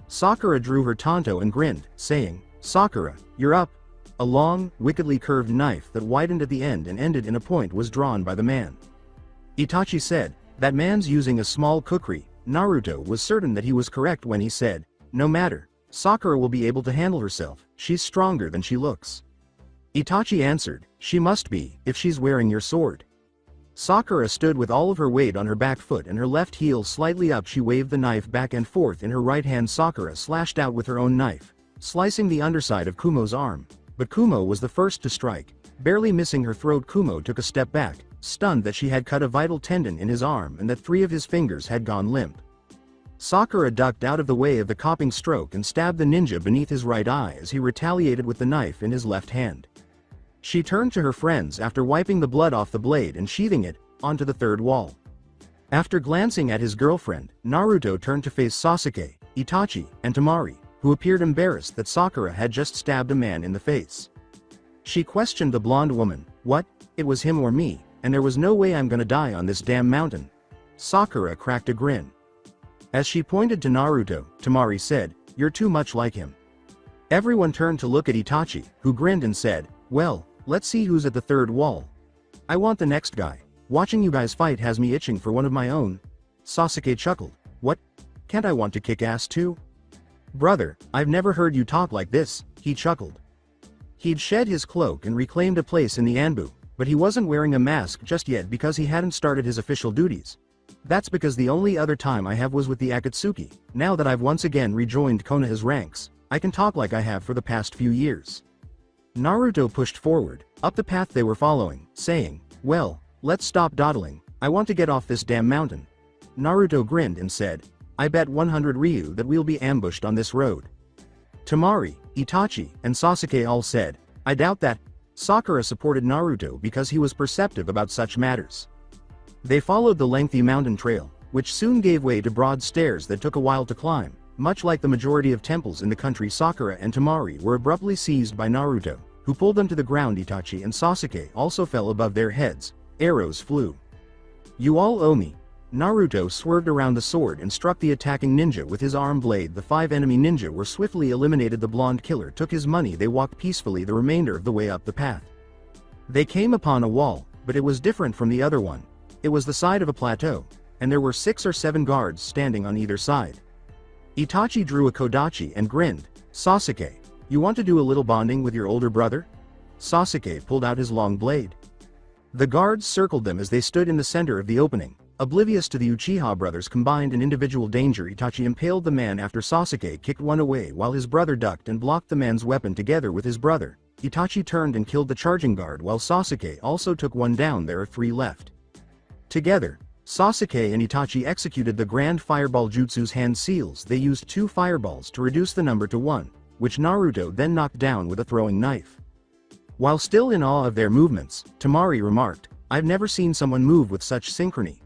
Sakura drew her tanto and grinned, saying, Sakura, you're up. A long, wickedly curved knife that widened at the end and ended in a point was drawn by the man. Itachi said, that man's using a small kukri. Naruto was certain that he was correct when he said, no matter, Sakura will be able to handle herself, she's stronger than she looks. Itachi answered, she must be, if she's wearing your sword. Sakura stood with all of her weight on her back foot and her left heel slightly up. She waved the knife back and forth in her right hand. Sakura slashed out with her own knife, slicing the underside of Kumo's arm. But Kumo was the first to strike. Barely missing her throat, Kumo took a step back, stunned that she had cut a vital tendon in his arm and that 3 of his fingers had gone limp. Sakura ducked out of the way of the copping stroke and stabbed the ninja beneath his right eye as he retaliated with the knife in his left hand. She turned to her friends after wiping the blood off the blade and sheathing it onto the third wall. After glancing at his girlfriend, Naruto turned to face Sasuke, Itachi, and Temari, who appeared embarrassed that Sakura had just stabbed a man in the face. She questioned the blonde woman, what, it was him or me, and there was no way I'm gonna die on this damn mountain. Sakura cracked a grin. As she pointed to Naruto, Temari said, you're too much like him. Everyone turned to look at Itachi, who grinned and said, well, let's see who's at the third wall. I want the next guy. Watching you guys fight has me itching for one of my own. Sasuke chuckled. What? Can't I want to kick ass too? Brother, I've never heard you talk like this, he chuckled. He'd shed his cloak and reclaimed a place in the Anbu, but he wasn't wearing a mask just yet because he hadn't started his official duties. That's because the only other time I have was with the Akatsuki. Now that I've once again rejoined Konoha's ranks, I can talk like I have for the past few years. Naruto pushed forward, up the path they were following, saying, well, let's stop dawdling, I want to get off this damn mountain. Naruto grinned and said, I bet 100 Ryu that we'll be ambushed on this road. Temari, Itachi, and Sasuke all said, I doubt that. Sakura supported Naruto because he was perceptive about such matters. They followed the lengthy mountain trail, which soon gave way to broad stairs that took a while to climb. Much like the majority of temples in the country, Sakura and Temari were abruptly seized by Naruto, who pulled them to the ground. Itachi and Sasuke also fell above their heads. Arrows flew. You all owe me. Naruto swerved around the sword and struck the attacking ninja with his arm blade. The 5 enemy ninja were swiftly eliminated. The blonde killer took his money. They walked peacefully the remainder of the way up the path. They came upon a wall, but it was different from the other one. It was the side of a plateau, and there were 6 or 7 guards standing on either side. Itachi drew a kodachi and grinned. Sasuke, you want to do a little bonding with your older brother? Sasuke pulled out his long blade. The guards circled them as they stood in the center of the opening. Oblivious to the Uchiha brothers' combined and individual danger, Itachi impaled the man after Sasuke kicked one away while his brother ducked and blocked the man's weapon. Together with his brother, Itachi turned and killed the charging guard while Sasuke also took one down. There are 3 left. Together, Sasuke and Itachi executed the Grand Fireball Jutsu's hand seals. They used 2 fireballs to reduce the number to 1, which Naruto then knocked down with a throwing knife. While still in awe of their movements, Temari remarked, I've never seen someone move with such synchrony.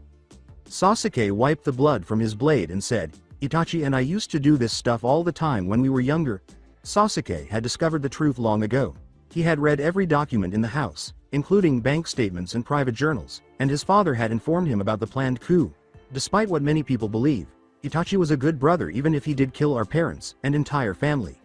Sasuke wiped the blood from his blade and said, Itachi and I used to do this stuff all the time when we were younger. Sasuke had discovered the truth long ago. He had read every document in the house, including bank statements and private journals, and his father had informed him about the planned coup. Despite what many people believe, Itachi was a good brother even if he did kill our parents and entire family.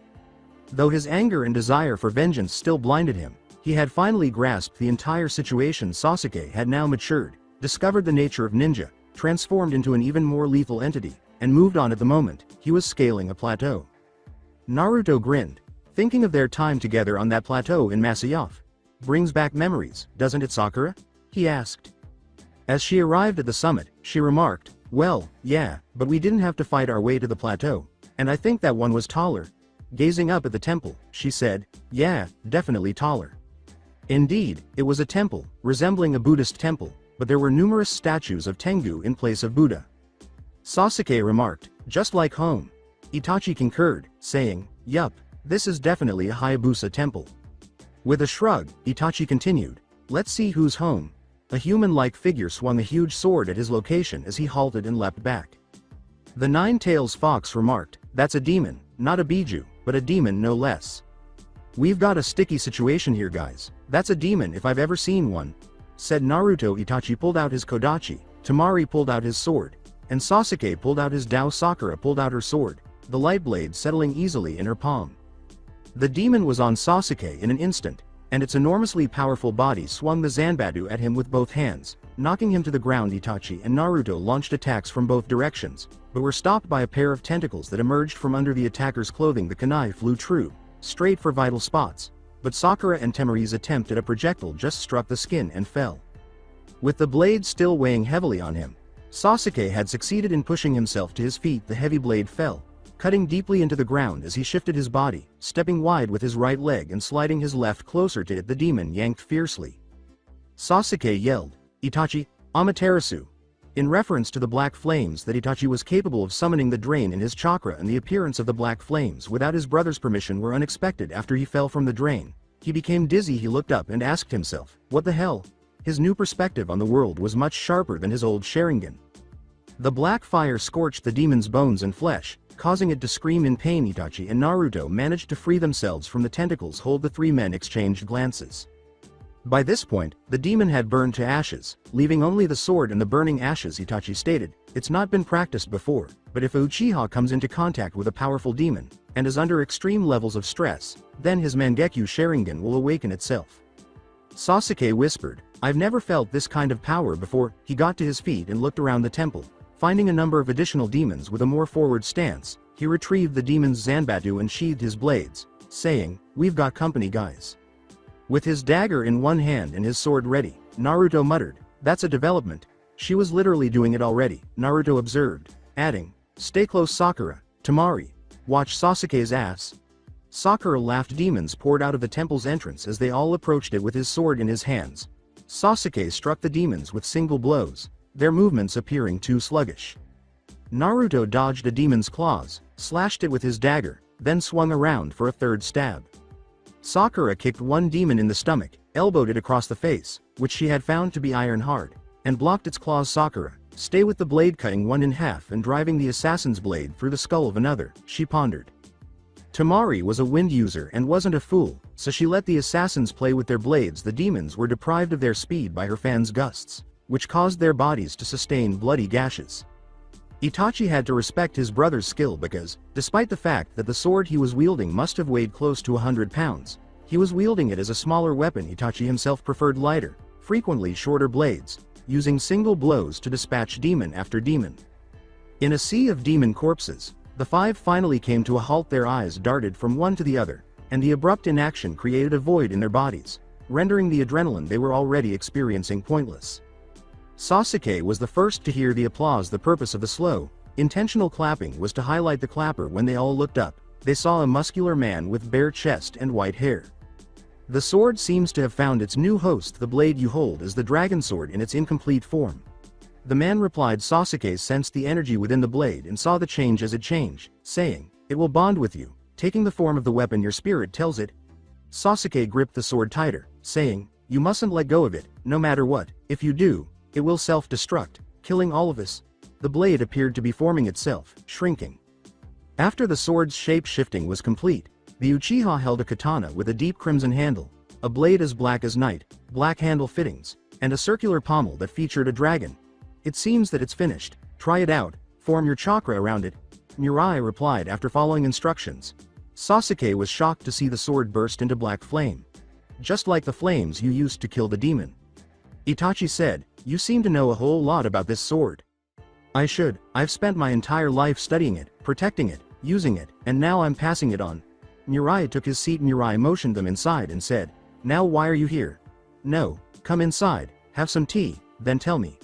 Though his anger and desire for vengeance still blinded him, he had finally grasped the entire situation. Sasuke had now matured, discovered the nature of ninja, transformed into an even more lethal entity, and moved on. At the moment, he was scaling a plateau. Naruto grinned, thinking of their time together on that plateau in Masayoff. Brings back memories, doesn't it, Sakura? He asked. As she arrived at the summit, she remarked, well, yeah, but we didn't have to fight our way to the plateau, and I think that one was taller. Gazing up at the temple, she said, yeah, definitely taller. Indeed, it was a temple, resembling a Buddhist temple, but there were numerous statues of Tengu in place of Buddha. Sasuke remarked, just like home. Itachi concurred, saying, "Yup, this is definitely a Hayabusa temple." With a shrug, Itachi continued, "Let's see who's home." A human-like figure swung a huge sword at his location as he halted and leapt back. The Nine-Tails Fox remarked, "That's a demon, not a Biju, but a demon no less. We've got a sticky situation here guys. That's a demon if I've ever seen one," said Naruto. Itachi pulled out his Kodachi, Temari pulled out his sword, and Sasuke pulled out his Dao. Sakura pulled out her sword, the light blade settling easily in her palm. The demon was on Sasuke in an instant, and its enormously powerful body swung the Zanbatsu at him with both hands, knocking him to the ground. Itachi and Naruto launched attacks from both directions, but were stopped by a pair of tentacles that emerged from under the attacker's clothing. The kunai flew true, straight for vital spots, but Sakura and Temari's attempt at a projectile just struck the skin and fell. With the blade still weighing heavily on him, Sasuke had succeeded in pushing himself to his feet. The heavy blade fell, cutting deeply into the ground as he shifted his body, stepping wide with his right leg and sliding his left closer to it. The demon yanked fiercely. Sasuke yelled, "Itachi, Amaterasu," in reference to the black flames that Itachi was capable of summoning. The drain in his chakra and the appearance of the black flames without his brother's permission were unexpected. After he fell from the drain, he became dizzy. He looked up and asked himself, "What the hell?" His new perspective on the world was much sharper than his old Sharingan. The black fire scorched the demon's bones and flesh, causing it to scream in pain. Itachi and Naruto managed to free themselves from the tentacles' hold. The three men exchanged glances. By this point, the demon had burned to ashes, leaving only the sword and the burning ashes. Itachi stated, "It's not been practiced before, but if a Uchiha comes into contact with a powerful demon, and is under extreme levels of stress, then his Mangekyo Sharingan will awaken itself." Sasuke whispered, "I've never felt this kind of power before." He got to his feet and looked around the temple. Finding a number of additional demons with a more forward stance, he retrieved the demon's Zanbatsu and sheathed his blades, saying, "We've got company guys." With his dagger in one hand and his sword ready, Naruto muttered, "That's a development." "She was literally doing it already," Naruto observed, adding, "Stay close Sakura, Temari. Watch Sasuke's ass." Sakura laughed. Demons poured out of the temple's entrance as they all approached it with his sword in his hands. Sasuke struck the demons with single blows, their movements appearing too sluggish. Naruto dodged a demon's claws, slashed it with his dagger, then swung around for a third stab. Sakura kicked one demon in the stomach, elbowed it across the face, which she had found to be iron hard, and blocked its claws. Sakura, stay with the blade. Cutting one in half and driving the assassin's blade through the skull of another, she pondered. Temari was a wind user and wasn't a fool, so she let the assassins play with their blades. The demons were deprived of their speed by her fan's gusts, which caused their bodies to sustain bloody gashes. Itachi had to respect his brother's skill because, despite the fact that the sword he was wielding must have weighed close to 100 pounds, he was wielding it as a smaller weapon. Itachi himself preferred lighter, frequently shorter blades, using single blows to dispatch demon after demon. In a sea of demon corpses, the five finally came to a halt. Their eyes darted from one to the other, and the abrupt inaction created a void in their bodies, rendering the adrenaline they were already experiencing pointless. Sasuke was the first to hear the applause. The purpose of the slow, intentional clapping was to highlight the clapper. When they all looked up, they saw a muscular man with bare chest and white hair. The sword seems to have found its new host. The blade you hold is the dragon sword in its incomplete form. The man replied. Sasuke sensed the energy within the blade and saw the change as it changed, saying, "It will bond with you, taking the form of the weapon your spirit tells it." Sasuke gripped the sword tighter, saying, "You mustn't let go of it, no matter what. If you do, it will self-destruct, killing all of us." The blade appeared to be forming itself, shrinking. After the sword's shape-shifting was complete, the Uchiha held a katana with a deep crimson handle, a blade as black as night, black handle fittings, and a circular pommel that featured a dragon. "It seems that it's finished. Try it out, form your chakra around it," Mirai replied after following instructions. Sasuke was shocked to see the sword burst into black flame. "Just like the flames you used to kill the demon." Itachi said, "You seem to know a whole lot about this sword." "I should. I've spent my entire life studying it, protecting it, using it, and now I'm passing it on." Mirai took his seat. Mirai motioned them inside and said, "Now why are you here?" "No, come inside, have some tea, then tell me."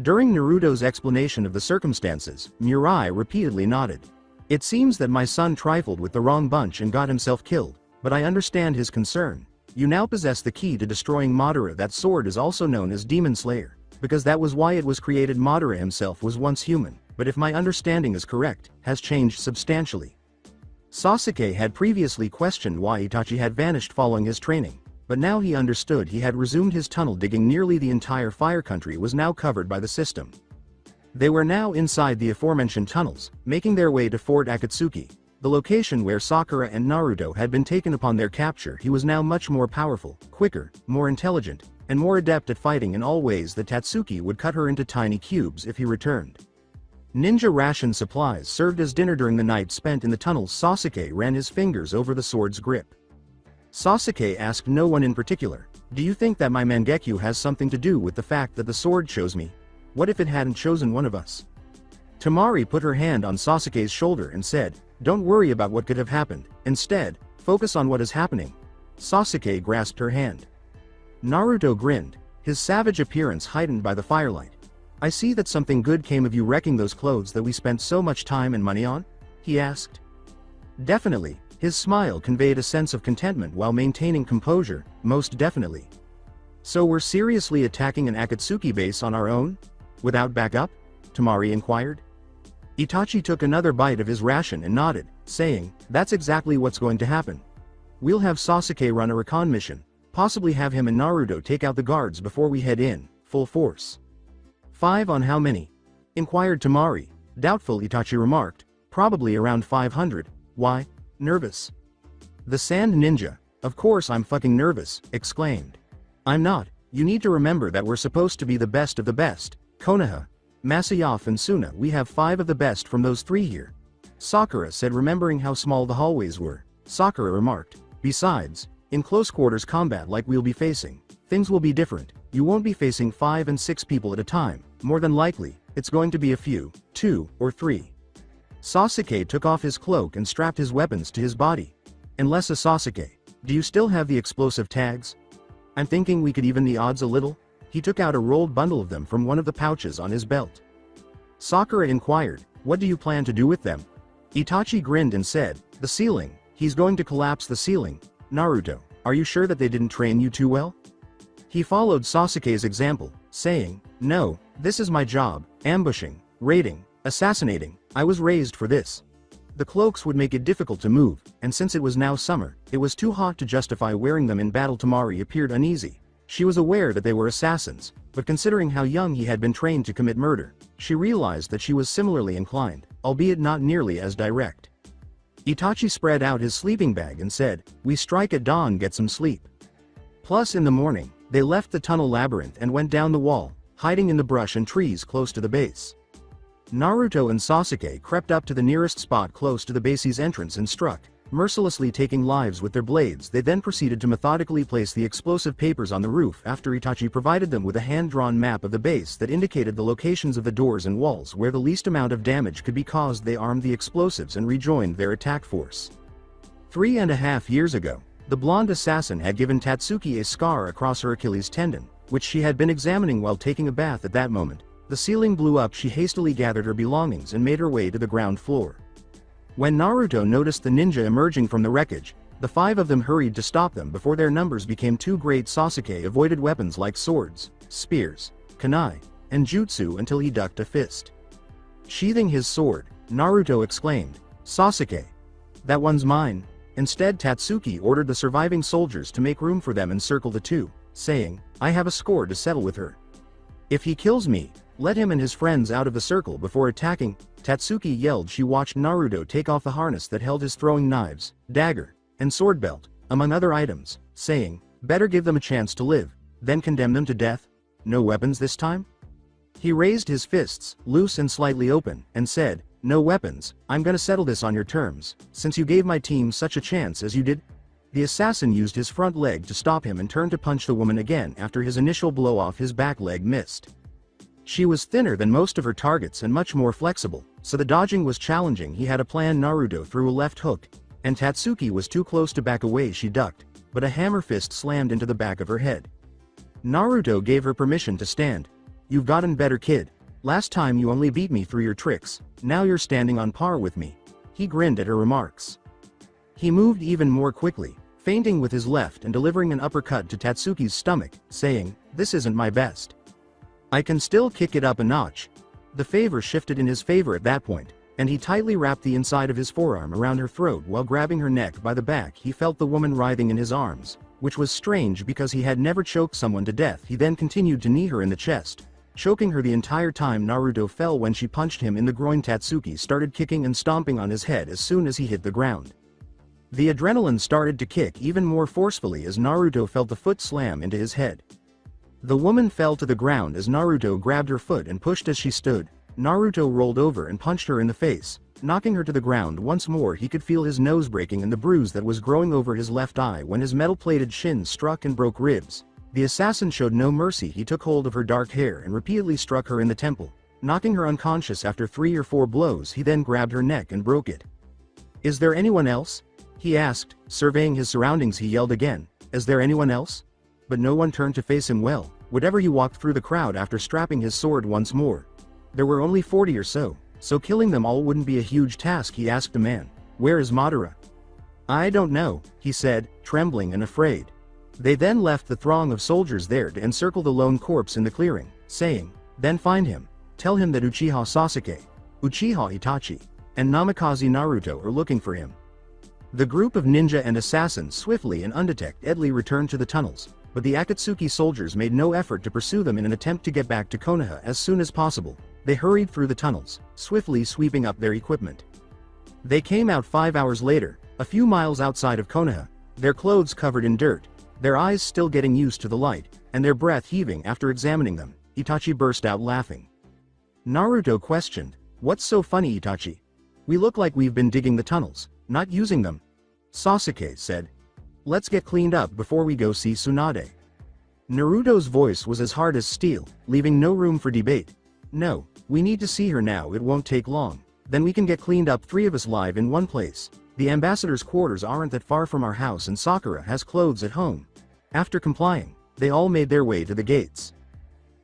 During Naruto's explanation of the circumstances, Mirai repeatedly nodded. "It seems that my son trifled with the wrong bunch and got himself killed, but I understand his concern. You now possess the key to destroying Madara. That sword is also known as Demon Slayer, because that was why it was created. Madara himself was once human, but if my understanding is correct, has changed substantially. Sasuke had previously questioned why Itachi had vanished following his training, but now he understood he had resumed his tunnel digging. Nearly the entire fire country was now covered by the system. They were now inside the aforementioned tunnels, making their way to Fort Akatsuki, the location where Sakura and Naruto had been taken upon their capture. He was now much more powerful, quicker, more intelligent, and more adept at fighting in all ways that Tatsuki would cut her into tiny cubes if he returned. Ninja ration supplies served as dinner during the night spent in the tunnels. Sasuke ran his fingers over the sword's grip. Sasuke asked no one in particular, "Do you think that my Mangekyo has something to do with the fact that the sword chose me? What if it hadn't chosen one of us?" Temari put her hand on Sasuke's shoulder and said, "Don't worry about what could have happened, instead, focus on what is happening." Sasuke grasped her hand. Naruto grinned, his savage appearance heightened by the firelight. "I see that something good came of you wrecking those clothes that we spent so much time and money on?" he asked. "Definitely." His smile conveyed a sense of contentment while maintaining composure. "Most definitely." "So we're seriously attacking an Akatsuki base on our own? Without backup?" Temari inquired. Itachi took another bite of his ration and nodded, saying, "That's exactly what's going to happen. We'll have Sasuke run a recon mission, possibly have him and Naruto take out the guards before we head in, full force." "5 on how many?" inquired Temari. Doubtful, Itachi remarked, "Probably around 500. Why? Nervous?" "The Sand Ninja. Of course I'm fucking nervous," exclaimed. "I'm not. You need to remember that we're supposed to be the best of the best. Konoha, Masayoff and Suna, we have 5 of the best from those 3 here." Sakura said, remembering how small the hallways were. Sakura remarked, "Besides, in close quarters combat like we'll be facing, things will be different. You won't be facing 5 and 6 people at a time. More than likely, it's going to be a few, 2 or 3. Sasuke took off his cloak and strapped his weapons to his body. "Unless a Sasuke, do you still have the explosive tags? I'm thinking we could even the odds a little." He took out a rolled bundle of them from one of the pouches on his belt. Sakura inquired, "What do you plan to do with them?" Itachi grinned and said, "The ceiling. He's going to collapse the ceiling." "Naruto, are you sure that they didn't train you too well?" He followed Sasuke's example, saying, "No, this is my job, ambushing, raiding, assassinating. I was raised for this." The cloaks would make it difficult to move, and since it was now summer, it was too hot to justify wearing them in battle. Temari appeared uneasy. She was aware that they were assassins, but considering how young he had been trained to commit murder, she realized that she was similarly inclined, albeit not nearly as direct. Itachi spread out his sleeping bag and said, "We strike at dawn, get some sleep." Plus in the morning, they left the tunnel labyrinth and went down the wall, hiding in the brush and trees close to the base. Naruto and Sasuke crept up to the nearest spot close to the base's entrance and struck, mercilessly taking lives with their blades. They then proceeded to methodically place the explosive papers on the roof after Itachi provided them with a hand-drawn map of the base that indicated the locations of the doors and walls where the least amount of damage could be caused. They armed the explosives and rejoined their attack force. 3.5 years ago, the blonde assassin had given Tatsuki a scar across her Achilles tendon, which she had been examining while taking a bath. At that moment, the ceiling blew up. She hastily gathered her belongings and made her way to the ground floor. When Naruto noticed the ninja emerging from the wreckage, the 5 of them hurried to stop them before their numbers became too great. Sasuke avoided weapons like swords, spears, kunai, and jutsu until he ducked a fist. Sheathing his sword, Naruto exclaimed, "Sasuke! That one's mine." Instead, Tatsuki ordered the surviving soldiers to make room for them and circle the 2, saying, "I have a score to settle with her. If he kills me, let him and his friends out of the circle before attacking." Tatsuki yelled. She watched Naruto take off the harness that held his throwing knives, dagger, and sword belt, among other items, saying, "Better give them a chance to live, then condemn them to death. No weapons this time?" He raised his fists, loose and slightly open, and said, "No weapons. I'm gonna settle this on your terms, since you gave my team such a chance as you did." The assassin used his front leg to stop him and turned to punch the woman again after his initial blow off his back leg missed. She was thinner than most of her targets and much more flexible, so the dodging was challenging. He had a plan. Naruto threw a left hook, and Tatsuki was too close to back away. She ducked, but a hammer fist slammed into the back of her head. Naruto gave her permission to stand. "You've gotten better, kid. Last time you only beat me through your tricks, now you're standing on par with me." He grinned at her remarks. He moved even more quickly, feinting with his left and delivering an uppercut to Tatsuki's stomach, saying, "This isn't my best. I can still kick it up a notch." The favor shifted in his favor at that point, and he tightly wrapped the inside of his forearm around her throat while grabbing her neck by the back. He felt the woman writhing in his arms, which was strange because he had never choked someone to death. He then continued to knee her in the chest, choking her the entire time. Naruto fell when she punched him in the groin. Tatsuki started kicking and stomping on his head as soon as he hit the ground. The adrenaline started to kick even more forcefully as Naruto felt the foot slam into his head. The woman fell to the ground as Naruto grabbed her foot and pushed as she stood. Naruto rolled over and punched her in the face, knocking her to the ground once more. He could feel his nose breaking and the bruise that was growing over his left eye when his metal-plated shin struck and broke ribs. The assassin showed no mercy. He took hold of her dark hair and repeatedly struck her in the temple, knocking her unconscious after 3 or 4 blows. He then grabbed her neck and broke it. "Is there anyone else?" he asked, surveying his surroundings. He yelled again, "Is there anyone else?" But no one turned to face him. Well, whatever. He walked through the crowd after strapping his sword once more. There were only 40 or so killing them all wouldn't be a huge task. He asked a man, "Where is Madara?" "I don't know," he said, trembling and afraid. They then left the throng of soldiers there to encircle the lone corpse in the clearing, saying, "Then find him. Tell him that Uchiha Sasuke, Uchiha Itachi, and Namikaze Naruto are looking for him." The group of ninja and assassins swiftly and undetectedly returned to the tunnels, but the Akatsuki soldiers made no effort to pursue them in an attempt to get back to Konoha as soon as possible. They hurried through the tunnels, swiftly sweeping up their equipment. They came out 5 hours later, a few miles outside of Konoha, their clothes covered in dirt, their eyes still getting used to the light, and their breath heaving after examining them. Itachi burst out laughing. Naruto questioned, "What's so funny, Itachi? We look like we've been digging the tunnels, not using them." Sasuke said, "Let's get cleaned up before we go see Tsunade." Naruto's voice was as hard as steel, leaving no room for debate. "No, we need to see her now. It won't take long. Then we can get cleaned up, 3 of us live in one place. The ambassador's quarters aren't that far from our house and Sakura has clothes at home." After complying, they all made their way to the gates.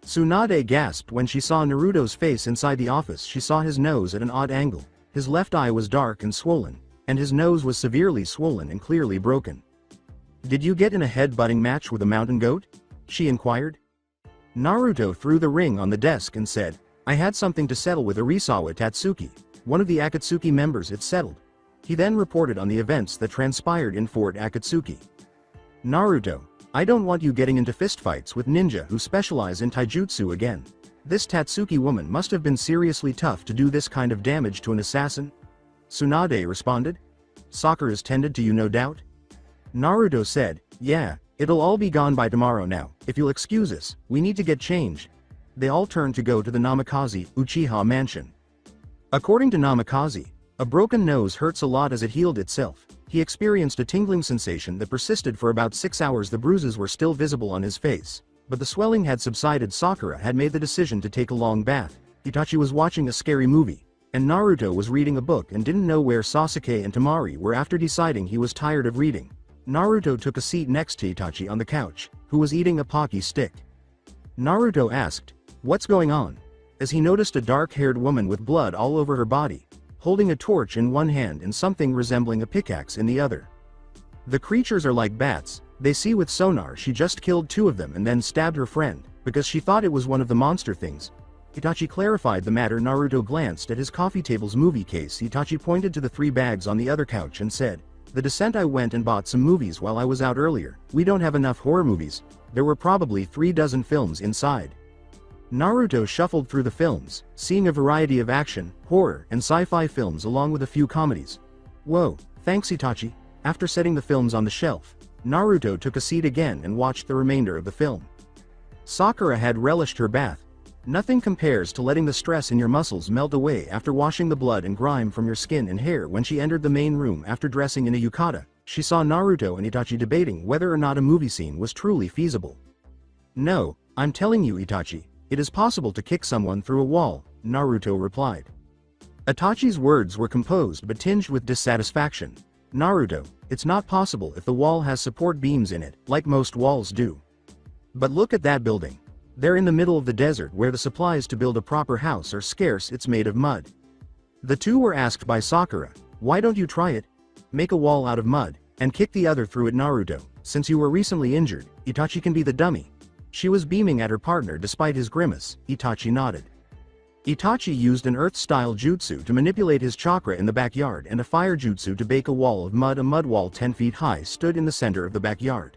Tsunade gasped when she saw Naruto's face inside the office. She saw his nose at an odd angle. His left eye was dark and swollen, and his nose was severely swollen and clearly broken. "Did you get in a head-butting match with a mountain goat?" she inquired. Naruto threw the ring on the desk and said, "I had something to settle with Arisawa Tatsuki, one of the Akatsuki members. It's settled." He then reported on the events that transpired in Fort Akatsuki. "Naruto, I don't want you getting into fistfights with ninja who specialize in taijutsu again. This Tatsuki woman must have been seriously tough to do this kind of damage to an assassin." Tsunade responded. "Sakura's tended to you, no doubt?" Naruto said, "Yeah, it'll all be gone by tomorrow now. If you'll excuse us, we need to get changed." They all turned to go to the Namikaze Uchiha mansion. According to Namikaze, a broken nose hurts a lot as it healed itself. He experienced a tingling sensation that persisted for about 6 hours. The bruises were still visible on his face, but the swelling had subsided. Sakura had made the decision to take a long bath. Itachi was watching a scary movie, and Naruto was reading a book and didn't know where Sasuke and Temari were. After deciding he was tired of reading, Naruto took a seat next to Itachi on the couch, who was eating a Pocky stick. Naruto asked, "What's going on?" as he noticed a dark-haired woman with blood all over her body, holding a torch in one hand and something resembling a pickaxe in the other. "The creatures are like bats, they see with sonar." She just killed 2 of them and then stabbed her friend, because she thought it was one of the monster things. Itachi clarified the matter. Naruto glanced at his coffee table's movie case. Itachi pointed to the 3 bags on the other couch and said, "The Descent. I went and bought some movies while I was out earlier. We don't have enough horror movies. There were probably 3 dozen films inside." Naruto shuffled through the films, seeing a variety of action, horror, and sci-fi films along with a few comedies. "Whoa, thanks Itachi." After setting the films on the shelf, Naruto took a seat again and watched the remainder of the film. Sakura had relished her bath. Nothing compares to letting the stress in your muscles melt away after washing the blood and grime from your skin and hair. When she entered the main room after dressing in a yukata, she saw Naruto and Itachi debating whether or not a movie scene was truly feasible. "No, I'm telling you Itachi, it is possible to kick someone through a wall," Naruto replied. Itachi's words were composed but tinged with dissatisfaction. "Naruto, it's not possible if the wall has support beams in it, like most walls do. But look at that building. They're in the middle of the desert where the supplies to build a proper house are scarce. It's made of mud." The 2 were asked by Sakura, "Why don't you try it? Make a wall out of mud, and kick the other through it." "Naruto, since you were recently injured, Itachi can be the dummy." She was beaming at her partner despite his grimace. Itachi nodded. Itachi used an earth-style jutsu to manipulate his chakra in the backyard and a fire jutsu to bake a wall of mud. A mud wall 10 feet high stood in the center of the backyard.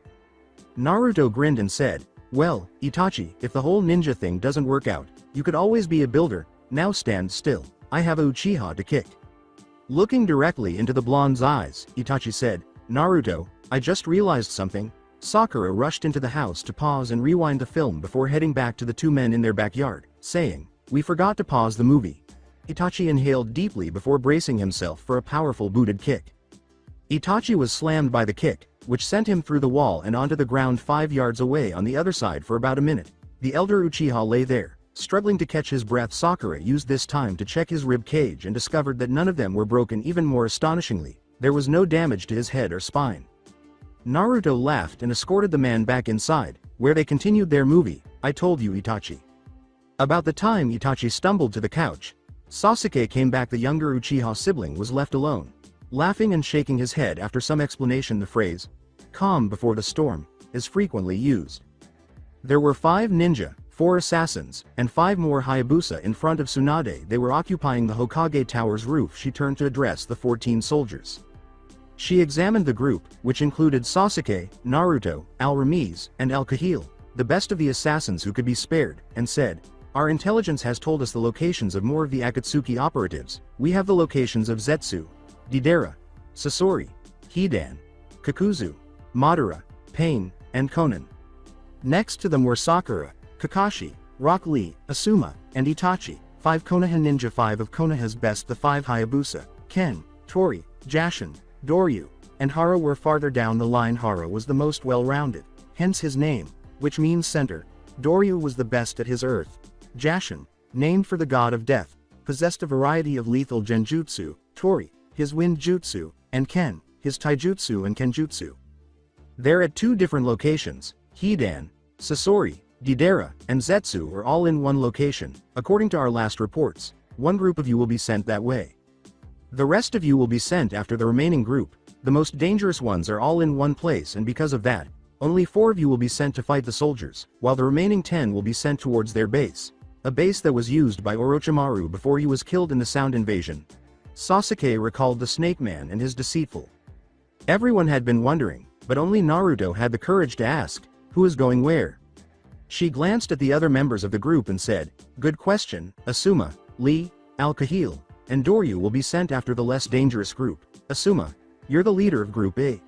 Naruto grinned and said, "Well, Itachi, if the whole ninja thing doesn't work out, you could always be a builder. Now stand still, I have a Uchiha to kick." Looking directly into the blonde's eyes, Itachi said, "Naruto, I just realized something." Sakura rushed into the house to pause and rewind the film before heading back to the two men in their backyard, saying, "We forgot to pause the movie." Itachi inhaled deeply before bracing himself for a powerful booted kick. Itachi was slammed by the kick, which sent him through the wall and onto the ground 5 yards away on the other side for about a minute. The elder Uchiha lay there, struggling to catch his breath. Sakura used this time to check his rib cage and discovered that none of them were broken. Even more astonishingly, there was no damage to his head or spine. Naruto laughed and escorted the man back inside, where they continued their movie. "I told you, Itachi." About the time Itachi stumbled to the couch, Sasuke came back. The younger Uchiha sibling was left alone. Laughing and shaking his head after some explanation, the phrase, "calm before the storm," is frequently used. There were 5 ninja, 4 assassins, and 5 more Hayabusa in front of Tsunade. They were occupying the Hokage Tower's roof. She turned to address the 14 soldiers. She examined the group, which included Sasuke, Naruto, Al-Ramiz, and Al-Kahil, the best of the assassins who could be spared, and said, "Our intelligence has told us the locations of more of the Akatsuki operatives. We have the locations of Zetsu, Deidara, Sasori, Hidan, Kakuzu, Madara, Pain, and Konan." Next to them were Sakura, Kakashi, Rock Lee, Asuma, and Itachi. 5 Konoha ninja. 5 of Konoha's best. The 5 Hayabusa, Ken, Tori, Jashin, Doryu, and Hara were farther down the line. Hara was the most well-rounded, hence his name, which means center. Doryu was the best at his earth. Jashin, named for the god of death, possessed a variety of lethal genjutsu. Tori, his wind jutsu, and Ken, his taijutsu and kenjutsu. They're at 2 different locations. Hidan, Sasori, Deidara, and Zetsu are all in one location. According to our last reports, 1 group of you will be sent that way. The rest of you will be sent after the remaining group. The most dangerous ones are all in one place, and because of that, only 4 of you will be sent to fight the soldiers, while the remaining 10 will be sent towards their base. A base that was used by Orochimaru before he was killed in the Sound Invasion. Sasuke recalled the Snake Man and his deceitful. Everyone had been wondering, but only Naruto had the courage to ask, "Who is going where?" She glanced at the other members of the group and said, "Good question, Asuma, Lee, Al-Kahil, and Doryu will be sent after the less dangerous group. Asuma, you're the leader of Group A.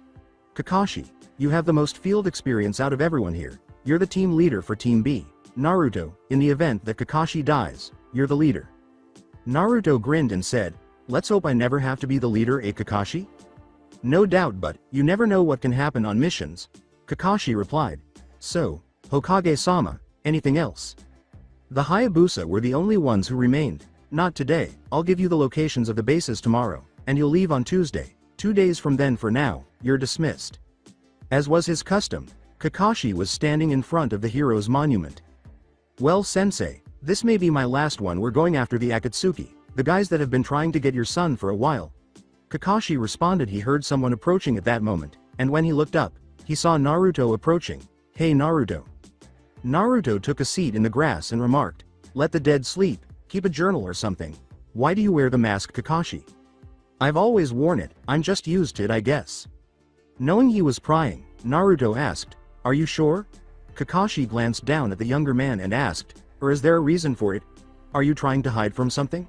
Kakashi, you have the most field experience out of everyone here. You're the team leader for Team B. Naruto, in the event that Kakashi dies, you're the leader." Naruto grinned and said, "Let's hope I never have to be the leader, Kakashi?" "No doubt, but you never know what can happen on missions," Kakashi replied. "So, Hokage-sama, anything else?" The Hayabusa were the only ones who remained. "Not today. I'll give you the locations of the bases tomorrow, and you'll leave on Tuesday. 2 days from then. For now, you're dismissed." As was his custom, Kakashi was standing in front of the hero's monument. "Well, sensei, this may be my last one. We're going after the Akatsuki, the guys that have been trying to get your son for a while." Kakashi responded. He heard someone approaching at that moment, and when he looked up, he saw Naruto approaching. "Hey Naruto." Naruto took a seat in the grass and remarked, "Let the dead sleep, keep a journal or something. Why do you wear the mask, Kakashi?" "I've always worn it, I'm just used to it, I guess." Knowing he was prying, Naruto asked, "Are you sure?" Kakashi glanced down at the younger man and asked, "Or is there a reason for it? Are you trying to hide from something?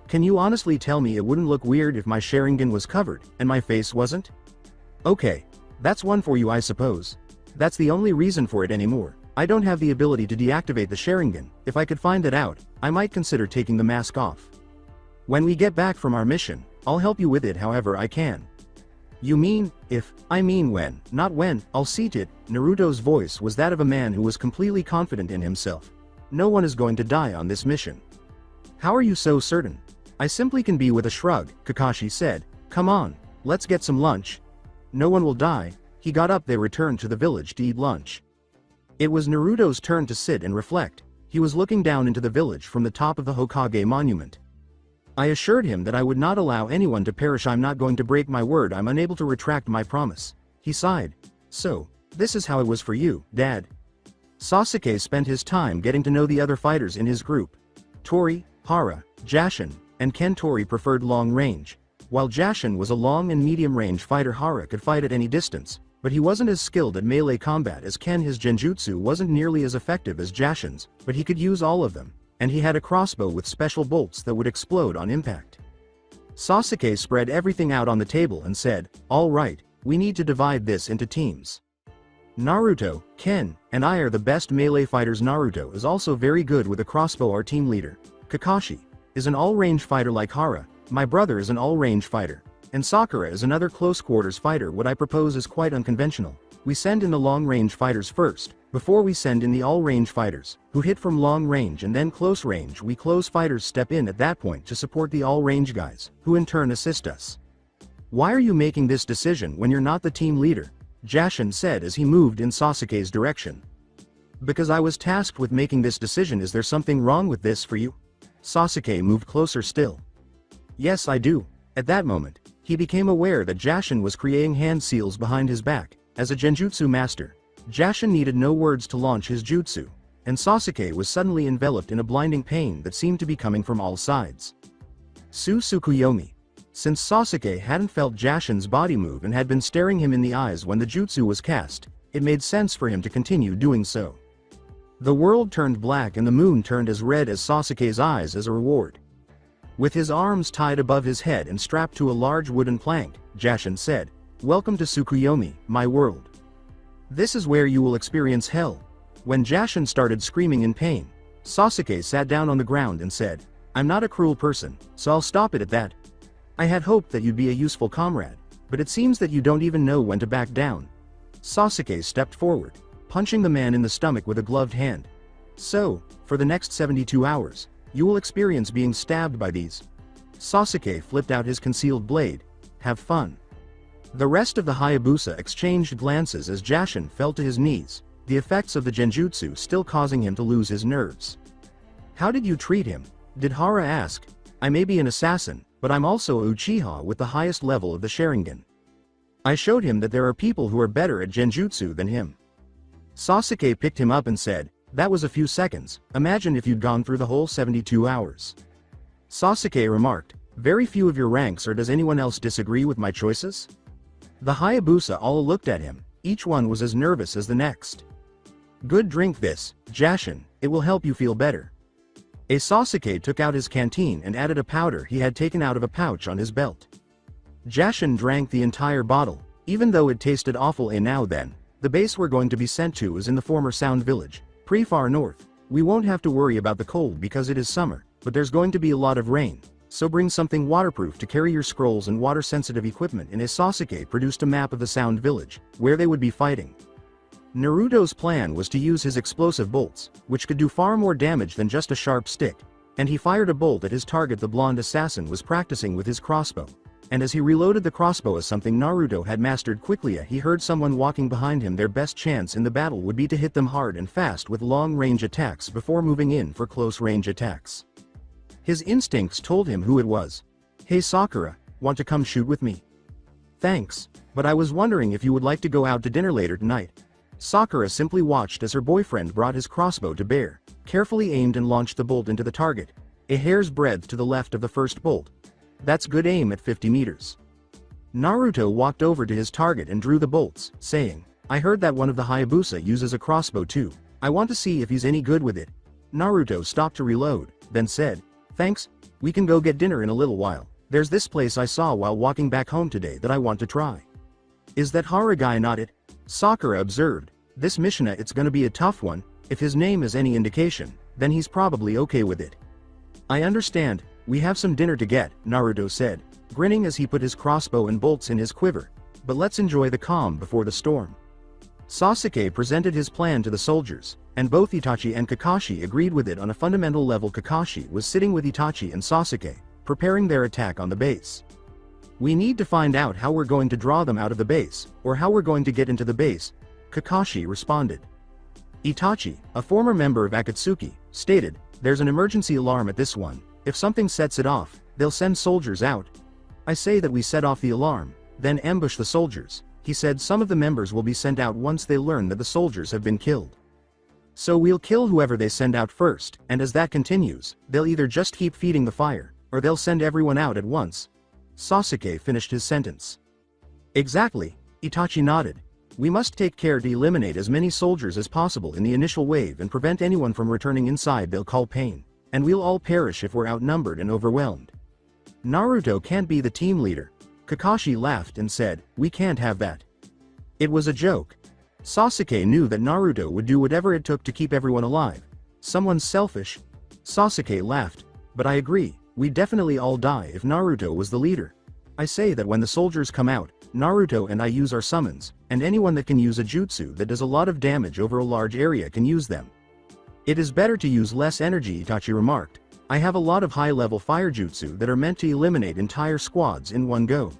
Can you honestly tell me it wouldn't look weird if my Sharingan was covered, and my face wasn't?" "Okay, that's one for you I suppose. That's the only reason for it anymore. I don't have the ability to deactivate the Sharingan. If I could find that out, I might consider taking the mask off. When we get back from our mission, I'll help you with it however I can." "You mean, if, I mean when, not when, I'll see to it." Naruto's voice was that of a man who was completely confident in himself. "No one is going to die on this mission." "How are you so certain?" "I simply can be." With a shrug, Kakashi said, "Come on, let's get some lunch." "No one will die." He got up. They returned to the village to eat lunch. It was Naruto's turn to sit and reflect. He was looking down into the village from the top of the Hokage monument. "I assured him that I would not allow anyone to perish. I'm not going to break my word. I'm unable to retract my promise." He sighed. "So, this is how it was for you, Dad." Sasuke spent his time getting to know the other fighters in his group. Tori, Hara, Jashin, and Ken. Tori preferred long range. While Jashin was a long and medium range fighter, Hara could fight at any distance, but he wasn't as skilled at melee combat as Ken. His genjutsu wasn't nearly as effective as Jashin's, but he could use all of them, and he had a crossbow with special bolts that would explode on impact. Sasuke spread everything out on the table and said, "All right, we need to divide this into teams. Naruto, Ken, and I are the best melee fighters. Naruto is also very good with a crossbow. Our team leader, Kakashi, is an all-range fighter like Hara. My brother is an all-range fighter, and Sakura is another close-quarters fighter. What I propose is quite unconventional. We send in the long-range fighters first, before we send in the all-range fighters, who hit from long range, and then close range. We close fighters step in at that point to support the all-range guys, who in turn assist us." "Why are you making this decision when you're not the team leader?" Jashin said as he moved in Sasuke's direction. "Because I was tasked with making this decision. Is there something wrong with this for you?" Sasuke moved closer still. "Yes, I do." At that moment, he became aware that Jashin was creating hand seals behind his back. As a genjutsu master, Jashin needed no words to launch his jutsu, and Sasuke was suddenly enveloped in a blinding pain that seemed to be coming from all sides. Tsukuyomi. Since Sasuke hadn't felt Jashin's body move and had been staring him in the eyes when the jutsu was cast, it made sense for him to continue doing so. The world turned black and the moon turned as red as Sasuke's eyes as a reward. With his arms tied above his head and strapped to a large wooden plank, Jashin said, "Welcome to Tsukuyomi, my world. This is where you will experience hell." When Jashin started screaming in pain, Sasuke sat down on the ground and said, "I'm not a cruel person, so I'll stop it at that. I had hoped that you'd be a useful comrade, but it seems that you don't even know when to back down." Sasuke stepped forward, punching the man in the stomach with a gloved hand. "So, for the next 72 hours, you will experience being stabbed by these." Sasuke flipped out his concealed blade. "Have fun." The rest of the Hayabusa exchanged glances as Jashin fell to his knees, the effects of the genjutsu still causing him to lose his nerves. "How did you treat him?" Did Hara ask. "I may be an assassin, but I'm also a Uchiha with the highest level of the Sharingan. I showed him that there are people who are better at genjutsu than him." Sasuke picked him up and said, "That was a few seconds. Imagine if you'd gone through the whole 72 hours. Sasuke remarked, "Very few of your ranks, or does anyone else disagree with my choices?" The Hayabusa all looked at him, each one was as nervous as the next. "Good, drink this, Jashin, it will help you feel better." Sasuke took out his canteen and added a powder he had taken out of a pouch on his belt. Jashin drank the entire bottle, even though it tasted awful. Now then, the base we're going to be sent to is in the former Sound Village, pretty far north. We won't have to worry about the cold because it is summer, but there's going to be a lot of rain, so bring something waterproof to carry your scrolls and water-sensitive equipment. And Sasuke produced a map of the Sound Village, where they would be fighting. Naruto's plan was to use his explosive bolts, which could do far more damage than just a sharp stick, and he fired a bolt at his target. The blonde assassin was practicing with his crossbow, and as he reloaded the crossbow as something Naruto had mastered quickly, he heard someone walking behind him. Their best chance in the battle would be to hit them hard and fast with long-range attacks before moving in for close-range attacks. His instincts told him who it was. "Hey Sakura, want to come shoot with me?" "Thanks, but I was wondering if you would like to go out to dinner later tonight." Sakura simply watched as her boyfriend brought his crossbow to bear, carefully aimed and launched the bolt into the target, a hair's breadth to the left of the first bolt. "That's good aim at 50 meters. Naruto walked over to his target and drew the bolts, saying, "I heard that one of the Hayabusa uses a crossbow too. I want to see if he's any good with it." Naruto stopped to reload, then said, "Thanks, we can go get dinner in a little while. There's this place I saw while walking back home today that I want to try." "Is that Hara guy not it?" Sakura observed. "This Mishina, it's gonna be a tough one. If his name is any indication, then he's probably okay with it." "I understand, we have some dinner to get," Naruto said, grinning as he put his crossbow and bolts in his quiver. "But let's enjoy the calm before the storm." Sasuke presented his plan to the soldiers, and both Itachi and Kakashi agreed with it on a fundamental level. Kakashi was sitting with Itachi and Sasuke, preparing their attack on the base. "We need to find out how we're going to draw them out of the base, or how we're going to get into the base," Kakashi responded. Itachi, a former member of Akatsuki, stated, "There's an emergency alarm at this one. If something sets it off, they'll send soldiers out. I say that we set off the alarm, then ambush the soldiers." He said some of the members will be sent out once they learn that the soldiers have been killed. So we'll kill whoever they send out first, and as that continues, they'll either just keep feeding the fire, or they'll send everyone out at once. Sasuke finished his sentence. Exactly, Itachi nodded. We must take care to eliminate as many soldiers as possible in the initial wave and prevent anyone from returning inside they'll call pain. And we'll all perish if we're outnumbered and overwhelmed. Naruto can't be the team leader. Kakashi laughed and said, we can't have that. It was a joke. Sasuke knew that Naruto would do whatever it took to keep everyone alive. Someone's selfish. Sasuke laughed. But I agree, we'd definitely all die if Naruto was the leader. I say that when the soldiers come out, Naruto and I use our summons, and anyone that can use a jutsu that does a lot of damage over a large area can use them. It is better to use less energy, Itachi remarked. I have a lot of high-level fire jutsu that are meant to eliminate entire squads in one go.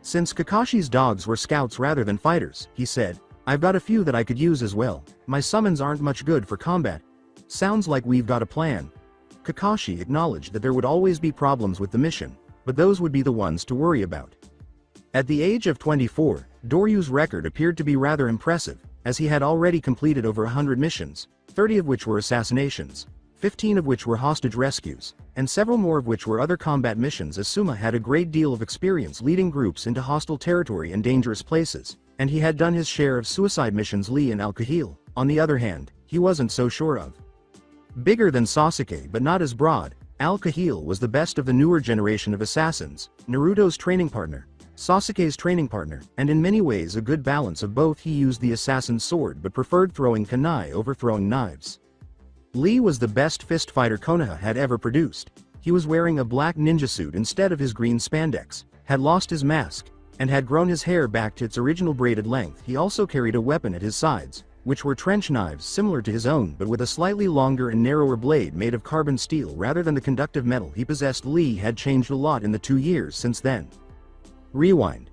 Since Kakashi's dogs were scouts rather than fighters, he said, I've got a few that I could use as well. My summons aren't much good for combat. Sounds like we've got a plan. Kakashi acknowledged that there would always be problems with the mission, but those would be the ones to worry about. At the age of 24, Doryu's record appeared to be rather impressive, as he had already completed over 100 missions, 30 of which were assassinations, 15 of which were hostage rescues, and several more of which were other combat missions, as Suma had a great deal of experience leading groups into hostile territory and dangerous places, and he had done his share of suicide missions. Lee and Al-Kahil, on the other hand, he wasn't so sure of. Bigger than Sasuke but not as broad, Al-Kahil was the best of the newer generation of assassins, Naruto's training partner, Sasuke's training partner, and in many ways a good balance of both. He used the assassin's sword but preferred throwing kunai over throwing knives. Lee was the best fist fighter Konoha had ever produced. He was wearing a black ninja suit instead of his green spandex, had lost his mask, and had grown his hair back to its original braided length. He also carried a weapon at his sides, which were trench knives similar to his own but with a slightly longer and narrower blade made of carbon steel rather than the conductive metal he possessed. Lee had changed a lot in the 2 years since then. Rewind.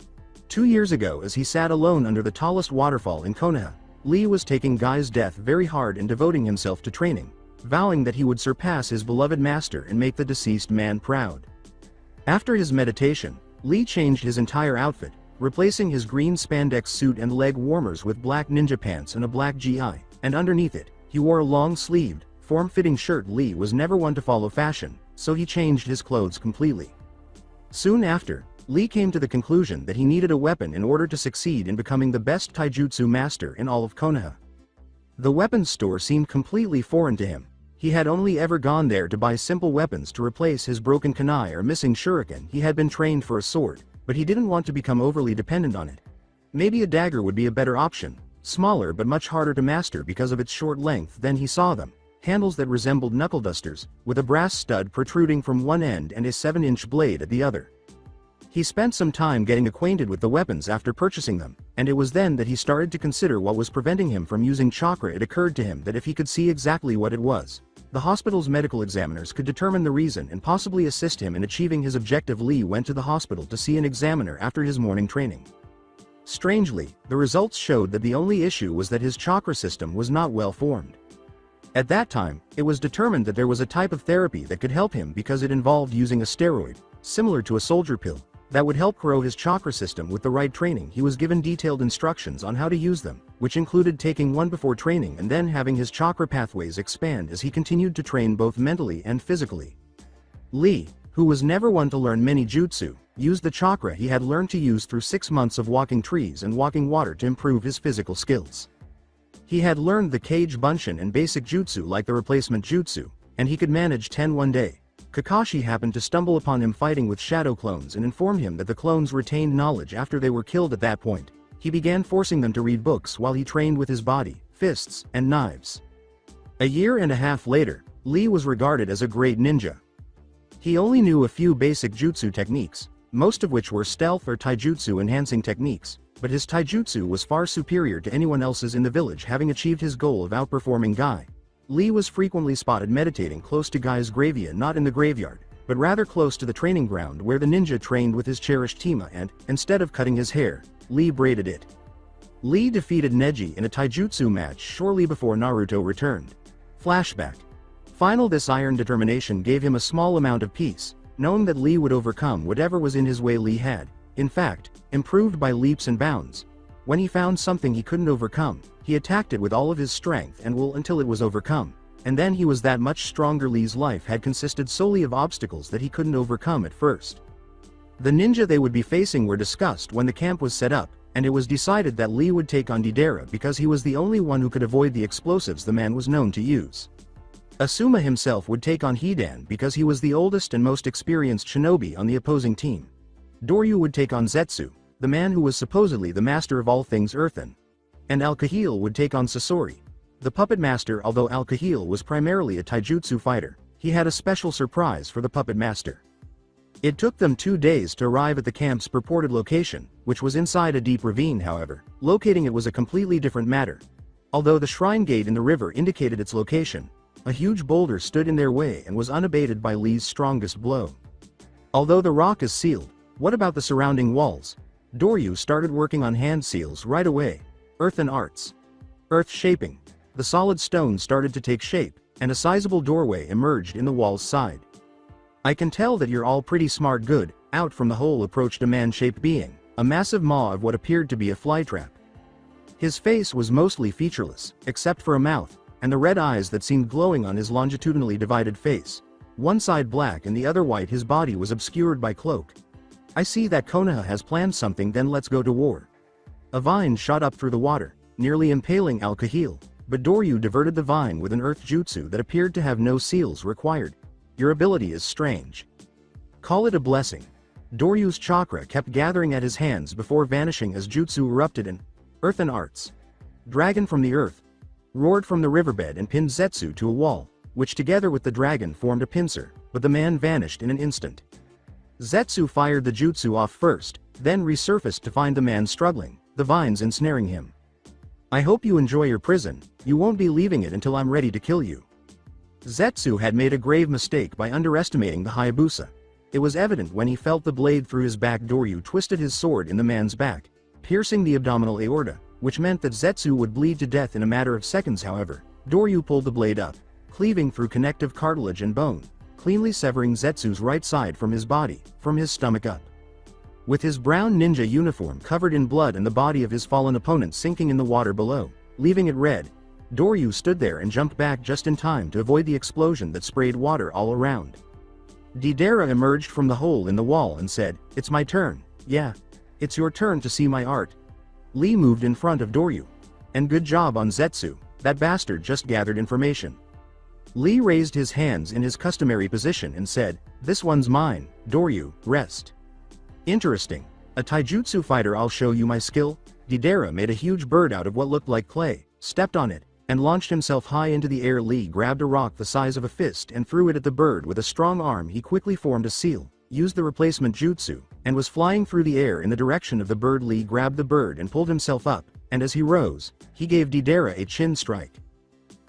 2 years ago, as he sat alone under the tallest waterfall in Konoha, Lee was taking Guy's death very hard and devoting himself to training, vowing that he would surpass his beloved master and make the deceased man proud. After his meditation, Lee changed his entire outfit, replacing his green spandex suit and leg warmers with black ninja pants and a black GI, and underneath it, he wore a long-sleeved, form-fitting shirt. Lee was never one to follow fashion, so he changed his clothes completely. Soon after, Lee came to the conclusion that he needed a weapon in order to succeed in becoming the best taijutsu master in all of Konoha. The weapons store seemed completely foreign to him. He had only ever gone there to buy simple weapons to replace his broken kunai or missing shuriken. He had been trained for a sword, but he didn't want to become overly dependent on it. Maybe a dagger would be a better option, smaller but much harder to master because of its short length. Then he saw them, handles that resembled knuckle dusters, with a brass stud protruding from one end and a 7-inch blade at the other. He spent some time getting acquainted with the weapons after purchasing them, and it was then that he started to consider what was preventing him from using chakra. It occurred to him that if he could see exactly what it was, the hospital's medical examiners could determine the reason and possibly assist him in achieving his objective. Lee went to the hospital to see an examiner after his morning training. Strangely, the results showed that the only issue was that his chakra system was not well formed. At that time, it was determined that there was a type of therapy that could help him because it involved using a steroid, similar to a soldier pill, that would help grow his chakra system with the right training. He was given detailed instructions on how to use them, which included taking one before training and then having his chakra pathways expand as he continued to train both mentally and physically. Lee, who was never one to learn many jutsu, used the chakra he had learned to use through 6 months of walking trees and walking water to improve his physical skills. He had learned the Kage Bunshin and basic jutsu like the replacement jutsu, and he could manage 10 one day. Kakashi happened to stumble upon him fighting with shadow clones and informed him that the clones retained knowledge after they were killed. At that point, he began forcing them to read books while he trained with his body, fists, and knives. A year and a half later, Lee was regarded as a great ninja. He only knew a few basic jutsu techniques, most of which were stealth or taijutsu enhancing techniques, but his taijutsu was far superior to anyone else's in the village. Having achieved his goal of outperforming Guy, Lee was frequently spotted meditating close to Guy's graveyard, not in the graveyard, but rather close to the training ground where the ninja trained with his cherished Tima, and, instead of cutting his hair, Lee braided it. Lee defeated Neji in a taijutsu match shortly before Naruto returned. Flashback. Final. This iron determination gave him a small amount of peace, knowing that Lee would overcome whatever was in his way. Lee had, in fact, improved by leaps and bounds. When he found something he couldn't overcome, He attacked it with all of his strength and will until it was overcome. And then he was that much stronger. Lee's life had consisted solely of obstacles that he couldn't overcome at first. The ninja they would be facing were discussed when the camp was set up, and it was decided that Lee would take on Deidara because he was the only one who could avoid the explosives the man was known to use. Asuma himself would take on Hidan because he was the oldest and most experienced shinobi on the opposing team. Doryu would take on Zetsu, the man who was supposedly the master of all things earthen. And Al-Kahil would take on Sasori, the puppet master. Although Al-Kahil was primarily a taijutsu fighter, he had a special surprise for the puppet master. It took them 2 days to arrive at the camp's purported location, which was inside a deep ravine. However, locating it was a completely different matter. Although the shrine gate in the river indicated its location, a huge boulder stood in their way and was unabated by Lee's strongest blow. Although the rock is sealed, what about the surrounding walls? Doryu started working on hand seals right away. Earthen arts. Earth shaping. The solid stone started to take shape, and a sizable doorway emerged in the wall's side. I can tell that you're all pretty smart. Good. Out from the hole approached a man-shaped being, a massive maw of what appeared to be a flytrap. His face was mostly featureless, except for a mouth, and the red eyes that seemed glowing on his longitudinally divided face. One side black and the other white. His body was obscured by cloak. I see that Konoha has planned something. Then let's go to war. A vine shot up through the water, nearly impaling Al-Kahil, but Doryu diverted the vine with an earth jutsu that appeared to have no seals required. Your ability is strange. Call it a blessing. Doryu's chakra kept gathering at his hands before vanishing as jutsu erupted in earthen arts. Dragon from the earth roared from the riverbed and pinned Zetsu to a wall, which together with the dragon formed a pincer, but the man vanished in an instant. Zetsu fired the jutsu off first, then resurfaced to find the man struggling, the vines ensnaring him. I hope you enjoy your prison. You won't be leaving it until I'm ready to kill you. Zetsu had made a grave mistake by underestimating the Hayabusa. It was evident when he felt the blade through his back. Doryu twisted his sword in the man's back, piercing the abdominal aorta, which meant that Zetsu would bleed to death in a matter of seconds. However, Doryu pulled the blade up, cleaving through connective cartilage and bone, cleanly severing Zetsu's right side from his body, from his stomach up. With his brown ninja uniform covered in blood and the body of his fallen opponent sinking in the water below, leaving it red, Doryu stood there and jumped back just in time to avoid the explosion that sprayed water all around. Deidara emerged from the hole in the wall and said, "It's my turn." "Yeah. It's your turn to see my art." Lee moved in front of Doryu. "And good job on Zetsu, that bastard just gathered information." Lee raised his hands in his customary position and said, "This one's mine, Doryu, rest." "Interesting. A taijutsu fighter. I'll show you my skill." Deidara made a huge bird out of what looked like clay, stepped on it, and launched himself high into the air. Lee grabbed a rock the size of a fist and threw it at the bird with a strong arm. He quickly formed a seal, used the replacement jutsu, and was flying through the air in the direction of the bird. Lee grabbed the bird and pulled himself up, and as he rose, he gave Deidara a chin strike.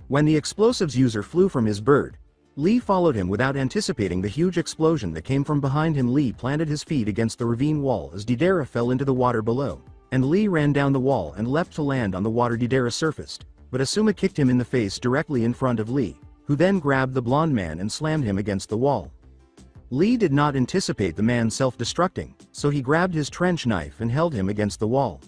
When the explosives user flew from his bird, Lee followed him without anticipating the huge explosion that came from behind him. Lee planted his feet against the ravine wall as Deidara fell into the water below, and Lee ran down the wall and leapt to land on the water. Deidara surfaced, but Asuma kicked him in the face directly in front of Lee, who then grabbed the blonde man and slammed him against the wall. Lee did not anticipate the man self-destructing, so he grabbed his trench knife and held him against the wall.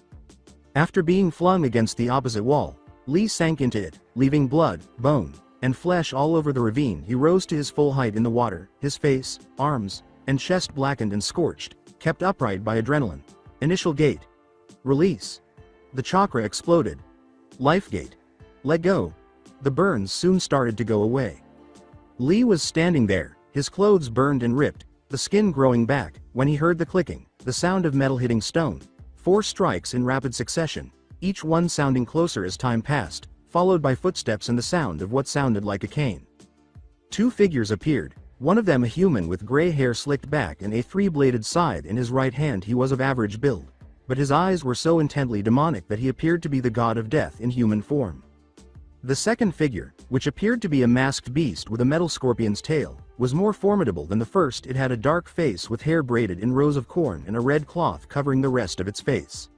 After being flung against the opposite wall, Lee sank into it, leaving blood, bone, and flesh all over the ravine. He rose to his full height in the water, his face, arms, and chest blackened and scorched, kept upright by adrenaline. Initial gate. Release. The chakra exploded. Life gate. Let go. The burns soon started to go away. Lee was standing there, his clothes burned and ripped, the skin growing back, when he heard the clicking, the sound of metal hitting stone. 4 strikes in rapid succession, each one sounding closer as time passed, followed by footsteps and the sound of what sounded like a cane. 2 figures appeared, one of them a human with gray hair slicked back and a 3-bladed scythe in his right hand. He was of average build, but his eyes were so intently demonic that he appeared to be the god of death in human form. The second figure, which appeared to be a masked beast with a metal scorpion's tail, was more formidable than the first. It had a dark face with hair braided in rows of corn and a red cloth covering the rest of its face.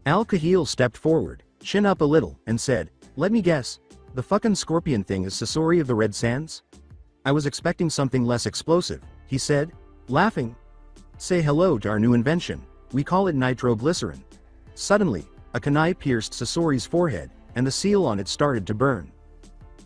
Al-Kahil stepped forward, chin up a little, and said, "Let me guess, the fucking scorpion thing is Sasori of the Red Sands?" "I was expecting something less explosive," he said, laughing. "Say hello to our new invention. We call it nitroglycerin." Suddenly, a kunai pierced Sasori's forehead, and the seal on it started to burn.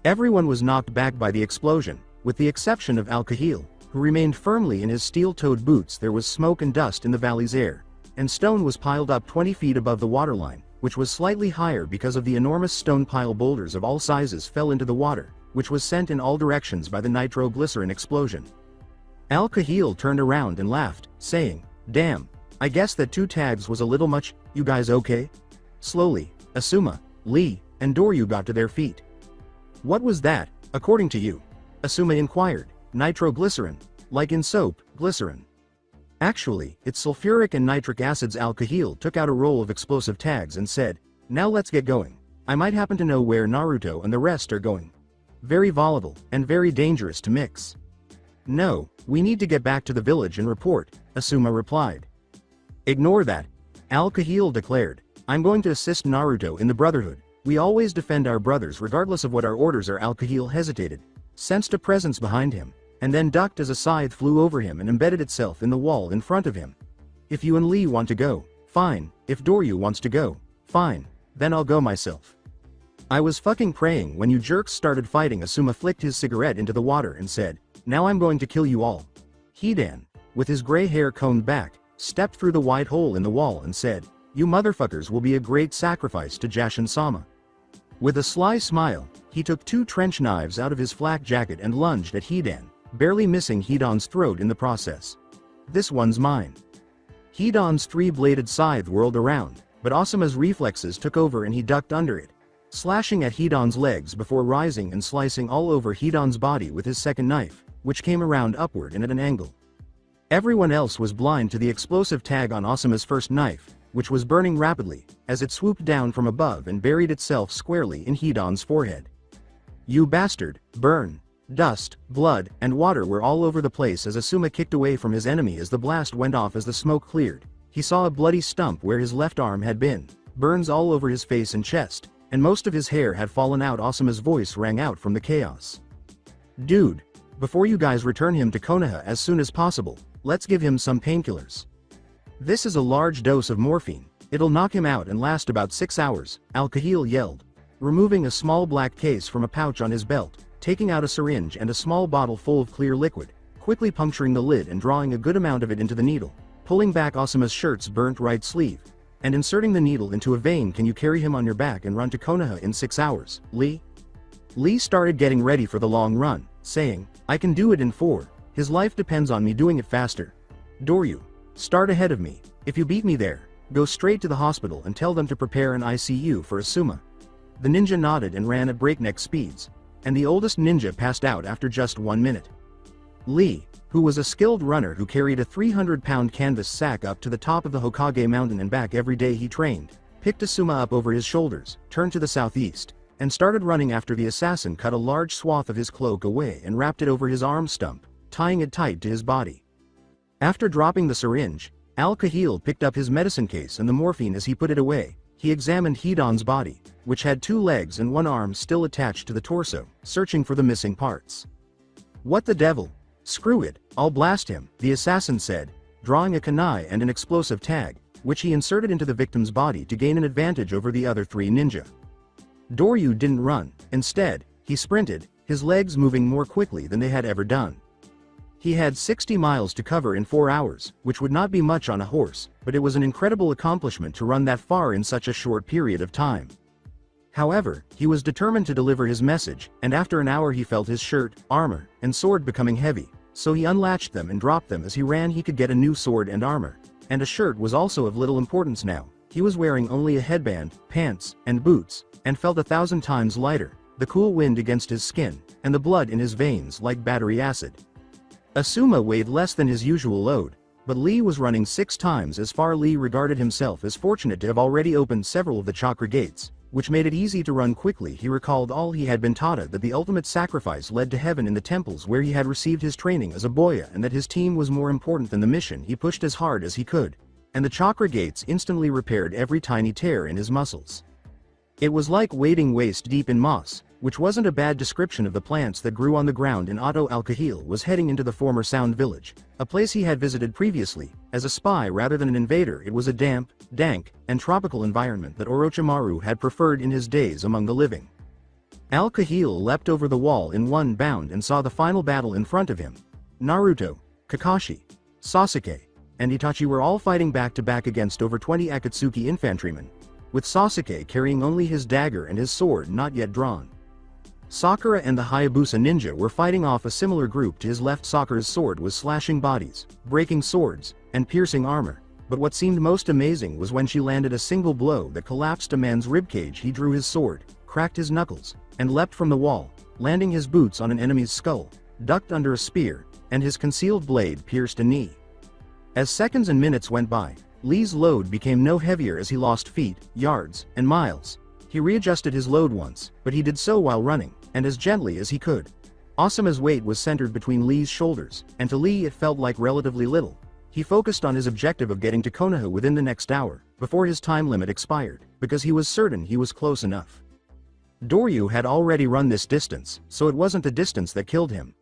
Everyone was knocked back by the explosion, with the exception of Al-Kahil, who remained firmly in his steel-toed boots. There was smoke and dust in the valley's air, and stone was piled up 20 feet above the waterline, which was slightly higher because of the enormous stone pile. Boulders of all sizes fell into the water, which was sent in all directions by the nitroglycerin explosion. Al-Kahil turned around and laughed, saying, "Damn, I guess that 2 tags was a little much. You guys okay?" Slowly, Asuma, Lee, and Doryu got to their feet. "What was that, according to you?" Asuma inquired. "Nitroglycerin, like in soap, glycerin." "Actually, it's sulfuric and nitric acids." Al-Kahil took out a roll of explosive tags and said, "Now let's get going. I might happen to know where Naruto and the rest are going. Very volatile, and very dangerous to mix." "No, we need to get back to the village and report," Asuma replied. "Ignore that," Al-Kahil declared. "I'm going to assist Naruto in the Brotherhood. We always defend our brothers regardless of what our orders are." Al-Kahil hesitated, sensed a presence behind him, and then ducked as a scythe flew over him and embedded itself in the wall in front of him. "If you and Lee want to go, fine. If Doryu wants to go, fine. Then I'll go myself." "I was fucking praying when you jerks started fighting." Asuma flicked his cigarette into the water and said, "Now I'm going to kill you all." Hidan, with his gray hair combed back, stepped through the wide hole in the wall and said, "You motherfuckers will be a great sacrifice to Jashin-sama." With a sly smile, he took 2 trench knives out of his flak jacket and lunged at Hidan, barely missing Hidan's throat in the process. "This one's mine." Hidan's 3-bladed scythe whirled around, but Asuma's reflexes took over and he ducked under it, slashing at Hidan's legs before rising and slicing all over Hidan's body with his second knife, which came around upward and at an angle. Everyone else was blind to the explosive tag on Asuma's first knife, which was burning rapidly, as it swooped down from above and buried itself squarely in Hidan's forehead. "You bastard, burn!" Dust, blood, and water were all over the place as Asuma kicked away from his enemy as the blast went off. As the smoke cleared, he saw a bloody stump where his left arm had been, burns all over his face and chest, and most of his hair had fallen out. Asuma's voice rang out from the chaos. "Dude, before you guys return him to Konoha as soon as possible, let's give him some painkillers. This is a large dose of morphine. It'll knock him out and last about 6 hours, Al-Kahil yelled, removing a small black case from a pouch on his belt, taking out a syringe and a small bottle full of clear liquid, quickly puncturing the lid and drawing a good amount of it into the needle, pulling back Asuma's shirt's burnt right sleeve, and inserting the needle into a vein. "Can you carry him on your back and run to Konoha in 6 hours, Lee?" Lee started getting ready for the long run, saying, "I can do it in 4, his life depends on me doing it faster." "Doryu, start ahead of me. If you beat me there, go straight to the hospital and tell them to prepare an ICU for Asuma." The ninja nodded and ran at breakneck speeds, and the oldest ninja passed out after just 1 minute. Lee, who was a skilled runner who carried a 300-pound canvas sack up to the top of the Hokage mountain and back every day he trained, picked Asuma up over his shoulders, turned to the southeast, and started running after the assassin. Cut a large swath of his cloak away and wrapped it over his arm stump, tying it tight to his body. After dropping the syringe, Al-Kahil picked up his medicine case and the morphine. As he put it away, he examined Hidan's body, which had 2 legs and 1 arm still attached to the torso, searching for the missing parts. "What the devil? Screw it, I'll blast him," the assassin said, drawing a kunai and an explosive tag, which he inserted into the victim's body to gain an advantage over the other 3 ninja. Doryu didn't run. Instead, he sprinted, his legs moving more quickly than they had ever done. He had 60 miles to cover in 4 hours, which would not be much on a horse, but it was an incredible accomplishment to run that far in such a short period of time. However, he was determined to deliver his message, and after an hour he felt his shirt, armor, and sword becoming heavy, so he unlatched them and dropped them. As he ran he could get a new sword and armor, and a shirt was also of little importance now. He was wearing only a headband, pants, and boots, and felt 1,000 times lighter, the cool wind against his skin, and the blood in his veins like battery acid. Asuma weighed less than his usual load, but Lee was running 6 times as far. Lee regarded himself as fortunate to have already opened several of the chakra gates, which made it easy to run quickly. He recalled all he had been taught, that the ultimate sacrifice led to heaven in the temples where he had received his training as a boya, and that his team was more important than the mission. He pushed as hard as he could, and the chakra gates instantly repaired every tiny tear in his muscles. It was like wading waist deep in moss, which wasn't a bad description of the plants that grew on the ground in Otto. Al-Kahil was heading into the former Sound Village, a place he had visited previously. As a spy rather than an invader, it was a damp, dank, and tropical environment that Orochimaru had preferred in his days among the living. Al-Tair leapt over the wall in one bound and saw the final battle in front of him. Naruto, Kakashi, Sasuke, and Itachi were all fighting back-to-back against over 20 Akatsuki infantrymen, with Sasuke carrying only his dagger and his sword not yet drawn. Sakura and the Hayabusa ninja were fighting off a similar group to his left. Sakura's sword was slashing bodies, breaking swords, and piercing armor, but what seemed most amazing was when she landed a single blow that collapsed a man's ribcage. He drew his sword, cracked his knuckles, and leapt from the wall, landing his boots on an enemy's skull, ducked under a spear, and his concealed blade pierced a knee. As seconds and minutes went by, Lee's load became no heavier as he lost feet, yards, and miles. He readjusted his load once, but he did so while running, and as gently as he could. Asuma's weight was centered between Lee's shoulders, and to Lee it felt like relatively little. He focused on his objective of getting to Konoha within the next hour, before his time limit expired, because he was certain he was close enough. Doryu had already run this distance, so it wasn't the distance that killed him.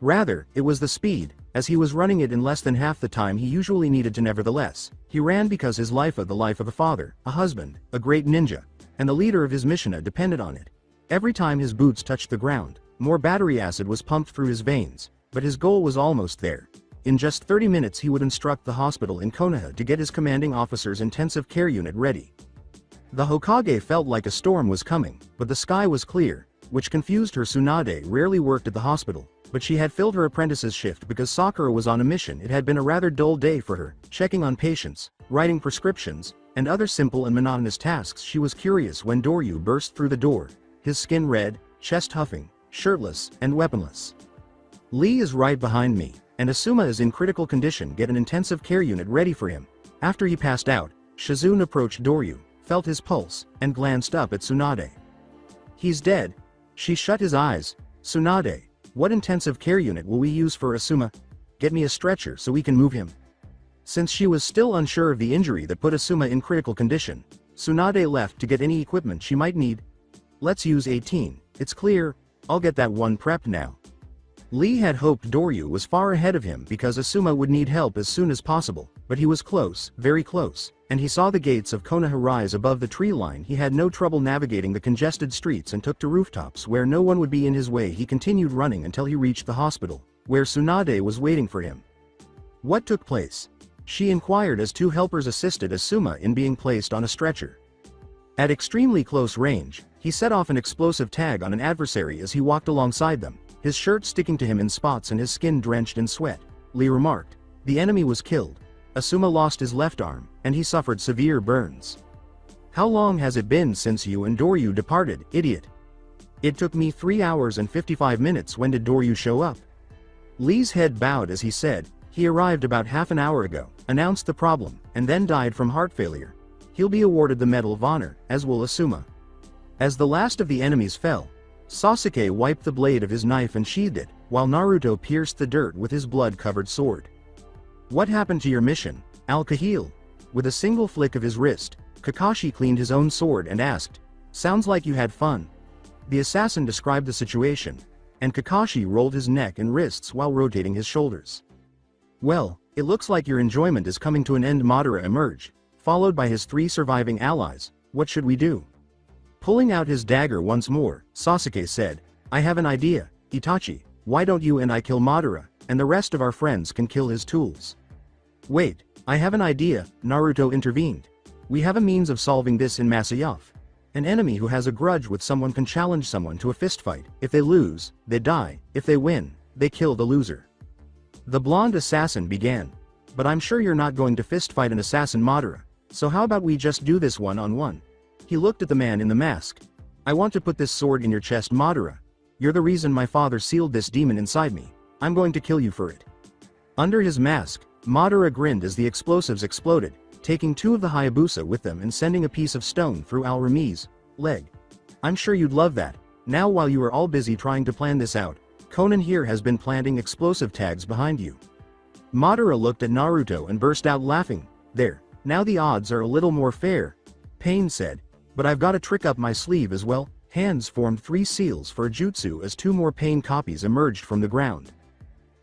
Rather, it was the speed, as he was running it in less than half the time he usually needed to. Nevertheless, he ran because his life, the life of a father, a husband, a great ninja, and the leader of his Mishina depended on it. Every time his boots touched the ground, more battery acid was pumped through his veins, but his goal was almost there. In just 30 minutes he would instruct the hospital in Konoha to get his commanding officer's intensive care unit ready. The Hokage felt like a storm was coming, but the sky was clear, which confused her. Tsunade rarely worked at the hospital, but she had filled her apprentice's shift because Sakura was on a mission. It had been a rather dull day for her, checking on patients, writing prescriptions, and other simple and monotonous tasks. She was curious when Doryu burst through the door, his skin red, chest huffing, shirtless, and weaponless. Lee is right behind me, and Asuma is in critical condition. Get an intensive care unit ready for him. After he passed out, Shizune approached Doryu, felt his pulse, and glanced up at Tsunade. He's dead. She shut his eyes. Tsunade, what intensive care unit will we use for Asuma? Get me a stretcher so we can move him. Since she was still unsure of the injury that put Asuma in critical condition, Tsunade left to get any equipment she might need. Let's use 18, it's clear, I'll get that one prepped now. Lee had hoped Doryu was far ahead of him because Asuma would need help as soon as possible, but he was close, very close, and he saw the gates of Konoha rise above the tree line. He had no trouble navigating the congested streets and took to rooftops where no one would be in his way. He continued running until he reached the hospital, where Tsunade was waiting for him. What took place? She inquired as two helpers assisted Asuma in being placed on a stretcher. At extremely close range, he set off an explosive tag on an adversary as he walked alongside them, his shirt sticking to him in spots and his skin drenched in sweat. Lee remarked, "The enemy was killed. Asuma lost his left arm, and he suffered severe burns. How long has it been since you and Doryu departed, idiot?" "It took me 3 hours and 55 minutes. When did Doryu show up?" Lee's head bowed as he said, "He arrived about half an hour ago, announced the problem, and then died from heart failure. He'll be awarded the Medal of Honor, as will Asuma." As the last of the enemies fell, Sasuke wiped the blade of his knife and sheathed it, while Naruto pierced the dirt with his blood-covered sword. "What happened to your mission, Al-Tair?" With a single flick of his wrist, Kakashi cleaned his own sword and asked, "Sounds like you had fun." The assassin described the situation, and Kakashi rolled his neck and wrists while rotating his shoulders. "Well, it looks like your enjoyment is coming to an end." Madara emerged, followed by his 3 surviving allies. "What should we do?" Pulling out his dagger once more, Sasuke said, "I have an idea, Itachi. Why don't you and I kill Madara, and the rest of our friends can kill his tools?" "Wait, I have an idea," Naruto intervened. "We have a means of solving this in Masayoff. An enemy who has a grudge with someone can challenge someone to a fistfight. If they lose, they die. If they win, they kill the loser." The blonde assassin began. "But I'm sure you're not going to fistfight an assassin, Madara. So how about we just do this one-on-one?" He looked at the man in the mask. "I want to put this sword in your chest, Madara. You're the reason my father sealed this demon inside me. I'm going to kill you for it." Under his mask, Madara grinned as the explosives exploded, taking 2 of the Hayabusa with them and sending a piece of stone through Al-Rami's leg. "I'm sure you'd love that. Now while you are all busy trying to plan this out, Conan here has been planting explosive tags behind you." Madara looked at Naruto and burst out laughing. "There, now the odds are a little more fair," Pain said. "But I've got a trick up my sleeve as well." Hands formed 3 seals for a jutsu as 2 more Pain copies emerged from the ground.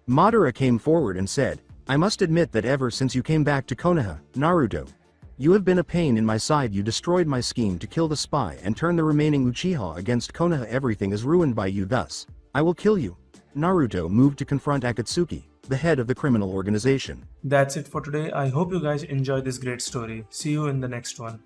Madara came forward and said, I must admit that ever since you came back to Konoha, Naruto, you have been a pain in my side. You destroyed my scheme to kill the spy and turn the remaining Uchiha against Konoha. Everything is ruined by you, thus, I will kill you. Naruto moved to confront Akatsuki, the head of the criminal organization. That's it for today. I hope you guys enjoyed this great story. See you in the next one.